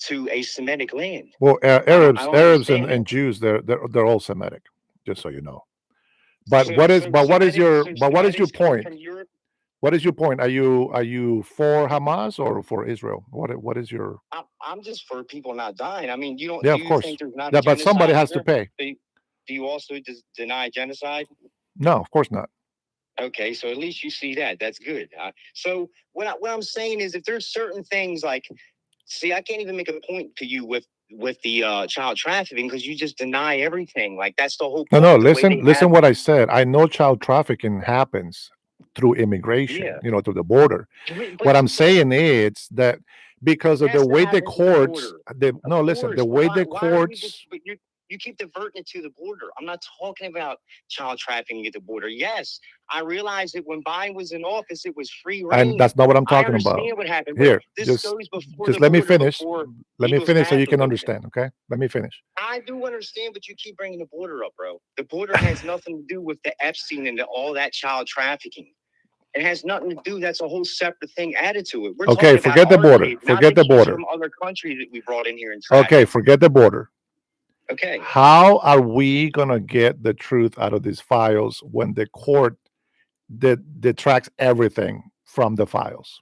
to a Semitic land. Well, I Arabs don't and understand Jews, they're all Semitic, just so you know. But So- what is so what is Semitics- your so but what is your Semitics coming point? from Europe? What is your point? Are you for Hamas or for Israel? What is your? I'm just for people not dying. I mean, you don't. Yeah, do of you course. think there's not Yeah, but somebody has to genocide pay. either? Do you also deny genocide? No, of course not. Okay, so at least you see that. That's good. So what I'm saying is, if there's certain things like, see, I can't even make a point to you with the child trafficking because you just deny everything. Like that's the whole No, point. no. The way Listen, they listen. have- What I said. I know child trafficking happens through immigration. Yeah. You know, through the border. But- What I'm saying is that because of Has the to way the happen through the courts, border. no, Of listen, the course, way why- the why are we courts. just- but you keep diverting it to the border. I'm not talking about child trafficking at the border. Yes, I realize that when Biden was in office, it was free reign. And that's not what I'm I talking about. understand what happened. but Here, this just goes before just the let me border, finish. before Let me Eagles finish so Pass you can was open. understand. Okay, let me finish. I do understand, but you keep bringing the border up, bro. The border has nothing to do with the Epstein and all that child trafficking. It has nothing to do. That's a whole separate thing added to it. We're Okay, talking about forget the our border. kids, not Forget the kids border. from other countries that we brought in here and tracked. Okay, forget the border. Okay. How are we gonna get the truth out of these files when the court detracts everything from the files?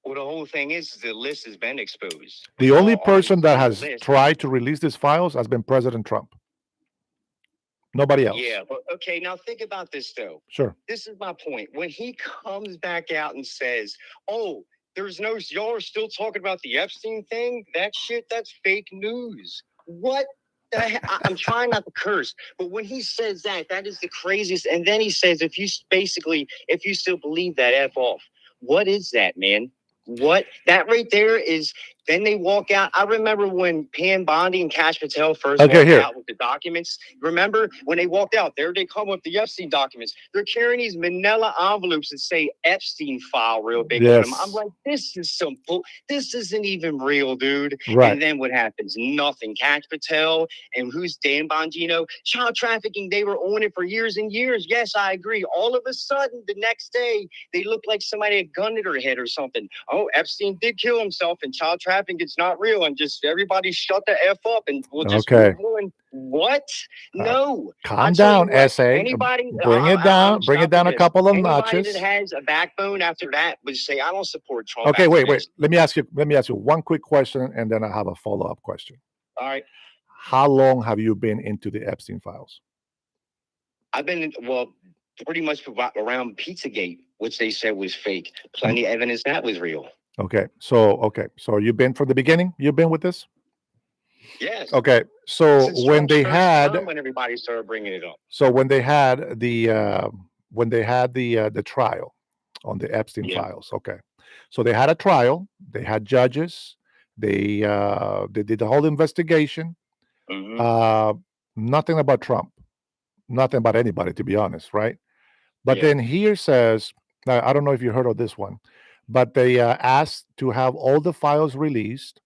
Well, the whole thing is the list has been exposed. The We only all person that has understand the list. tried to release these files has been President Trump. Nobody else. Yeah, but okay, now think about this though. Sure. This is my point. When he comes back out and says, "Oh, y'all are still talking about the Epstein thing? That shit, that's fake news." What? I'm trying not to curse, but when he says that, that is the craziest. And then he says, if you still believe that, F off. What is that, man? What? That right there is Then they walk out. I remember when Pam Bondi and Cash Patel first Okay, walked here. out with the documents. Remember when they walked out? There they come with the Epstein documents. They're carrying these manila envelopes that say Epstein file real big on them. I'm Yes. like, this is some bull. This isn't even real, dude. Right. And then what happens? Nothing. Cash Patel and who's Dan Bongino? Child trafficking. They were on it for years and years. Yes, I agree. All of a sudden, the next day, they look like somebody had gunned at her head or something. Oh, Epstein did kill himself, and child trafficking, it's not real, and just everybody shut the F up, and we'll just Okay. move on. What? No. I Calm tell you down, what, SA. anybody, Bring it down. Bring it down a couple of anybody that notches. has a backbone after that would say, I don't support Trump. Okay, after wait. this. Let me ask you one quick question, and then I have a follow-up question. All right. How long have you been into the Epstein files? I've been, well, pretty much around Pizzagate, which they said was fake. Plenty of evidence that was real. Okay, so you've been from the beginning. You've been with this. Yes. Okay, so Since when Trump's they first had, term, when everybody started bringing it up. so when they had the trial on the Epstein Yeah. files. Okay, so they had a trial. They had judges. They did the whole investigation. Mhm. Nothing about Trump. Nothing about anybody, to be honest, right? But Yeah. then here says, I don't know if you heard of this one, but they asked to have all the files released,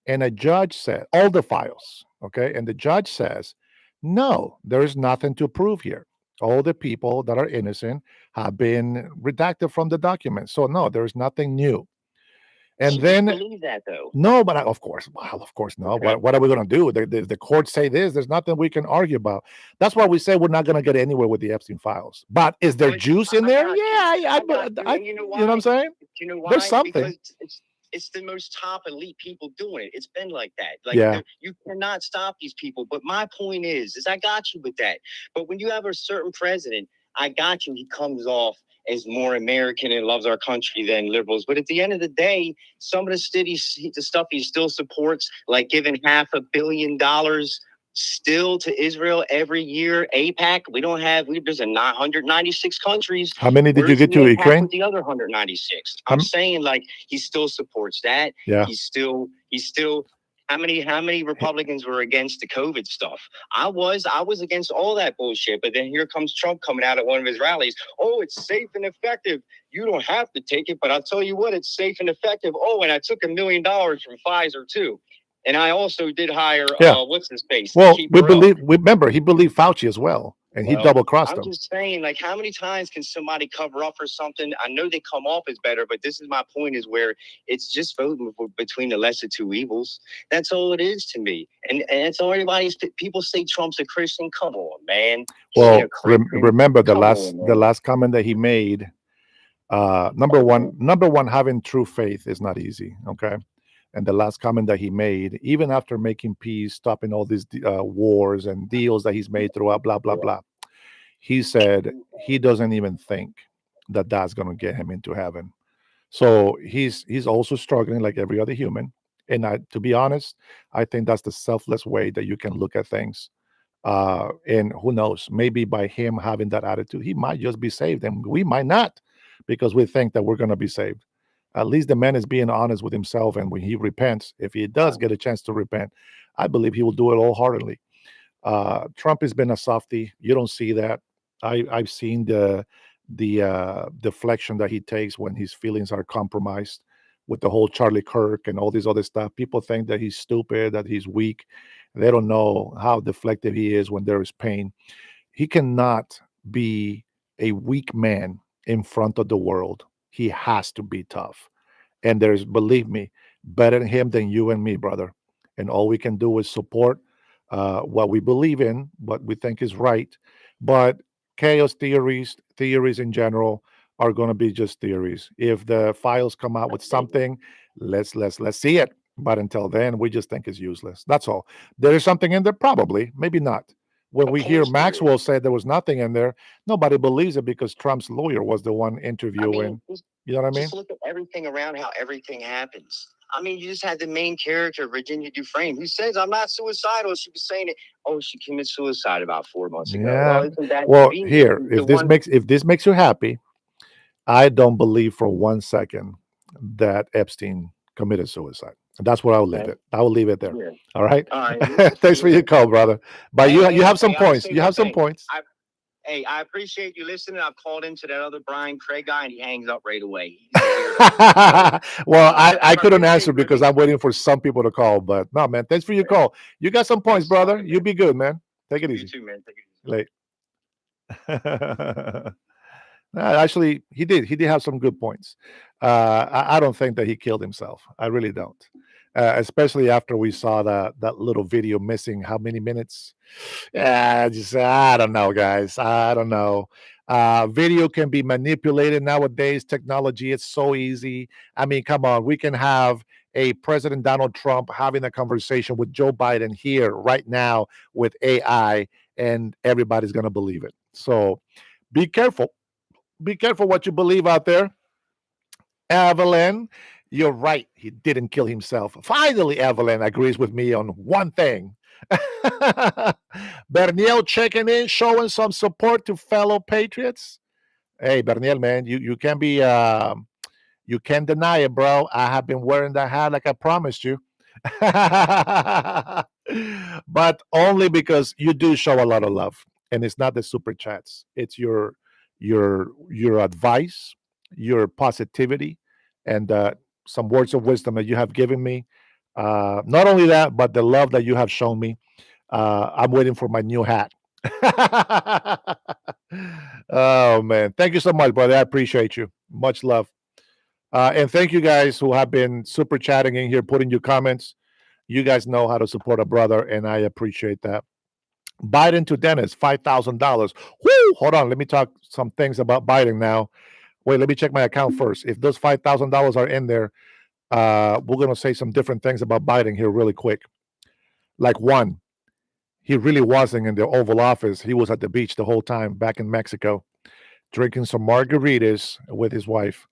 and a judge said, all the files, okay? And the judge says, no, there is nothing to prove here. All the people that are innocent have been redacted from the documents. So, no, there's nothing new. And You then, believe that though. no, but of course, well, of course, no. Okay. What are we going to do? The courts say this. There's nothing we can argue about. That's why we say we're not going to get anywhere with the Epstein files. But is there But juice in there? got you. Yeah, I got you. And you know you why? know what I'm saying? You know why? There's something. Because it's the most top elite people doing it. It's been like that. Like Yeah. you cannot stop these people. But my point is I got you with that. But when you have a certain president, I got you. He comes off as more American and loves our country than liberals. But at the end of the day, some of the stuff he still supports, like giving $500 million still to Israel every year. APAC, there's 196 countries. How many did you Where's get the to APAC Ukraine? with the other 196? How I'm m- saying like he still supports that. Yeah. He's still how many Republicans were against the COVID stuff? I was against all that bullshit, but then here comes Trump coming out at one of his rallies. Oh, it's safe and effective. You don't have to take it, but I'll tell you what, it's safe and effective. Oh, and I took $1 million from Pfizer too. And I also did hire Yeah. what's his face? to Well, keep we her up. believe. Remember, he believed Fauci as well, and he Well, double crossed I'm him. just saying, like, how many times can somebody cover up for something? I know they come off as better, but this is my point: is where it's just voting between the lesser two evils. That's all it is to me. And it's all people say Trump's a Christian. Come on, man. He ain't Well, a Christian. remember the Come last on, man. comment that he made. Number one, having true faith is not easy. Okay. And the last comment that he made, even after making peace, stopping all these wars and deals that he's made throughout, blah blah blah, he said he doesn't even think that that's going to get him into heaven. So he's also struggling like every other human. And to be honest, I think that's the selfless way that you can look at things. And who knows, maybe by him having that attitude, he might just be saved, and we might not, because we think that we're going to be saved. At least the man is being honest with himself, and when he repents, if he does get a chance to repent, I believe he will do it wholeheartedly. Trump has been a softie. You don't see that. I've seen the deflection that he takes when his feelings are compromised with the whole Charlie Kirk and all this other stuff. People think that he's stupid, that he's weak. They don't know how deflective he is when there is pain. He cannot be a weak man in front of the world. He has to be tough. And there's, believe me, better in him than you and me, brother. And all we can do is support what we believe in, what we think is right. But chaos theories in general are going to be just theories. If the files come out with something, let's see it. But until then, we just think it's useless. That's all. There is something in there, probably, maybe not. When we hear Maxwell say there was nothing in there, nobody believes it because Trump's lawyer was the one interviewing. You know what I mean? Just look at everything around how everything happens. I mean, you just had the main character, Virginia Dufresne, who says, I'm not suicidal. She was saying it. Oh, she committed suicide about 4 months ago. Yeah. Isn't that Well, convenient? here, The if this makes you happy, I don't believe for 1 second that Epstein committed suicide. That's where I will leave Okay. it. I will leave it there. Yeah. All right. All right. This is Thanks for your good. call, brother. But Hey, you hey, have some hey, I'm gonna points. say You one have some thing. points. Hey, I appreciate you listening. I called into that other Brian Craig guy, and he hangs up right away. He's a weirdo. So, Well, I I couldn't appreciate answer you because listening. I'm waiting for some people to call. But no, man. Thanks for your call. You got some points, Nice brother. talking, You man. be good, man. Take it You easy. too, man. Take it easy. Late. Actually, he did. He did have some good points. I don't think that he killed himself. I really don't. Especially after we saw that little video missing how many minutes? Yeah, just I don't know, guys. I don't know. Video can be manipulated nowadays. Technology is so easy. I mean, come on. We can have a President Donald Trump having a conversation with Joe Biden here right now with AI, and everybody's gonna believe it. So be careful. Be careful what you believe out there. Evelyn, you're right. He didn't kill himself. Finally, Evelyn agrees with me on one thing. Berniel checking in, showing some support to fellow patriots. Hey, Berniel, man, you can't be you can't deny it, bro. I have been wearing that hat like I promised you. But only because you do show a lot of love. And it's not the super chats. It's your advice, your positivity, and some words of wisdom that you have given me. Not only that, but the love that you have shown me. I'm waiting for my new hat. Oh man, thank you so much, brother. I appreciate you. Much love. And thank you guys who have been super chatting in here, putting your comments. You guys know how to support a brother, and I appreciate that. Biden to Dennis, $5,000. Woo! Hold on, let me talk some things about Biden now. Wait, let me check my account first. If those $5,000 are in there, we're gonna say some different things about Biden here really quick. Like one, he really wasn't in the Oval Office. He was at the beach the whole time back in Mexico, drinking some margaritas with his wife.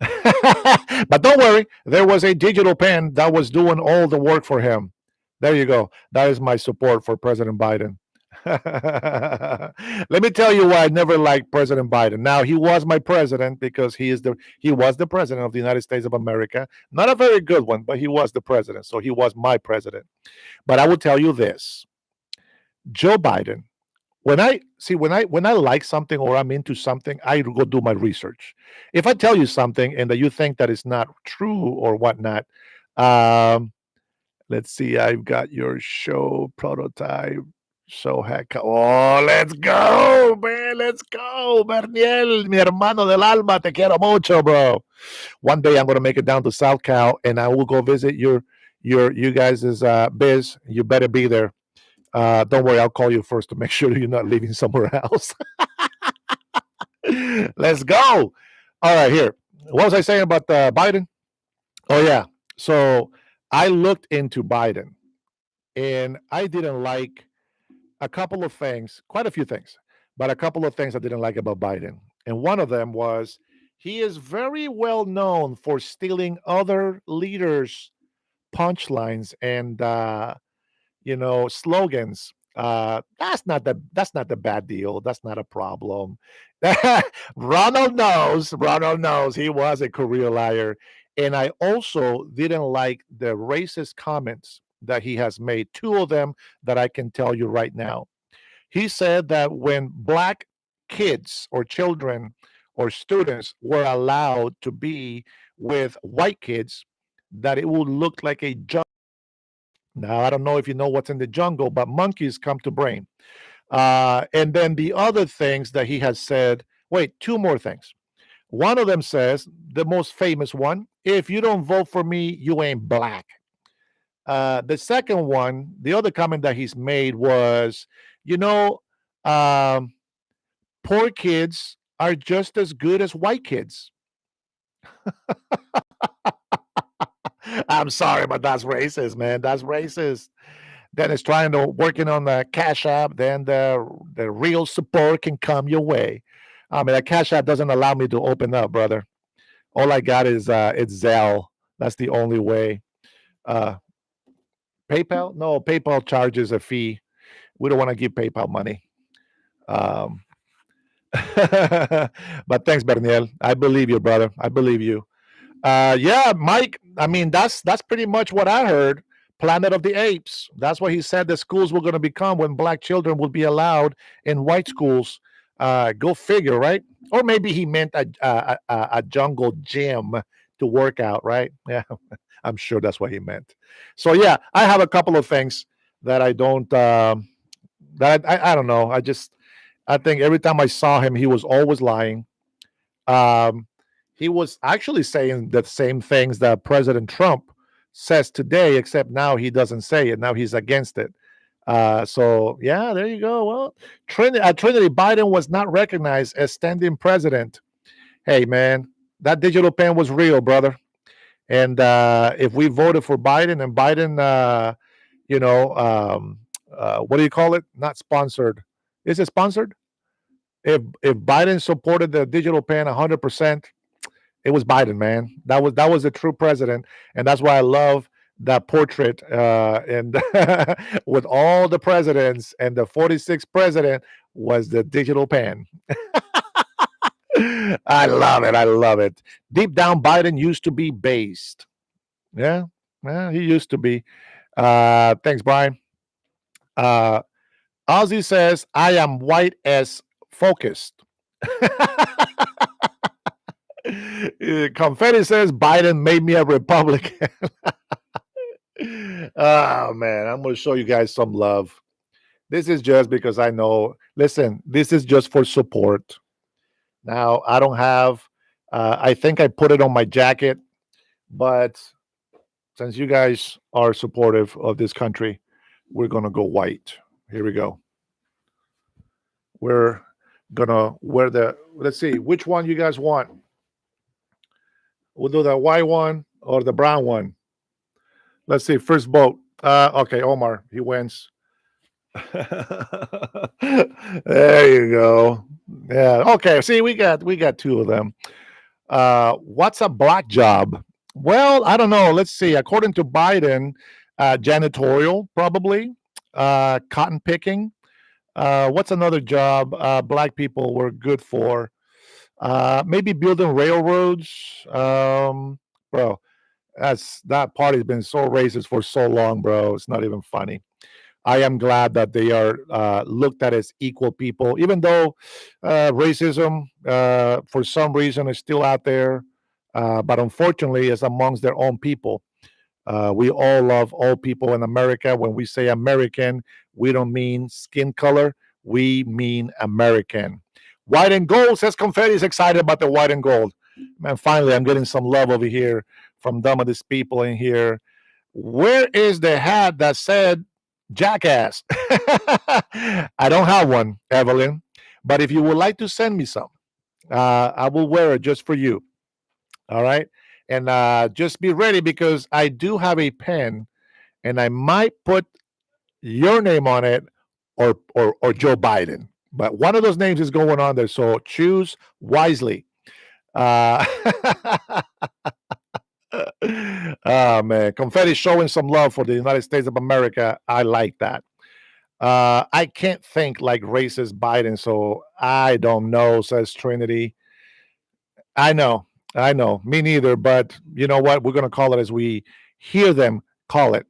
But don't worry, there was a digital pen that was doing all the work for him. There you go. That is my support for President Biden. Let me tell you why I never liked President Biden. Now he was my president because he was the president of the United States of America. Not a very good one, but he was the president, so he was my president. But I will tell you this: Joe Biden, when I like something or I'm into something, I go do my research. If I tell you something and that you think that it's not true or whatnot, um, let's see. I've got your show prototype. Show hack. Oh, let's go, man. Let's go, Berniel, mi hermano del alma. Te quiero mucho, bro. One day I'm gonna make it down to South Cal and I will go visit you guys' biz. You better be there. Don't worry, I'll call you first to make sure you're not leaving somewhere else. Let's go. All right, here. What was I saying about Biden? Oh, yeah. So I looked into Biden and I didn't like a couple of things, quite a few things, but a couple of things I didn't like about Biden. And one of them was he is very well known for stealing other leaders' punchlines and slogans. That's not the bad deal. That's not a problem. Ronald knows he was a career liar. And I also didn't like the racist comments that he has made, two of them that I can tell you right now. He said that when black kids or children or students were allowed to be with white kids, that it would look like a jungle. Now, I don't know if you know what's in the jungle, but monkeys come to brain. And then the other things that he has said, wait, two more things. One of them says, the most famous one, if you don't vote for me, you ain't black. The second one, the other comment that he's made was, you know, um, poor kids are just as good as white kids. I'm sorry, but that's racist, man. That's racist. Then it's trying to working on the Cash App. Then the real support can come your way. I mean, that Cash App doesn't allow me to open up, brother. All I got is it's Zelle. That's the only way. Uh, PayPal? No, PayPal charges a fee. We don't want to give PayPal money. Um, but thanks, Berniel. I believe you, brother. I believe you. Yeah, Mike, I mean, that's pretty much what I heard. Planet of the Apes. That's what he said the schools were going to become when black children would be allowed in white schools. Go figure, right? Or maybe he meant a jungle gym to work out, right? Yeah, I'm sure that's what he meant. So yeah, I have a couple of things that I don't I don't know. I think every time I saw him, he was always lying. Um, he was actually saying the same things that President Trump says today, except now he doesn't say it. Now he's against it. So yeah, there you go. Well, Trinity Biden was not recognized as standing president. Hey man, that digital pen was real, brother. And if we voted for Biden and Biden, you know, what do you call it? Not sponsored. Is it sponsored? If Biden supported the digital pen 100%, it was Biden, man. That was a true president, and that's why I love that portrait. And with all the presidents, and the 46th president was the digital pen. I love it. I love it. Deep down, Biden used to be based. Yeah, yeah, he used to be. Thanks, Brian. Uh, Ozzy says, "I am white as focused." Confetti says Biden made me a Republican. Oh man, I'm gonna show you guys some love. This is just because I know. Listen, this is just for support. Now I don't have. I think I put it on my jacket, but since you guys are supportive of this country, we're gonna go white. Here we go. We're gonna wear the. Let's see which one you guys want. We'll do the white one or the brown one. Let's see. First vote. Okay, Omar. He wins. There you go. Yeah. Okay. See, we got two of them. What's a black job? Well, I don't know. Let's see. According to Biden, janitorial probably, cotton picking. What's another job black people were good for? Maybe building railroads. Bro, that party's been so racist for so long, bro. It's not even funny. I am glad that they are looked at as equal people, even though racism, for some reason, is still out there. But unfortunately, it's amongst their own people. We all love all people in America. When we say American, we don't mean skin color. We mean American. White and gold says Confetti is excited about the white and gold. Man, finally, I'm getting some love over here from some of these people in here. Where is the hat that said jackass? I don't have one, Evelyn. But if you would like to send me some, I will wear it just for you. All right. And just be ready because I do have a pen and I might put your name on it or Joe Biden. But one of those names is going on there. So choose wisely. Uh, oh man, Confetti showing some love for the United States of America. I like that. I can't think like racist Biden, so I don't know, says Trinity. I know, I know, me neither, but you know what? We're gonna call it as we hear them call it.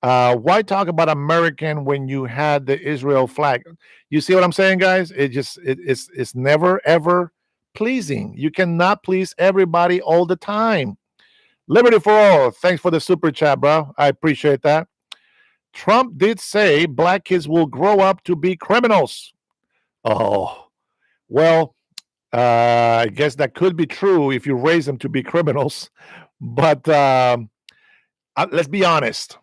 Why talk about American when you had the Israel flag? You see what I'm saying, guys? It's never ever pleasing. You cannot please everybody all the time. Liberty for all. Thanks for the super chat, bro. I appreciate that. Trump did say black kids will grow up to be criminals. Oh, well, I guess that could be true if you raise them to be criminals. But let's be honest.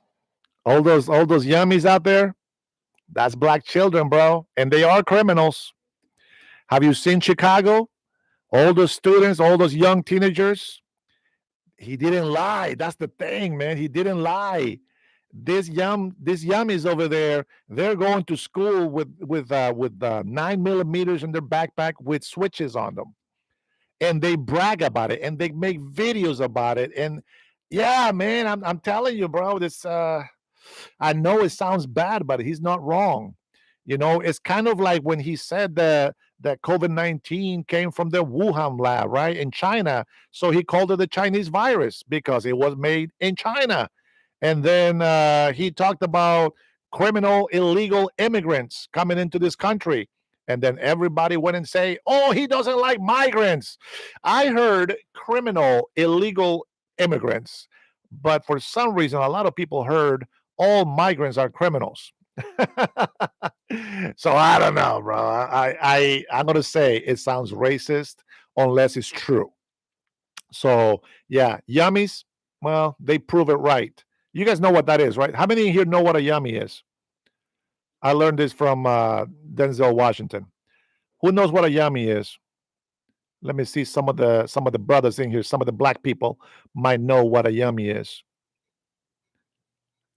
All those yummies out there, that's black children, bro, and they are criminals. Have you seen Chicago? All those students, all those young teenagers. He didn't lie. That's the thing, man. He didn't lie. These yummies over there, they're going to school with 9 millimeters in their backpack with switches on them, and they brag about it and they make videos about it. And yeah, man, I'm telling you, bro, this I know it sounds bad, but he's not wrong. You know, it's kind of like when he said that COVID-19 came from the Wuhan lab, right, in China. So he called it the Chinese virus because it was made in China. And then he talked about criminal illegal immigrants coming into this country. And then everybody went and say, oh, he doesn't like migrants. I heard criminal illegal immigrants, but for some reason, a lot of people heard all migrants are criminals. So I don't know, bro. I'm gonna say it sounds racist unless it's true. So yeah, yummies. Well, they prove it right. You guys know what that is, right? How many here know what a yummy is? I learned this from Denzel Washington. Who knows what a yummy is? Let me see some of the brothers in here. Some of the black people might know what a yummy is.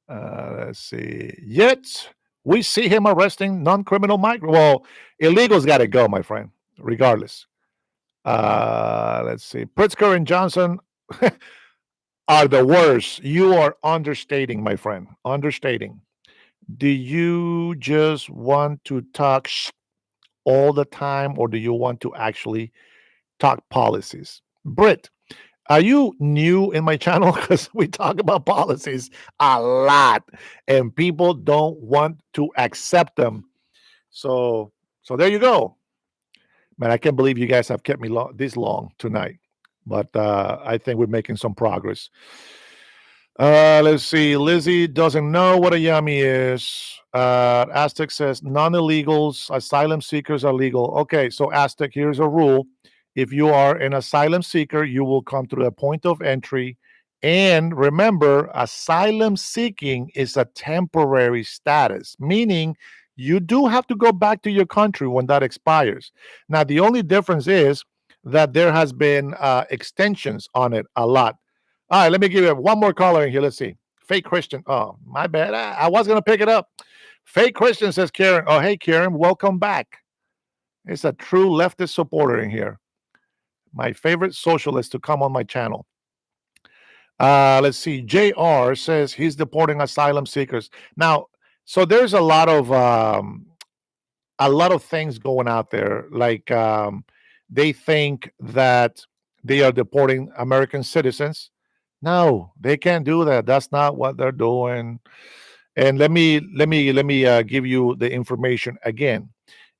Let's see. Yet we see him arresting non-criminal migrant. Well, illegals got to go, my friend. Regardless. Let's see. Pritzker and Johnson are the worst. You are understating, my friend. Understating. Do you just want to talk all the time, or do you want to actually talk policies? Brit, are you new in my channel? Because we talk about policies a lot, and people don't want to accept them. So there you go. Man, I can't believe you guys have kept me this long tonight, but I think we're making some progress. Let's see. Lizzie doesn't know what a yummy is. Aztec says non-illegals, asylum seekers are legal. Okay, so Aztec, here's a rule. If you are an asylum seeker, you will come through the point of entry. And remember, asylum seeking is a temporary status, meaning you do have to go back to your country when that expires. Now, the only difference is that there has been extensions on it a lot. All right, let me give you one more caller in here. Let's see. Fake Christian. Oh, my bad. I was going to pick it up. Fake Christian, says Karen. Oh, hey, Karen, welcome back. It's a true leftist supporter in here. My favorite socialist to come on my channel. Let's see. JR says he's deporting asylum seekers. Now, so there's a lot of things going out there. Like they think that they are deporting American citizens. No, they can't do that. That's not what they're doing. And let me give you the information again.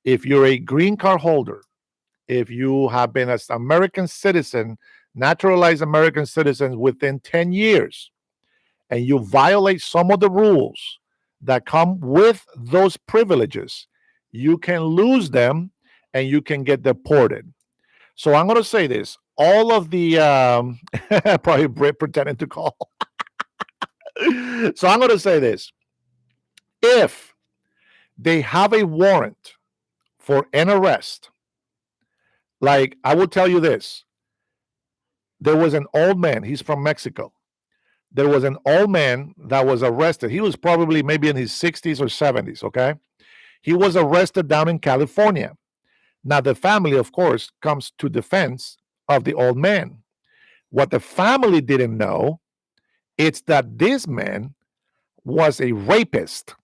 If you're a green card holder, if you have been an American citizen, naturalized American citizens within 10 years, and you violate some of the rules that come with those privileges, you can lose them and you can get deported. So I'm going to say this. All of the, probably Brit pretending to call. So I'm going to say this. If they have a warrant for an arrest, like I will tell you this, there was an old man, he's from Mexico. There was an old man that was arrested. He was probably maybe in his 60s or 70s, okay? He was arrested down in California. Now, the family, of course, comes to defense of the old man. What the family didn't know, it's that this man was a rapist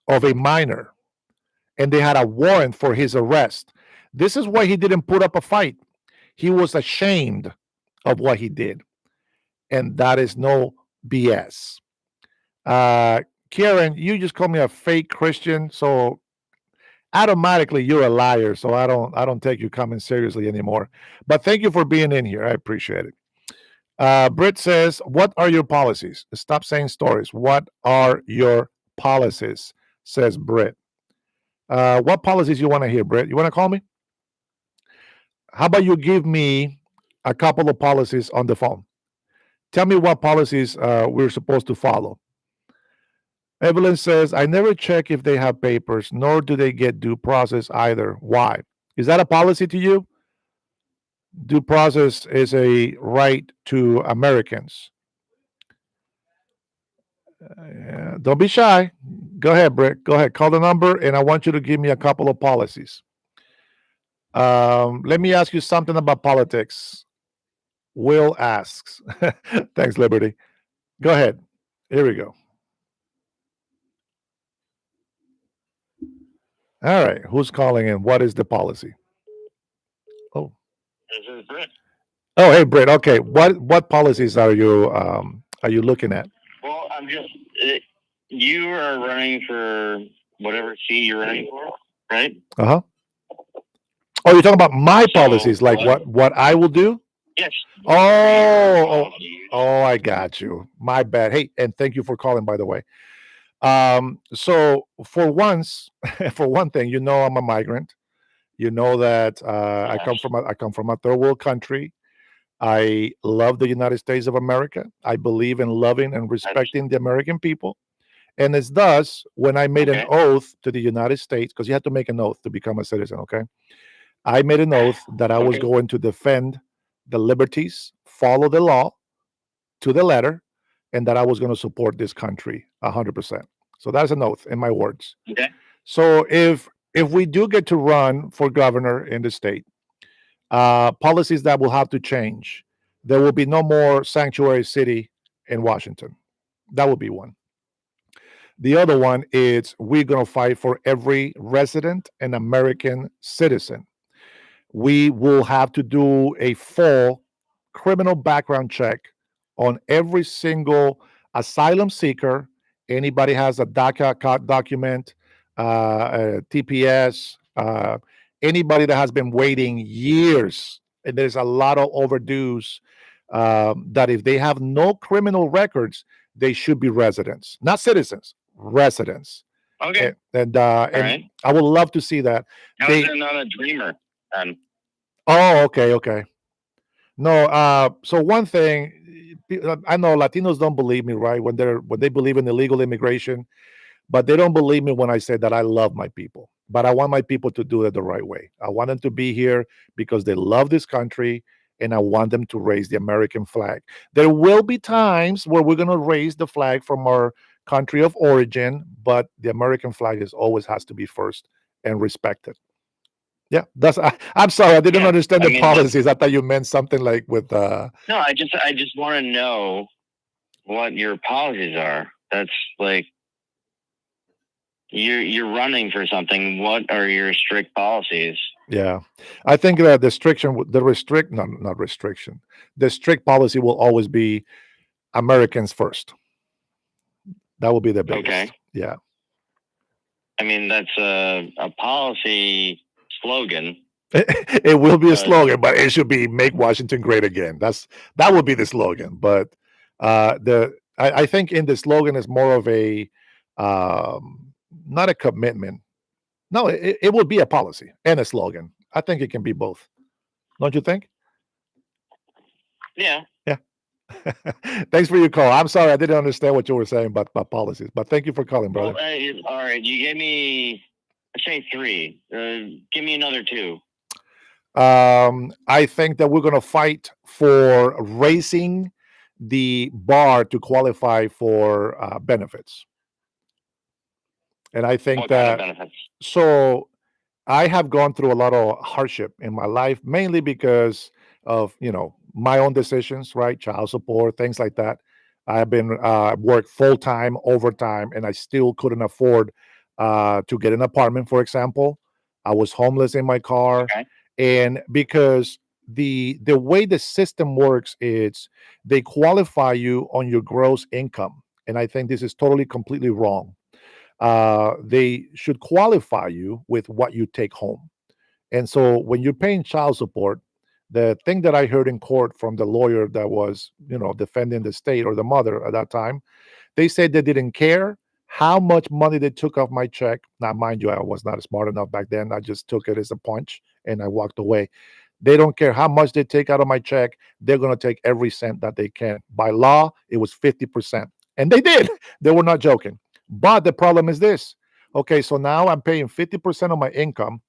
of a minor, and they had a warrant for his arrest. This is why he didn't put up a fight. He was ashamed of what he did, and that is no BS. Karen, you just called me a fake Christian, so automatically you're a liar. So I don't take you coming seriously anymore. But thank you for being in here. I appreciate it. Britt says, "What are your policies?" Stop saying stories. What are your policies? Says Britt. What policies you want to hear, Britt? You want to call me? How about you give me a couple of policies on the phone? Tell me what policies we're supposed to follow. Evelyn says, I never check if they have papers, nor do they get due process either. Why? Is that a policy to you? Due process is a right to Americans. Yeah, don't be shy. Go ahead, Britt. Go ahead. Call the number, and I want you to give me a couple of policies. Let me ask you something about politics. Will asks. Thanks, Liberty. Go ahead. Here we go. All right. Who's calling in? What is the policy? This is Britt. Oh, hey, Britt. Okay, what policies are you looking at? Well, you are running for whatever seat you're running for, right? Uh huh. Oh, you're talking about my So policies, like what I will do? Yes. Oh, Your oh, policies. oh, I got you. My bad. Hey, and thank you for calling, by the way. So for once, for one thing, I'm a migrant. You know that Yes. I come from a third world country. I love the United States of America. I believe in loving and That's respecting the American people. And it's thus when I made an okay. oath to the United States, because you have to make an oath to become a citizen, okay? I made an oath that I was Okay. going to defend the liberties, follow the law to the letter, and that I was going to support this country 100%. So that's an oath in my words. Okay. So if we do get to run for governor in the state, policies that will have to change. There will be no more sanctuary city in Washington. That will be one. The other one is we're going to fight for every resident and American citizen. We will have to do a full criminal background check on every single asylum seeker. Anybody has a DACA document, a TPS, anybody that has been waiting years, and there's a lot of overdues. That if they have no criminal records, they should be residents, not citizens, residents. Okay. And right. I would love to see that. How They is it not a dreamer? Oh, okay, okay. No, so one thing, I know Latinos don't believe me, right? When they believe in illegal immigration, but they don't believe me when I say that I love my people. But I want my people to do it the right way. I want them to be here because they love this country, and I want them to raise the American flag. There will be times where we're gonna raise the flag from our country of origin, but the American flag is always has to be first and respected. Yeah, I'm sorry, I didn't Yeah. understand I the mean, policies. I thought you meant something like with no, I just want to know what your policies are. That's like you're running for something. What are your strict policies? yeah. I think that not restriction. The strict policy will always be Americans first. That will be the biggest. Okay. Yeah. I mean, that's a policy slogan. It will be a slogan, but it should be "Make Washington Great Again." That would be the slogan. But I think in the slogan is more of a not a commitment. No, it would be a policy and a slogan. I think it can be both. Don't you think? Yeah. Yeah. Thanks for your call. I'm sorry I didn't understand what you were saying about policies, but thank you for calling, brother. Well, all right. You gave me, say 3. Give me another 2. I think that we're going to fight for raising the bar to qualify for benefits. And I think What kind of that benefits? so I have gone through a lot of hardship in my life, mainly because of my own decisions, right? Child support, things like that. I've been worked full time, overtime, and I still couldn't afford to get an apartment. For example, I was homeless in my car, Okay. and because the way the system works is they qualify you on your gross income, and I think this is totally completely wrong. They should qualify you with what you take home. And so when you're paying child support, the thing that I heard in court from the lawyer that was, defending the state or the mother at that time, they said they didn't care how much money they took off my check. Now, mind you, I was not smart enough back then. I just took it as a punch and I walked away. They don't care how much they take out of my check. They're going to take every cent that they can. By law, it was 50%. And they did. They were not joking. But the problem is this. Okay, so now I'm paying 50% of my income.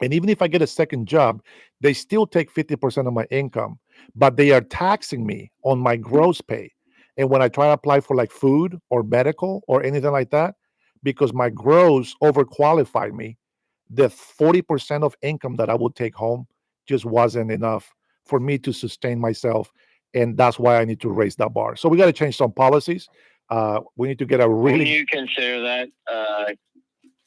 And even if I get a second job, they still take 50% of my income, but they are taxing me on my gross pay. And when I try to apply for like food or medical or anything like that, because my gross overqualified me, the 40% of income that I would take home just wasn't enough for me to sustain myself. And that's why I need to raise that bar. So we got to change some policies. We need to get a Wouldn't really you consider that?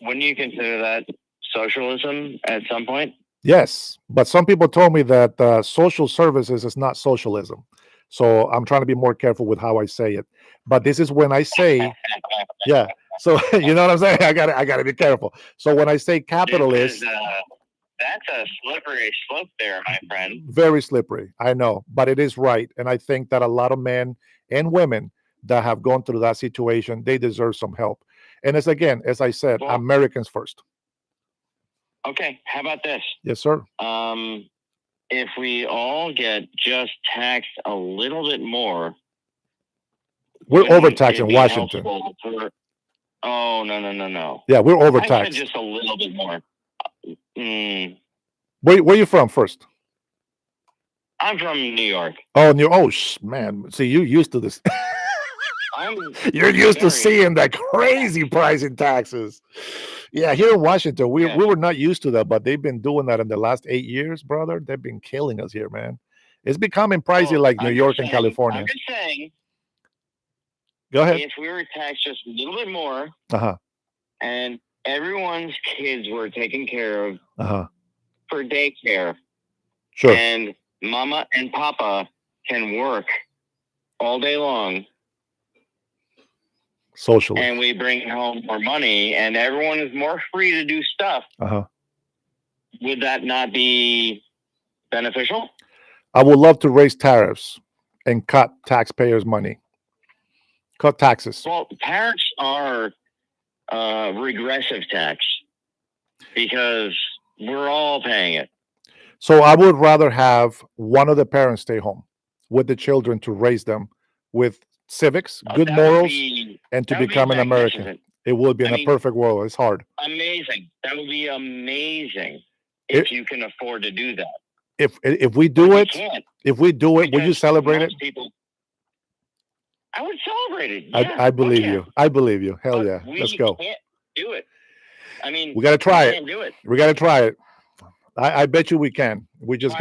Wouldn't you consider that socialism at some point? Yes, but some people told me that social services is not socialism. So I'm trying to be more careful with how I say it. But this is when I say, yeah. So you know what I'm saying? I gotta be careful. So when I say This capitalist, is that's a slippery slope there, my friend. very slippery. I know, but it is right. And I think that a lot of men and women that have gone through that situation, they deserve some help. And as again, as I said, Well, Americans first. okay, how about this? Yes, sir. If we all get just taxed a little bit more, We're wouldn't overtaxed it in be Washington. helpful for? Oh no. Yeah, we're I said overtaxed. just a little bit more. Where you from first? I'm from New York. Oh, man. See, you're used to this. You're used to seeing that crazy price in taxes. Yeah, here in Washington, we were not used to that, but they've been doing that in the last 8 years, brother. They've been killing us here, man. It's becoming pricey like New York and California. I'm just saying. Go ahead. If we were taxed just a little bit more, and everyone's kids were taken care of for daycare, sure, and mama and papa can work all day long, socially, and we bring home more money, and everyone is more free to do stuff, would that not be beneficial? I would love to raise tariffs and cut taxpayers' money. Cut taxes. Well, tariffs are regressive tax because we're all paying it. So I would rather have one of the parents stay home with the children to raise them with civics, good morals, and to become an American. It would be in a perfect world. It's hard. Amazing. That would be amazing if you can afford to do that. If we do it, will you celebrate it? People, I would celebrate it. Yeah, I believe you. I believe you. Hell yeah. Let's go. We can't do it. I mean, we got to try it. Can't do it. We got to try it. I bet you we can. We just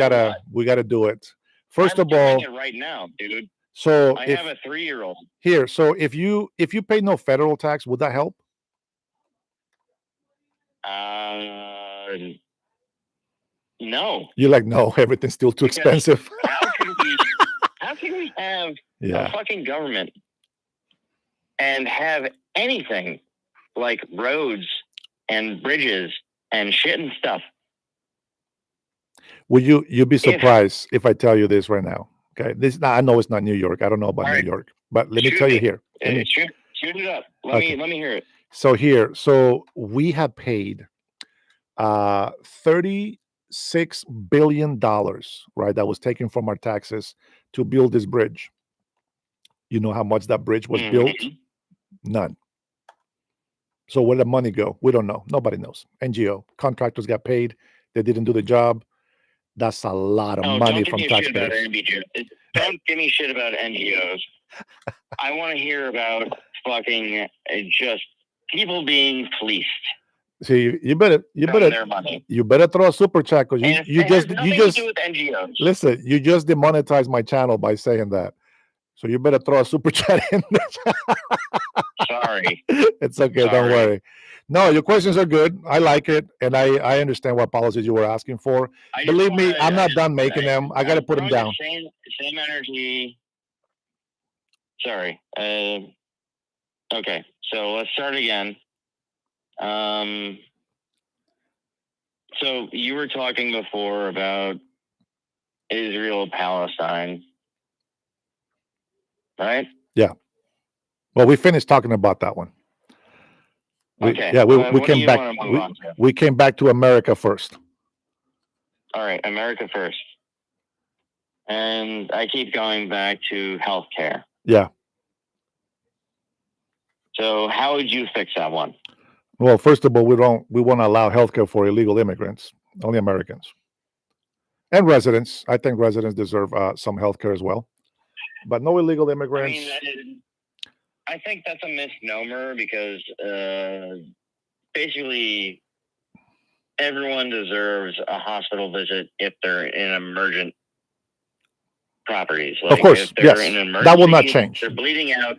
we gotta do it. First of all, it right now, dude. So I have a 3-year-old here. So if you pay no federal tax, would that help? No. You're like, no, everything's still too expensive. How can we have a fucking government and have anything like roads and bridges and shit and stuff? Would you'd be surprised if I tell you this right now? Okay, I know it's not New York. I don't know about New York, but let me tell you here. Shoot it up. Let me hear it. So we have paid $36 billion, right? That was taken from our taxes to build this bridge. You know how much that bridge was built? None. So where did the money go? We don't know. Nobody knows. NGO contractors got paid. They didn't do the job. That's a lot of money from taxpayers. Don't give me shit about NGOs. I want to hear about fucking just people being fleeced. See, you better throw a super chat because you just do with NGOs. Listen, you just demonetized my channel by saying that. So you better throw a super chat in there. Sorry. It's okay. Sorry. Don't worry. No, your questions are good. I like it, and I understand what policies you were asking for. Believe me, I'm not done making them. I got to put them down. Same energy. Sorry. Okay, so let's start again. So you were talking before about Israel, Palestine, right? Yeah. Well, we finished talking about that one. We came back. We came back to America first. All right, America first. And I keep going back to healthcare. Yeah. So how would you fix that one? Well, first of all, we won't allow healthcare for illegal immigrants, only Americans. And residents. I think residents deserve some healthcare as well. But no illegal immigrants. I think that's a misnomer because basically everyone deserves a hospital visit if they're in emergent properties. Like of course, yes. That will not change. They're bleeding out.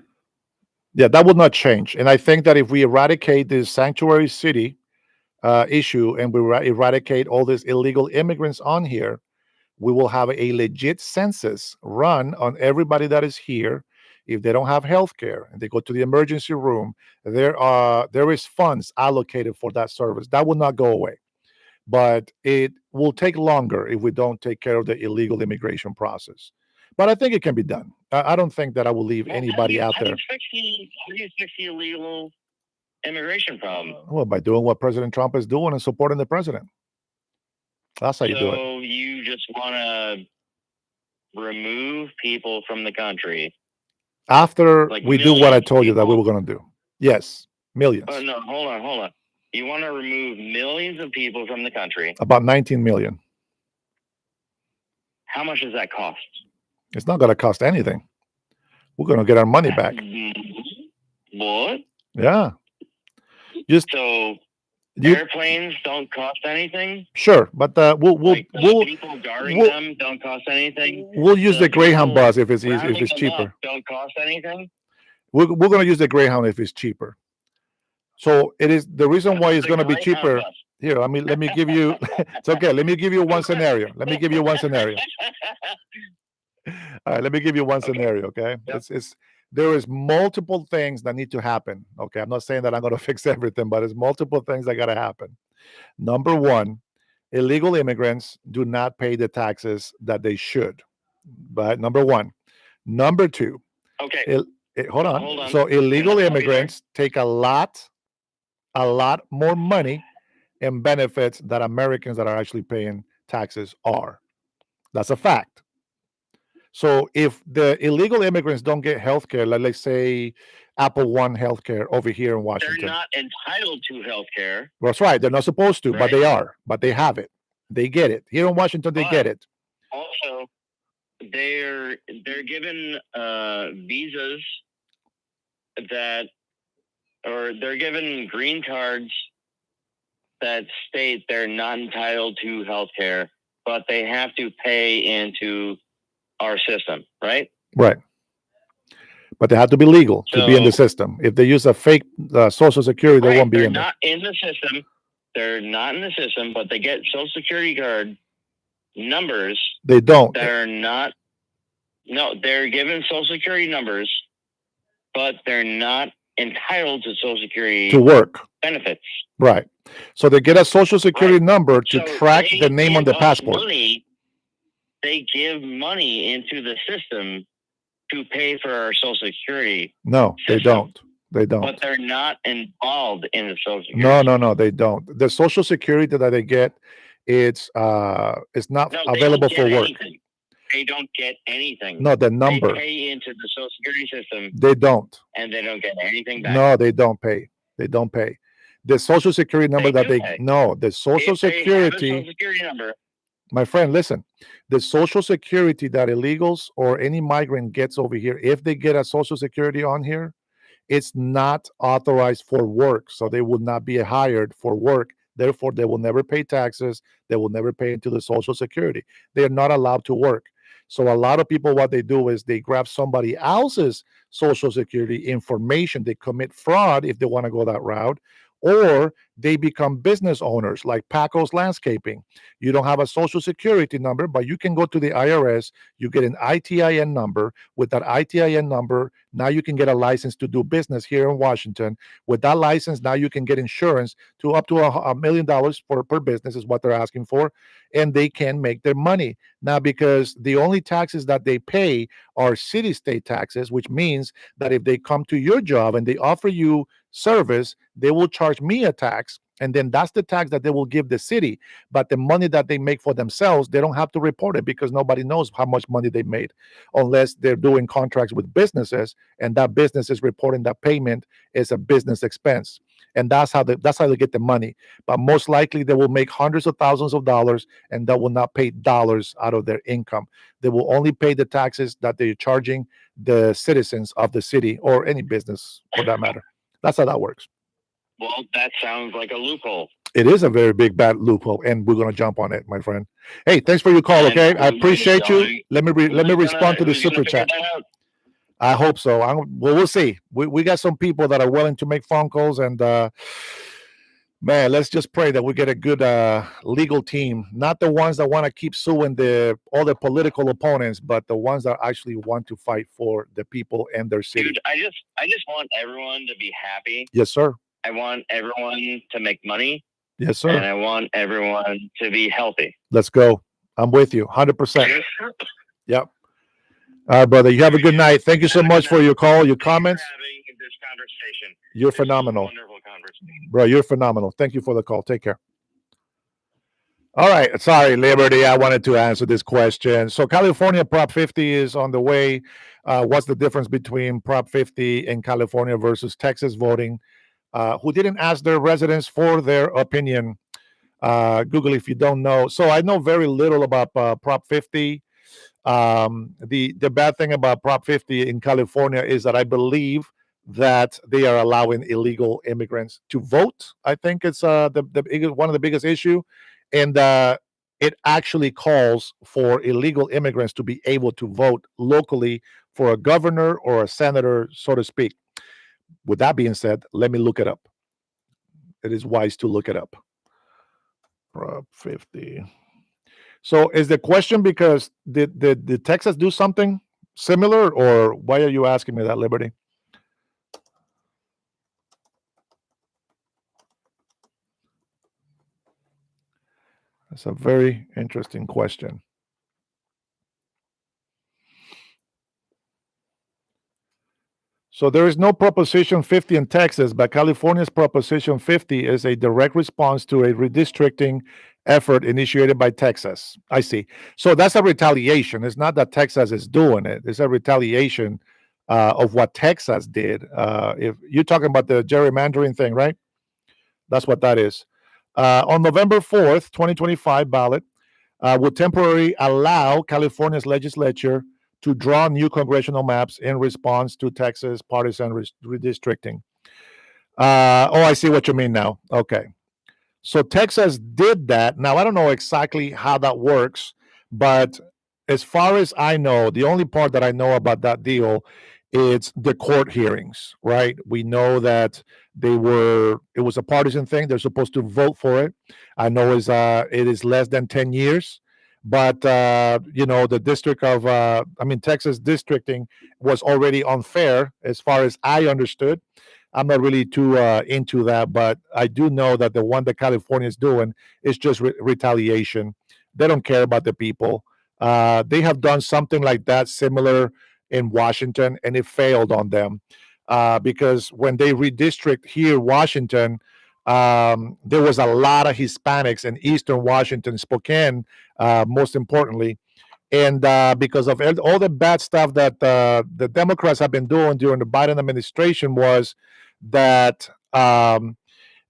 Yeah, that will not change. And I think that if we eradicate this sanctuary city issue and we eradicate all these illegal immigrants on here, we will have a legit census run on everybody that is here. If they don't have health care and they go to the emergency room, there is funds allocated for that service. That will not go away. But it will take longer if we don't take care of the illegal immigration process. But I think it can be done. I don't think that I will leave anybody out there. How do you fix the illegal immigration problem? Well, by doing what President Trump is doing and supporting the president. That's how you do it. So you just want to remove people from the country after like we do what I told you that we people? were going to do. Yes, millions. Oh no, hold on. You want to remove millions of people from the country. About 19 million. How much does that cost? It's not going to cost anything. We're going to get our money back. What? Yeah. So airplanes don't cost anything? Sure, but we'll people guarding them don't cost anything. We'll use the Greyhound bus if it's cheaper. Don't cost anything. We're going to use the Greyhound if it's cheaper. So it is the reason why it's going to be cheaper. Here, let me give you. It's okay. Let me give you one scenario. All right, let me give you one scenario. Okay, yep. There is multiple things that need to happen. Okay, I'm not saying that I'm going to fix everything, but there's multiple things that got to happen. Number one, illegal immigrants do not pay the taxes that they should. But number one. Number two. Okay. Hold on. So illegal immigrants take a lot more money and benefits that Americans that are actually paying taxes are. That's a fact. So if the illegal immigrants don't get health care, like let's say Apple One health care over here in Washington. They're not entitled to health care. That's right. They're not supposed to, but they are. But they have it. They get it. Here in Washington, they get it. Also, they're given visas they're given green cards that state they're not entitled to health care, but they have to pay into our system, right? Right. But they have to be legal to be in the system. If they use a fake Social Security, they won't be in there. They're not in the system. They're not in the system, but they get Social Security card numbers. They don't. They're not. No, they're given Social Security numbers, but they're not entitled to Social Security to work benefits. Right. So they get a Social Security number to track the name on the passport. They give money into the system to pay for our Social Security. No, they don't. They don't. But they're not involved in the Social Security. No, they don't. The Social Security that they get, it's not available for work. Anything. They don't get anything. No, the number. They pay into the Social Security system. They don't. And they don't get anything back. No, they don't pay. They don't pay. The Social Security number the Social Security number. My friend, listen, the Social Security that illegals or any migrant gets over here, if they get a Social Security on here, it's not authorized for work. So they will not be hired for work. Therefore, they will never pay taxes. They will never pay into the Social Security. They are not allowed to work. So a lot of people, what they do is they grab somebody else's Social Security information. They commit fraud if they want to go that route. Or they become business owners like Paco's Landscaping. You don't have a Social Security number, but you can go to the IRS. You get an ITIN number. With that ITIN number, now you can get a license to do business here in Washington. With that license, now you can get insurance to up to $1 million per business is what they're asking for, and they can make their money. Now, because the only taxes that they pay are city-state taxes, which means that if they come to your job and they offer you service, they will charge me a tax, and then that's the tax that they will give the city. But the money that they make for themselves, they don't have to report it because nobody knows how much money they made unless they're doing contracts with businesses, and that business is reporting that payment is a business expense. And that's how they get the money. But most likely they will make hundreds of thousands of dollars, and that will not pay dollars out of their income. They will only pay the taxes that they're charging the citizens of the city or any business for that matter. That's how that works. Well, that sounds like a loophole. It is a very big, bad loophole, and we're going to jump on it, my friend. Hey, thanks for your call, okay? I appreciate you. Let me respond to the super chat. I hope so. We'll see. We got some people that are willing to make phone calls, and Man, let's just pray that we get a good legal team, not the ones that want to keep suing all the political opponents, but the ones that actually want to fight for the people and their city. Dude, I just want everyone to be happy. Yes, sir. I want everyone to make money. Yes, sir. And I want everyone to be healthy. Let's go. I'm with you 100%. Yep. All right, brother. You have a good night. Thank you so much for your call, your comments. Having this conversation. You're phenomenal. Wonderful conversation. Bro, you're phenomenal. Thank you for the call. Take care. All right. Sorry, Liberty. I wanted to answer this question. So California Prop 50 is on the way. What's the difference between Prop 50 in California versus Texas voting? Who didn't ask their residents for their opinion? Google if you don't know. So I know very little about Prop 50. The bad thing about Prop 50 in California is that I believe that they are allowing illegal immigrants to vote. I think it's one of the biggest issue, and it actually calls for illegal immigrants to be able to vote locally for a governor or a senator, so to speak. With that being said, let me look it up. It is wise to look it up. Prop 50. So is the question because did Texas do something similar, or why are you asking me that, Liberty? That's a very interesting question. So there is no Proposition 50 in Texas, but California's Proposition 50 is a direct response to a redistricting effort initiated by Texas. I see. So that's a retaliation. It's not that Texas is doing it. It's a retaliation of what Texas did. If you're talking about the gerrymandering thing, right? That's what that is. On November 4th, 2025 ballot will temporarily allow California's legislature to draw new congressional maps in response to Texas partisan redistricting. I see what you mean now. Okay. So Texas did that. Now, I don't know exactly how that works, but as far as I know, the only part that I know about that deal is the court hearings, right? We know that it was a partisan thing. They're supposed to vote for it. I know it is less than 10 years. But the district of Texas districting was already unfair as far as I understood. I'm not really too into that, but I do know that the one that California is doing is just retaliation. They don't care about the people. They have done something like that similar in Washington, and it failed on them because when they redistrict here, Washington, there was a lot of Hispanics in Eastern Washington, Spokane, most importantly. And because of all the bad stuff that the Democrats have been doing during the Biden administration was that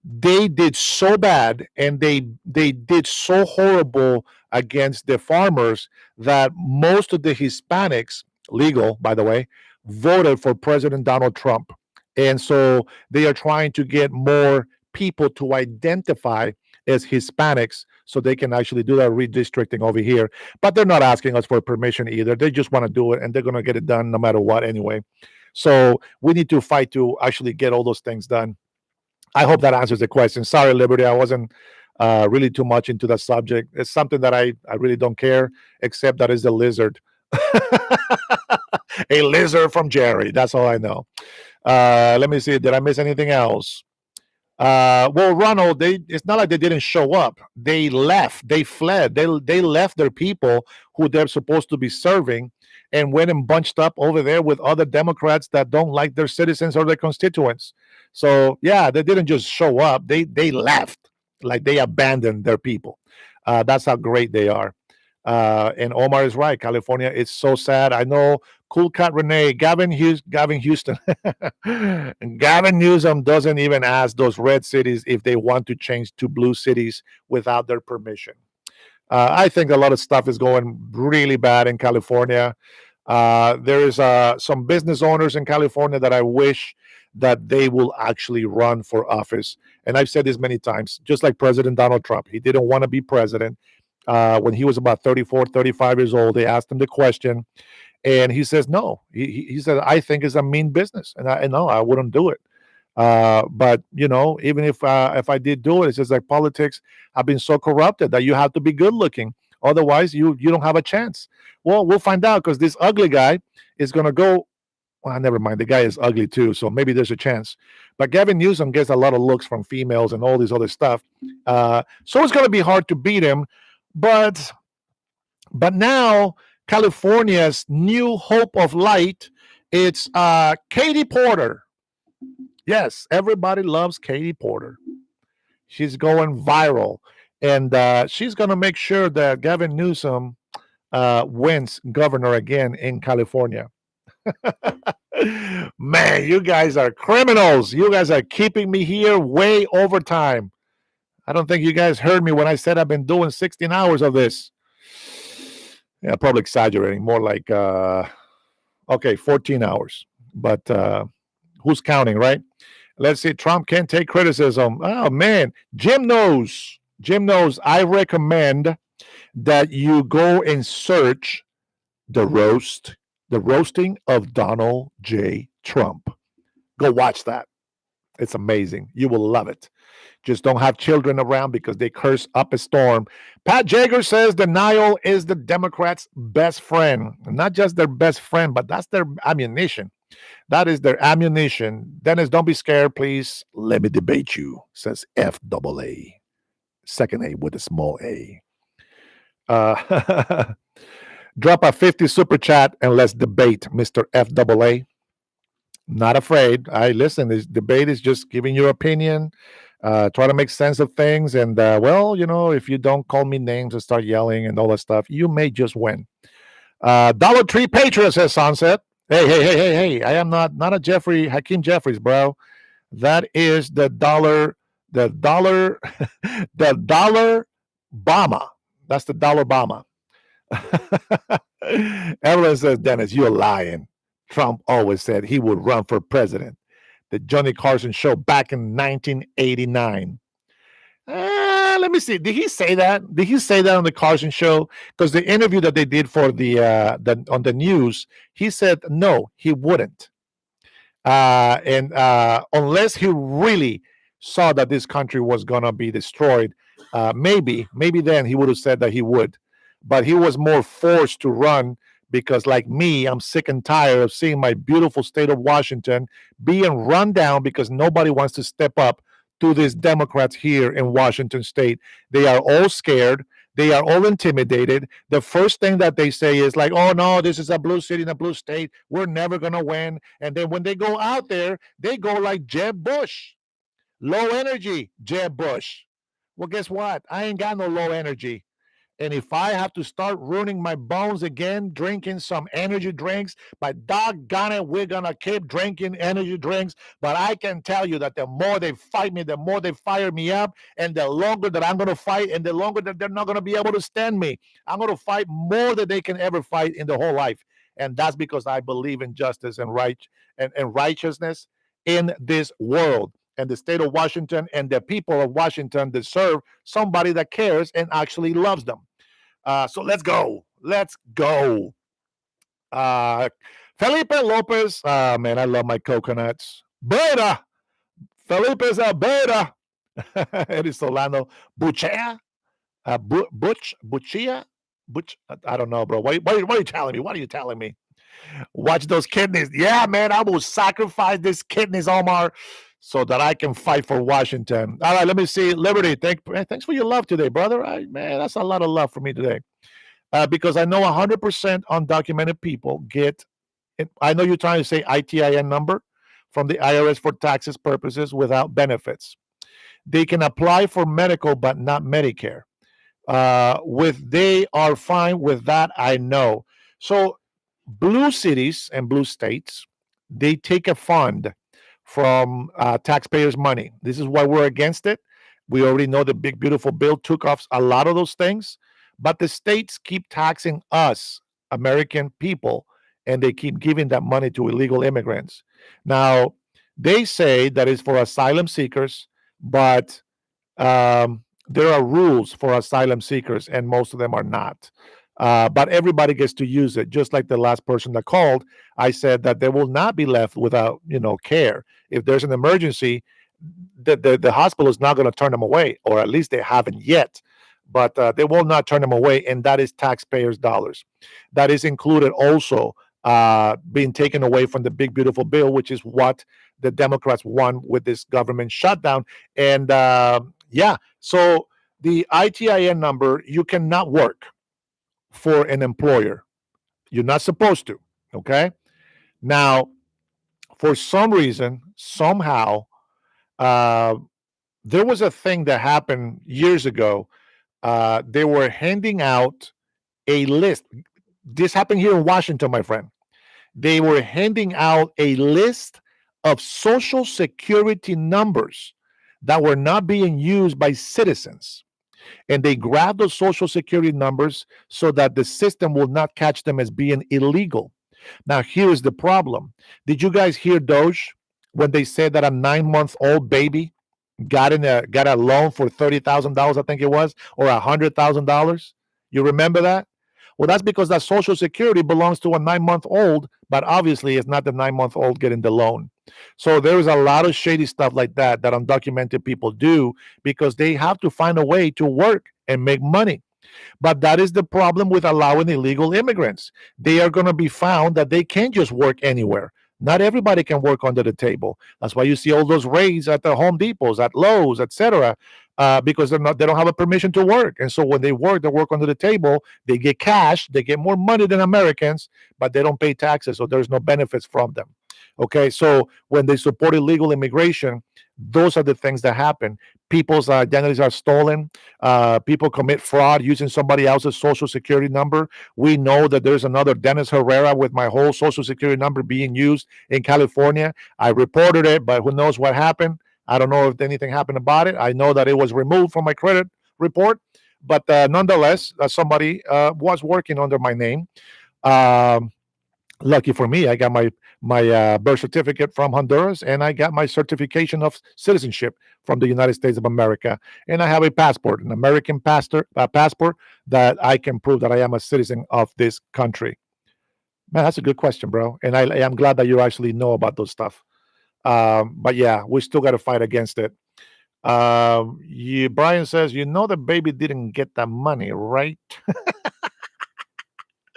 they did so bad and they did so horrible against the farmers that most of the Hispanics, legal, by the way, voted for President Donald Trump. And so they are trying to get more people to identify as Hispanics so they can actually do that redistricting over here. But they're not asking us for permission either. They just want to do it, and they're going to get it done no matter what anyway. So we need to fight to actually get all those things done. I hope that answers the question. Sorry, Liberty, I wasn't really too much into that subject. It's something that I really don't care, except that it's a lizard. A lizard from Jerry. That's all I know. Let me see. Did I miss anything else? Well, Ronald, it's not like they didn't show up. They left. They fled. They left their people who they're supposed to be serving and went and bunched up over there with other Democrats that don't like their citizens or their constituents. So, yeah, they didn't just show up. They left. Like they abandoned their people. That's how great they are. And Omar is right. California, it's so sad. I know. Cool Cat Renee, Gavin Houston. Gavin Newsom doesn't even ask those red cities if they want to change to blue cities without their permission. I think a lot of stuff is going really bad in California. There is some business owners in California that I wish that they will actually run for office. And I've said this many times, just like President Donald Trump. He didn't want to be president. When he was about 34, 35 years old, they asked him the question. And he says, no. He said, I think it's a mean business. And I wouldn't do it. But even if I did do it, it's just like politics have been so corrupted that you have to be good looking. Otherwise, you don't have a chance. Well, we'll find out because this ugly guy is going to go. Well, never mind. The guy is ugly too, so maybe there's a chance. But Gavin Newsom gets a lot of looks from females and all this other stuff. So it's going to be hard to beat him. But now California's new hope of light, it's Katie Porter. Yes, everybody loves Katie Porter. She's going viral, and she's going to make sure that Gavin Newsom wins governor again in California. Man, you guys are criminals. You guys are keeping me here way over time. I don't think you guys heard me when I said I've been doing 16 hours of this. Yeah, probably exaggerating. More like, 14 hours. But who's counting, right? Let's see. Trump can't take criticism. Oh, man. Jim knows. I recommend that you go and search the roasting of Donald J. Trump. Go watch that. It's amazing. You will love it. Just don't have children around because they curse up a storm. Pat Jager says denial is the Democrats' best friend. Not just their best friend, but that's their ammunition. That is their ammunition. Dennis, don't be scared, please. Let me debate you, says FAA. Second A with a small a. Drop a 50 super chat and let's debate, Mr. FAA. Not afraid. Listen, this debate is just giving your opinion, try to make sense of things. And, if you don't call me names and start yelling and all that stuff, you may just win. Dollar Tree Patriot says Sunset. Hey. I am not a Hakeem Jeffries, bro. That is the dollar the dollar Obama. That's the dollar Obama. Everyone says, Dennis, you're lying. Trump always said he would run for president. The Johnny Carson show back in 1989. Let me see. Did he say that? Did he say that on the Carson show? Because the interview that they did for the on the news, he said no, he wouldn't. And unless he really saw that this country was gonna be destroyed, maybe then he would have said that he would. But he was more forced to run because, like me, I'm sick and tired of seeing my beautiful state of Washington being run down because nobody wants to step up to these Democrats here in Washington state. They are all scared. They are all intimidated. The first thing that they say is like, oh, no, this is a blue city in a blue state. We're never going to win. And then when they go out there, they go like Jeb Bush. Low energy, Jeb Bush. Well, guess what? I ain't got no low energy. And if I have to start ruining my bones again, drinking some energy drinks, but doggone it, we're going to keep drinking energy drinks. But I can tell you that the more they fight me, the more they fire me up, and the longer that I'm going to fight, and the longer that they're not going to be able to stand me. I'm going to fight more than they can ever fight in their whole life. And that's because I believe in justice and righteousness in this world. And the state of Washington and the people of Washington deserve somebody that cares and actually loves them. So let's go. Felipe Lopez. Man, I love my coconuts. Beta. Felipe's a beta. Eddie Solano. Buchea. Buchia. I don't know, bro. What are you telling me? What are you telling me? Watch those kidneys. Yeah, man, I will sacrifice these kidneys, Omar, so that I can fight for Washington. All right, let me see. Liberty, thanks for your love today, brother. Man, that's a lot of love for me today. Because I know 100% undocumented people get it. I know you're trying to say ITIN number from the IRS for taxes purposes without benefits. They can apply for medical, but not Medicare. They are fine with that, I know. So blue cities and blue states, they take a fund from taxpayers' money. This is why we're against it. We already know the big, beautiful bill took off a lot of those things, but the states keep taxing us, American people, and they keep giving that money to illegal immigrants. Now, they say that it's for asylum seekers, but there are rules for asylum seekers, and most of them are not. But everybody gets to use it. Just like the last person that called, I said that they will not be left without care. If there's an emergency, the hospital is not going to turn them away, or at least they haven't yet. But they will not turn them away, and that is taxpayers' dollars. That is included also being taken away from the big beautiful bill, which is what the Democrats won with this government shutdown. And so the ITIN number, you cannot work for an employer. You're not supposed to. Okay. Now, for some reason, somehow, there was a thing that happened years ago. They were handing out a list. This happened here in Washington, my friend. They were handing out a list of social security numbers that were not being used by citizens. And they grabbed those social security numbers so that the system will not catch them as being illegal. Now, here is the problem. Did you guys hear Doge when they said that a 9-month-old baby got a loan for $30,000, I think it was, or $100,000? You remember that? Well, that's because that Social Security belongs to a 9-month-old, but obviously it's not the 9-month-old getting the loan. So there is a lot of shady stuff like that undocumented people do because they have to find a way to work and make money. But that is the problem with allowing illegal immigrants. They are going to be found that they can't just work anywhere. Not everybody can work under the table. That's why you see all those raids at the Home Depots, at Lowe's, etc., because they don't have a permission to work. And so when they work under the table. They get cash, they get more money than Americans, but they don't pay taxes, so there's no benefits from them. Okay, so when they support illegal immigration, those are the things that happen. People's identities are stolen. People commit fraud using somebody else's social security number. We know that there's another Dennis Herrera with my whole social security number being used in California. I reported it, but who knows what happened? I don't know if anything happened about it. I know that it was removed from my credit report, but nonetheless, somebody was working under my name. Lucky for me, I got my birth certificate from Honduras, and I got my certification of citizenship from the United States of America, and I have a passport, an American passport that I can prove that I am a citizen of this country. Man, that's a good question, bro, and I am glad that you actually know about those stuff. But yeah, we still got to fight against it. Brian says, the baby didn't get the money, right?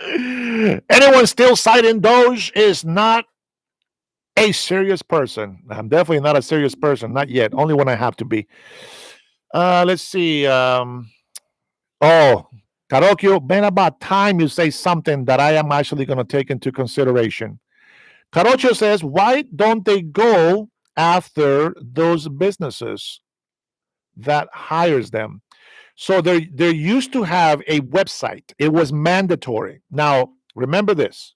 Anyone still citing Doge is not a serious person. I'm definitely not a serious person, not yet. Only when I have to be. Let's see. Karokyo, man, about time you say something that I am actually going to take into consideration. Karocho says, why don't they go after those businesses that hires them? So they used to have a website. It was mandatory. Now, remember this.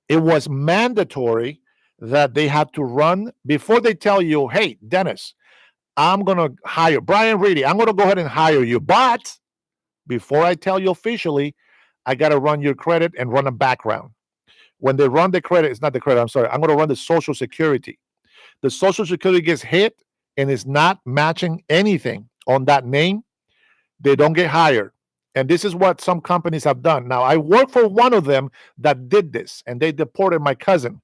It was mandatory that they had to run before they tell you, hey, Dennis, I'm going to hire Brian Reedy. I'm going to go ahead and hire you. But before I tell you officially, I got to run your credit and run a background. When they run the credit, it's not the credit, I'm sorry. I'm going to run the Social Security. The Social Security gets hit and is not matching anything on that name, they don't get hired. And this is what some companies have done. Now, I work for one of them that did this, and they deported my cousin.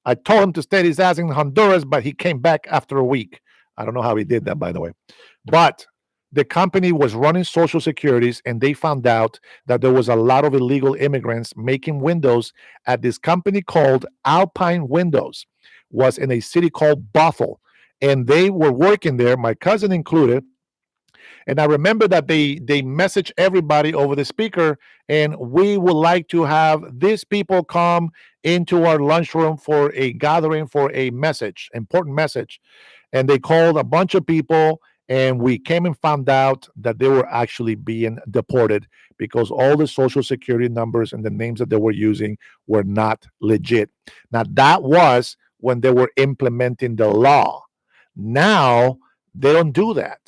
I told him to stay his ass in Honduras, but he came back after a week. I don't know how he did that, by the way. But the company was running Social Securities, and they found out that there was a lot of illegal immigrants making windows at this company called Alpine Windows. Was in a city called Bothell, and they were working there, my cousin included. And I remember that they messaged everybody over the speaker, and we would like to have these people come into our lunchroom for a gathering for a message, important message. And they called a bunch of people, and we came and found out that they were actually being deported because all the Social Security numbers and the names that they were using were not legit. Now, that was when they were implementing the law. Now, they don't do that.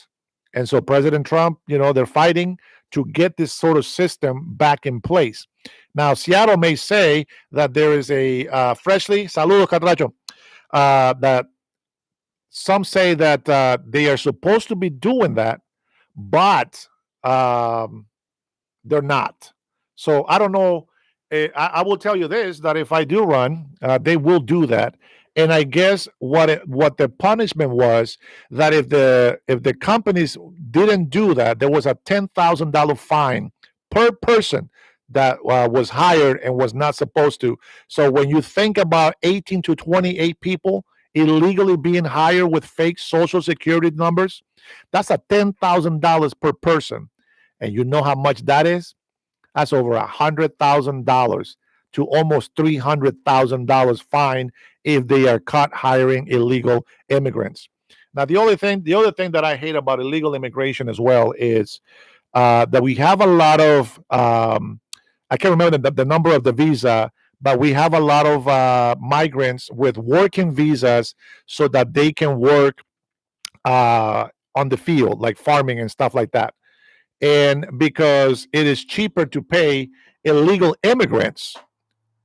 And so President Trump, they're fighting to get this sort of system back in place. Now, Seattle may say that there is a freshly, saludos, Catracho, that some say that they are supposed to be doing that, but they're not. So I don't know. I will tell you this: that if I do run, they will do that. And I guess what the punishment was, that if the companies didn't do that, there was a $10,000 fine per person that was hired and was not supposed to. So when you think about 18 to 28 people illegally being hired with fake social security numbers, that's a $10,000 per person. And you know how much that is? That's over $100,000 to almost $300,000 fine if they are caught hiring illegal immigrants. Now, the other thing that I hate about illegal immigration as well is that we have a lot of, I can't remember the number of the visa, but we have a lot of migrants with working visas so that they can work on the field, like farming and stuff like that. And because it is cheaper to pay illegal immigrants,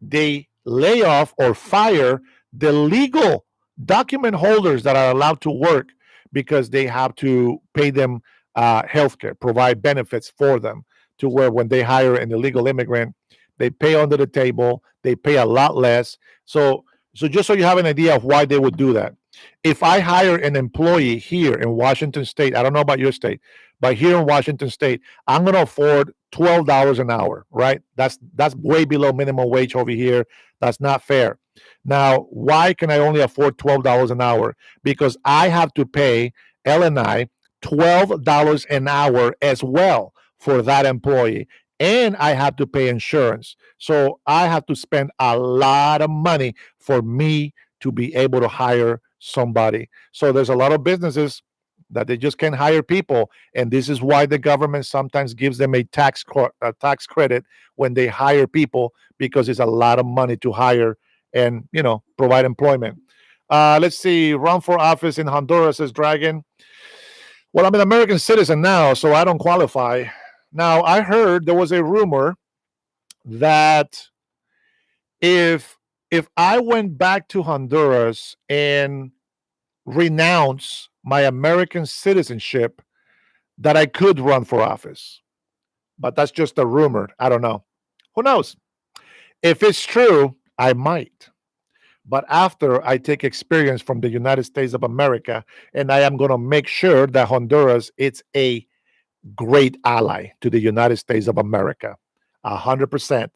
they lay off or fire the legal document holders that are allowed to work, because they have to pay them health care, provide benefits for them, to where when they hire an illegal immigrant, they pay under the table, they pay a lot less. So just so you have an idea of why they would do that. If I hire an employee here in Washington State, I don't know about your state, but here in Washington State, I'm going to afford $12 an hour, right? That's way below minimum wage over here. That's not fair. Now, why can I only afford $12 an hour? Because I have to pay L&I $12 an hour as well for that employee, and I have to pay insurance. So I have to spend a lot of money for me to be able to hire somebody. So there's a lot of businesses that they just can't hire people, and this is why the government sometimes gives them a tax credit when they hire people, because it's a lot of money to hire and provide employment. Let's see. Run for office in Honduras, says Dragon. Well, I'm an American citizen now, so I don't qualify. Now, I heard there was a rumor that if I went back to Honduras and renounce my American citizenship, that I could run for office. But that's just a rumor. I don't know. Who knows? If it's true, I might. But after I take experience from the United States of America, and I am going to make sure that Honduras it's a great ally to the United States of America. 100%.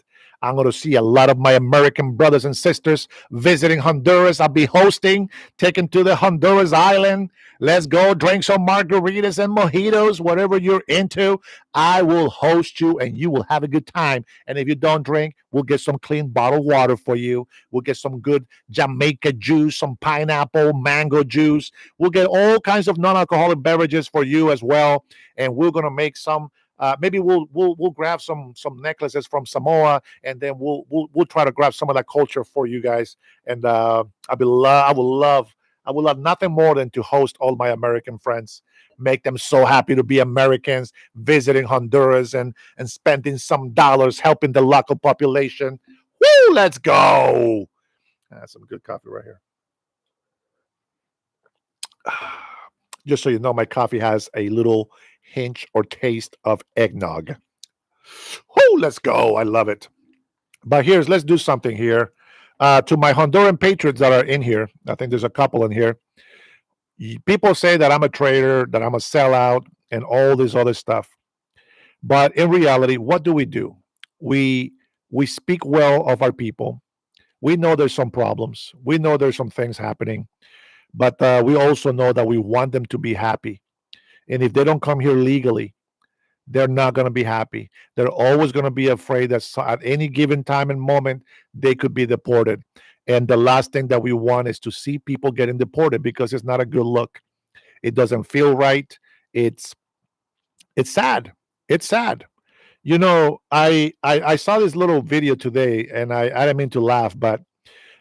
I'm going to see a lot of my American brothers and sisters visiting Honduras. I'll be hosting, taking to the Honduras island. Let's go drink some margaritas and mojitos, whatever you're into. I will host you and you will have a good time. And if you don't drink, we'll get some clean bottled water for you. We'll get some good Jamaica juice, some pineapple, mango juice. We'll get all kinds of non-alcoholic beverages for you as well. And we're going to make some maybe we'll grab some necklaces from Samoa, and then we'll try to grab some of that culture for you guys. And I would love nothing more than to host all my American friends, make them so happy to be Americans, visiting Honduras and spending some dollars helping the local population. Woo! Let's go. That's some good coffee right here. Just so you know, my coffee has a little hint or taste of eggnog. Whoo, let's go. I love it. But let's do something here. To my Honduran patriots that are in here, I think there's a couple in here. People say that I'm a traitor, that I'm a sellout, and all this other stuff. But in reality, what do? We speak well of our people. We know there's some problems. We know there's some things happening. But we also know that we want them to be happy. And if they don't come here legally, they're not going to be happy. They're always going to be afraid that at any given time and moment, they could be deported. And the last thing that we want is to see people getting deported, because it's not a good look. It doesn't feel right. It's sad. It's sad. I saw this little video today, and I didn't mean to laugh, but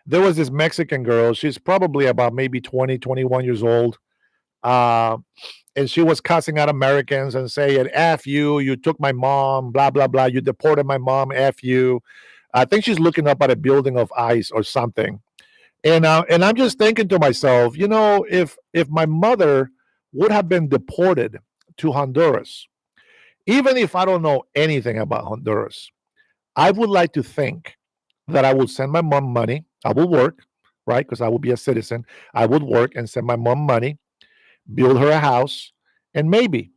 there was this Mexican girl. She's probably about maybe 20, 21 years old. And she was cussing out Americans and saying, F you, you took my mom, blah, blah, blah. You deported my mom, F you. I think she's looking up at a building of ice or something. And I'm just thinking to myself, if my mother would have been deported to Honduras, even if I don't know anything about Honduras, I would like to think that I will send my mom money. I will work, right? Because I will be a citizen. I would work and send my mom money, build her a house, and maybe,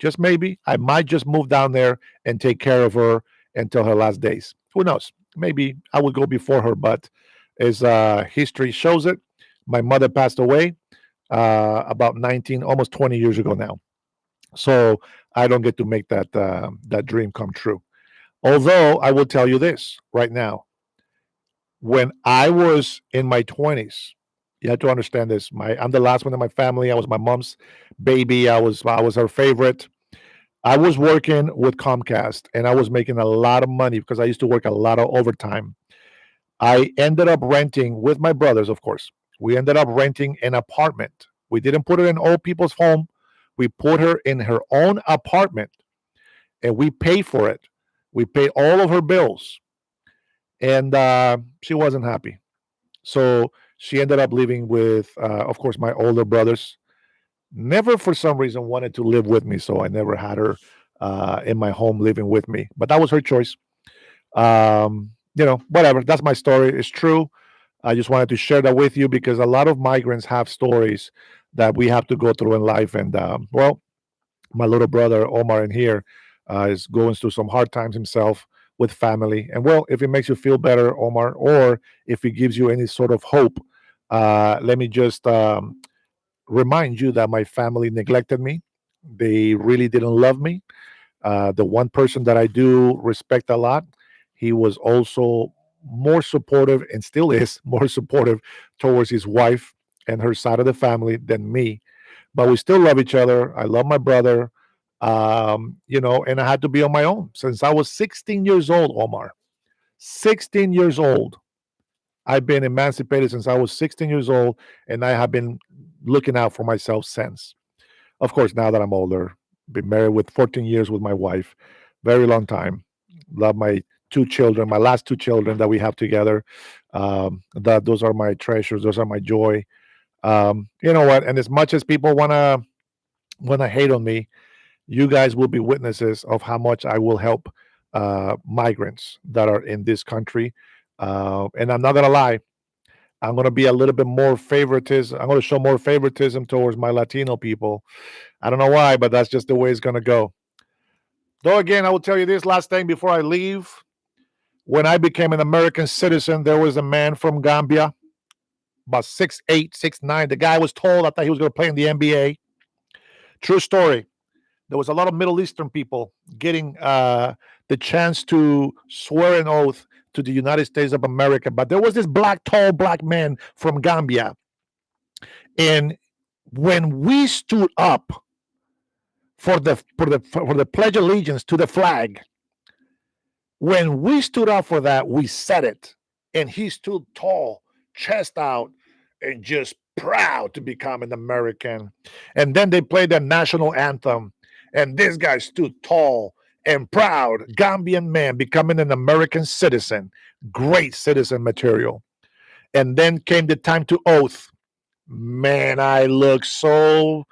just maybe, I might just move down there and take care of her until her last days. Who knows? Maybe I would go before her, but as history shows it, my mother passed away about 19, almost 20 years ago now. So I don't get to make that dream come true. Although I will tell you this right now, when I was in my 20s, you have to understand this. I'm the last one in my family. I was my mom's baby. I was her favorite. I was working with Comcast and I was making a lot of money because I used to work a lot of overtime. I ended up renting with my brothers, of course. We ended up renting an apartment. We didn't put her in old people's home. We put her in her own apartment and we paid for it. We paid all of her bills and she wasn't happy. So she ended up living with, of course, my older brothers. Never, for some reason, wanted to live with me, so I never had her in my home living with me. But that was her choice. Whatever. That's my story. It's true. I just wanted to share that with you because a lot of migrants have stories that we have to go through in life. And well, my little brother Omar in here is going through some hard times himself with family. And well, if it makes you feel better, Omar, or if it gives you any sort of hope, let me just remind you that my family neglected me. They really didn't love me. The one person that I do respect a lot, he was also more supportive and still is more supportive towards his wife and her side of the family than me. But we still love each other. I love my brother. And I had to be on my own since I was 16 years old, Omar. 16 years old. I've been emancipated since I was 16 years old, and I have been looking out for myself since. Of course, now that I'm older, been married with 14 years with my wife, very long time. Love my two children, my last two children that we have together. That those are my treasures. Those are my joy. You know what? And as much as people wanna hate on me, you guys will be witnesses of how much I will help migrants that are in this country. And I'm not gonna lie, I'm gonna be a little bit more favoritism. I'm gonna show more favoritism towards my Latino people. I don't know why, but that's just the way it's gonna go. Though again, I will tell you this last thing before I leave. When I became an American citizen, there was a man from Gambia, about 6'8", 6'9". The guy was told I thought he was gonna play in the NBA. True story. There was a lot of Middle Eastern people getting the chance to swear an oath to the United States of America. But there was this tall black man from Gambia. And when we stood up for the Pledge of Allegiance to the flag, when we stood up for that, we said it. And he stood tall, chest out, and just proud to become an American. And then they played their national anthem. And this guy stood tall and proud, Gambian man becoming an American citizen. Great citizen material. And then came the time to oath. Man, I look so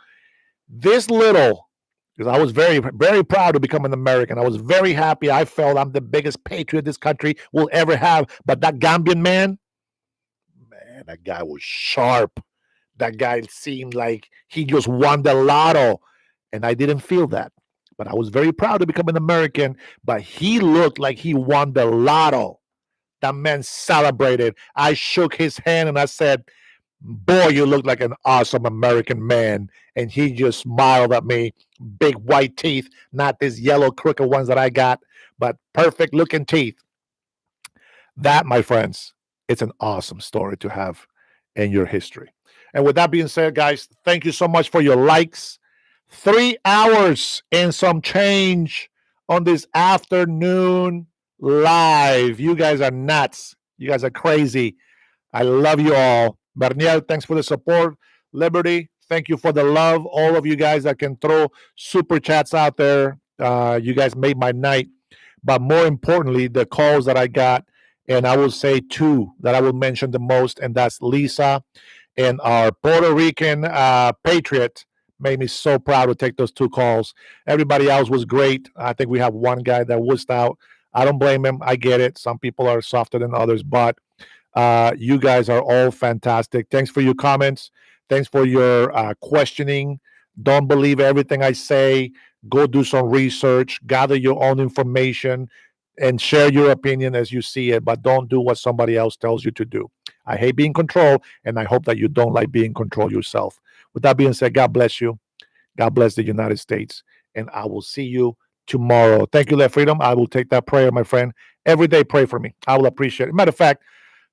this little because I was very, very proud to become an American. I was very happy. I felt I'm the biggest patriot this country will ever have. But that Gambian man, that guy was sharp. That guy seemed like he just won the lotto. And I didn't feel that. But I was very proud to become an American. But he looked like he won the lotto. That man celebrated. I shook his hand and I said, boy, you look like an awesome American man. And he just smiled at me. Big white teeth, not these yellow crooked ones that I got, but perfect looking teeth. That, my friends, it's an awesome story to have in your history. And with that being said, guys, thank you so much for your likes. 3 hours and some change on this afternoon live. You guys are nuts. You guys are crazy. I love you all. Berniel, thanks for the support. Liberty, thank you for the love. All of you guys that can throw super chats out there, you guys made my night. But more importantly, the calls that I got, and I will say two that I will mention the most, and that's Lisa and our Puerto Rican patriot. Made me so proud to take those two calls. Everybody else was great. I think we have one guy that wussed out. I don't blame him. I get it. Some people are softer than others, but you guys are all fantastic. Thanks for your comments. Thanks for your questioning. Don't believe everything I say. Go do some research, gather your own information, and share your opinion as you see it, but don't do what somebody else tells you to do. I hate being controlled, and I hope that you don't like being controlled yourself. With that being said, God bless you. God bless the United States, and I will see you tomorrow. Thank you, Let Freedom. I will take that prayer, my friend. Every day, pray for me. I will appreciate it. Matter of fact,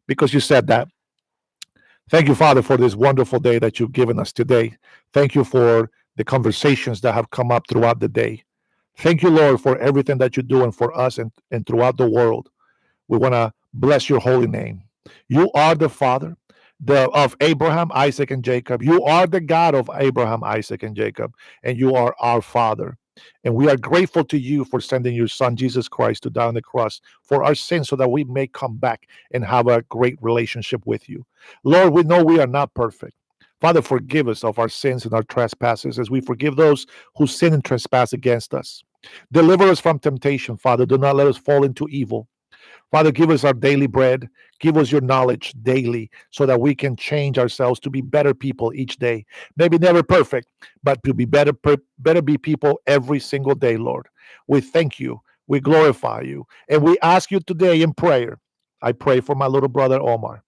because you said that, thank you, Father, for this wonderful day that you've given us today. Thank you for the conversations that have come up throughout the day. Thank you, Lord, for everything that you're doing for us and throughout the world. We want to bless your holy name. You are the Father of Abraham, Isaac, and Jacob. You are the God of Abraham, Isaac, and Jacob, and you are our Father. And we are grateful to you for sending your Son, Jesus Christ, to die on the cross for our sins so that we may come back and have a great relationship with you. Lord, we know we are not perfect. Father, forgive us of our sins and our trespasses as we forgive those who sin and trespass against us. Deliver us from temptation, Father. Do not let us fall into evil. Father, give us our daily bread. Give us your knowledge daily so that we can change ourselves to be better people each day. Maybe never perfect, but to be better be people every single day, Lord. We thank you. We glorify you. And we ask you today in prayer. I pray for my little brother Omar.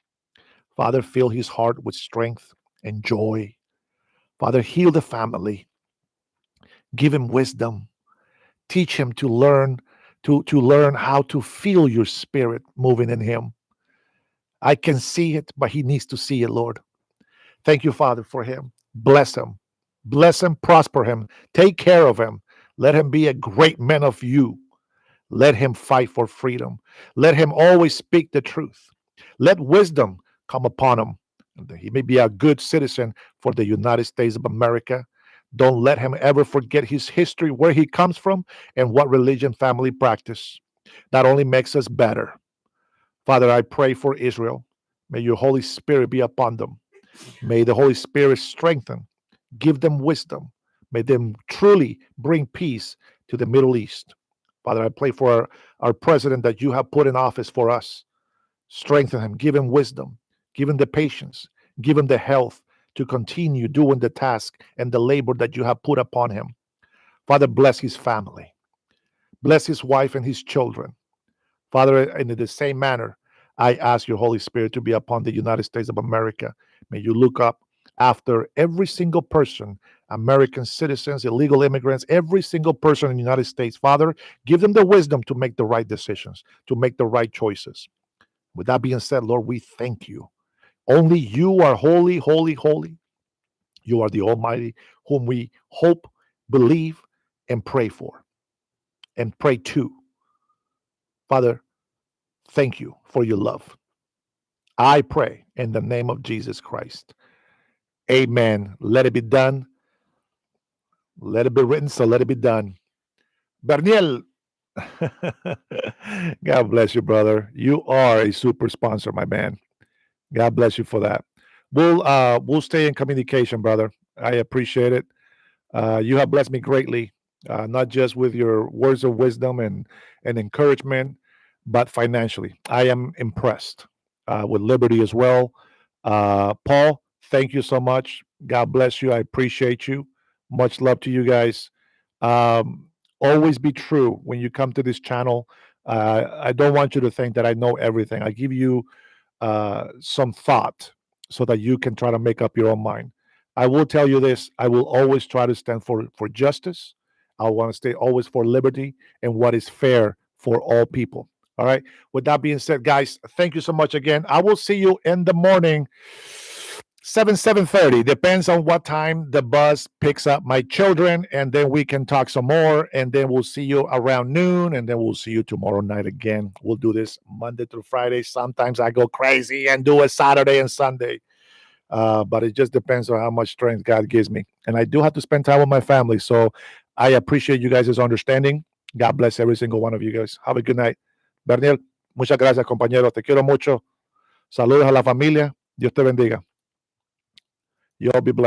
Father, fill his heart with strength and joy. Father, heal the family. Give him wisdom. Teach him to learn to learn how to feel your spirit moving in him. I can see it, but he needs to see it, Lord. Thank you, Father, for him. Bless him. Bless him, prosper him. Take care of him. Let him be a great man of you. Let him fight for freedom. Let him always speak the truth. Let wisdom come upon him. And that he may be a good citizen for the United States of America. Don't let him ever forget his history, where he comes from, and what religion family practice. That only makes us better. Father, I pray for Israel. May your Holy Spirit be upon them. May the Holy Spirit strengthen, give them wisdom. May them truly bring peace to the Middle East. Father, I pray for our president that you have put in office for us. Strengthen him, give him wisdom, give him the patience, give him the health to continue doing the task and the labor that you have put upon him. Father, bless his family, bless his wife and his children. Father, in the same manner, I ask your Holy Spirit to be upon the United States of America. May you look up after every single person, American citizens, illegal immigrants, every single person in the United States. Father, give them the wisdom to make the right decisions, to make the right choices. With that being said, Lord, we thank you. Only you are holy, holy, holy. You are the Almighty, whom we hope, believe, and pray for, and pray to. Father, thank you for your love. I pray in the name of Jesus Christ. Amen. Let it be done. Let it be written, so let it be done. Berniel, God bless you, brother. You are a super sponsor, my man. God bless you for that. We'll stay in communication, brother. I appreciate it. You have blessed me greatly, not just with your words of wisdom and encouragement, but financially. I am impressed with Liberty as well. Paul, thank you so much. God bless you. I appreciate you. Much love to you guys. Always be true when you come to this channel. I don't want you to think that I know everything. I give you some thought so that you can try to make up your own mind. I will tell you this: I will always try to stand for justice. I want to stay always for liberty and what is fair for all people. All right. With that being said, guys, thank you so much again. I will see you in the morning, 7:30. Depends on what time the bus picks up my children, and then we can talk some more. And then we'll see you around noon, and then we'll see you tomorrow night again. We'll do this Monday through Friday. Sometimes I go crazy and do it Saturday and Sunday. But it just depends on how much strength God gives me. And I do have to spend time with my family. So I appreciate you guys' understanding. God bless every single one of you guys. Have a good night. Berniel, muchas gracias, compañero. Te quiero mucho. Saludos a la familia. Dios te bendiga. You all be blessed.